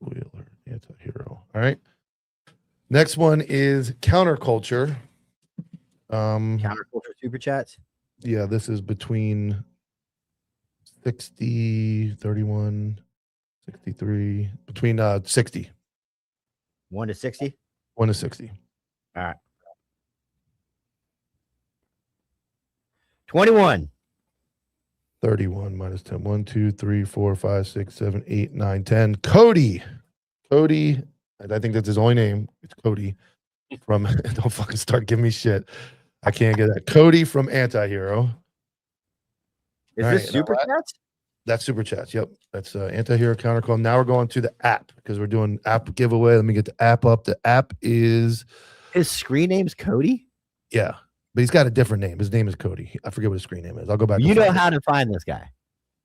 Wheeler, anti-hero. All right. Next one is counterculture. Counterculture super chats. Yeah, this is between 60, 31, 63, between 60. 1 to 60. 1 to 60. All right. 21. 31 minus 10. 1, 2, 3, 4, 5, 6, 7, 8, 9, 10. Cody. Cody. I think that's his only name. It's Cody from don't fucking start giving me shit. I can't get that. Cody from Anti-Hero. Is All this right, super now chats? That's super chats. Yep. That's Anti-Hero Countercall. Now we're going to the app because we're doing app giveaway. Let me get the app up. The app is his screen name's Cody. Yeah, but he's got a different name. His name is Cody. I forget what his screen name is. I'll go back. You know how to find this guy.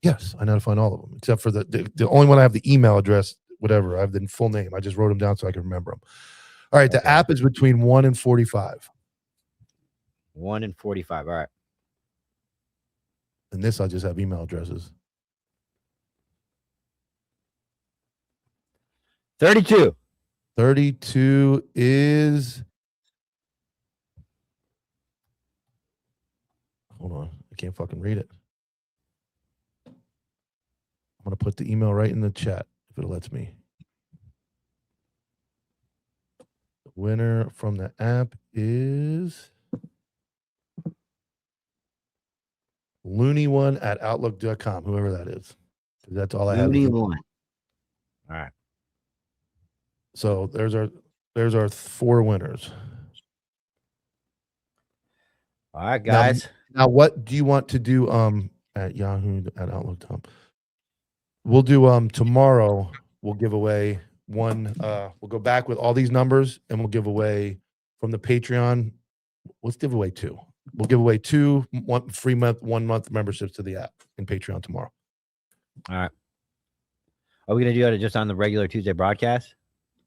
Yes, I know how to find all of them except for the only one I have the email address. Whatever. I have the full name. I just wrote them down so I can remember them. All right. The app is between 1 and 45. 1 and 45. All right. And this, I just have email addresses. 32. 32 is. Hold on. I can't fucking read it. I'm going to put the email right in the chat if it lets me. The winner from the app is looney1@outlook.com, whoever that is. That's all I have. Looney one. All right. So there's our 4 winners. All right, guys. Now what do you want to do at Yahoo at Outlook.com? We'll do tomorrow we'll give away one we'll go back with all these numbers and we'll give away from the Patreon. Let's give away 2. We'll give away 2 free month 1 month memberships to the app in Patreon tomorrow. All right. Are we gonna do it just on the regular Tuesday broadcast?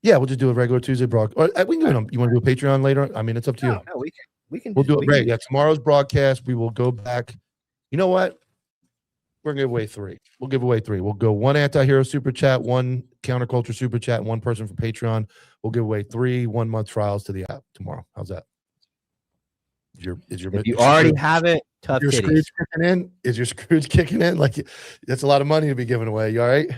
Yeah, we'll just do a regular Tuesday broadcast. Or we can do it. You want to do a Patreon later? I mean, it's up to you. No, we can. We'll do it right. Yeah, tomorrow's broadcast. We will go back. You know what? We're gonna give away 3. We'll give away 3. We'll go 1 Anti-Hero super chat, 1 counterculture super chat, 1 person from Patreon. We'll give away 3 1-month trials to the app tomorrow. How's that? If you already have it, tough your titties. Scrooge kicking in? Is your Scrooge kicking in? Like that's a lot of money to be giving away. You all right?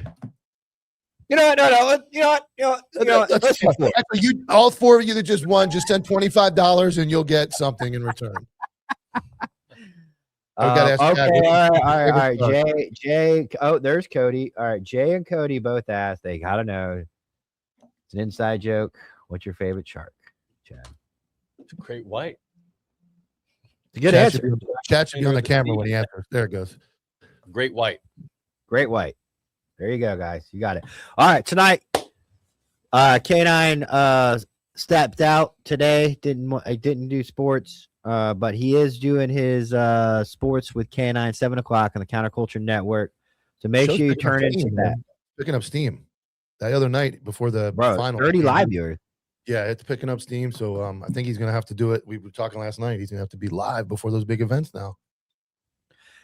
You know what? No. You know what? Let's do it. Actually, you all 4 of you that just won, just send $25 and you'll get something in return. Okay, all right. Jay. Oh, there's Cody. All right, Jay and Cody both asked. They gotta know. It's an inside joke. What's your favorite shark, Chad? It's a great white. It's a good Chad answer. Chad should be on the camera when he answers. There it goes. Great white. Great white. There you go, guys. You got it. All right, tonight, K9 stepped out today. Didn't do sports. But he is doing his sports with K9 7:00 on the Counterculture Network. So make sure you turn into that. Picking up steam. That other night before the final, 30 live viewers. Yeah, it's picking up steam. So I think he's gonna have to do it. We were talking last night. He's gonna have to be live before those big events now.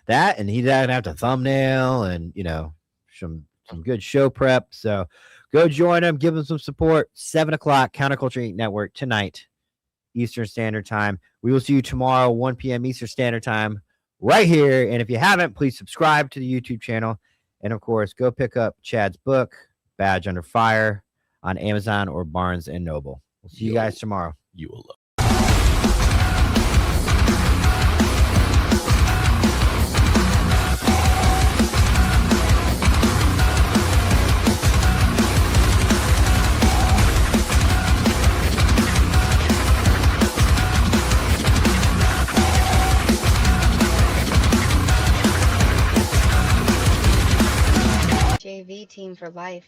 That and he's gonna have to thumbnail and some good show prep. So go join him, give him some support. 7:00 Counterculture Network tonight, Eastern Standard Time. We will see you tomorrow, 1 p.m. Eastern Standard Time, right here. And if you haven't, please subscribe to the YouTube channel. And of course, go pick up Chad's book, Badge Under Fire, on Amazon or Barnes and Noble. We'll see you guys tomorrow. You will love. JV team for life.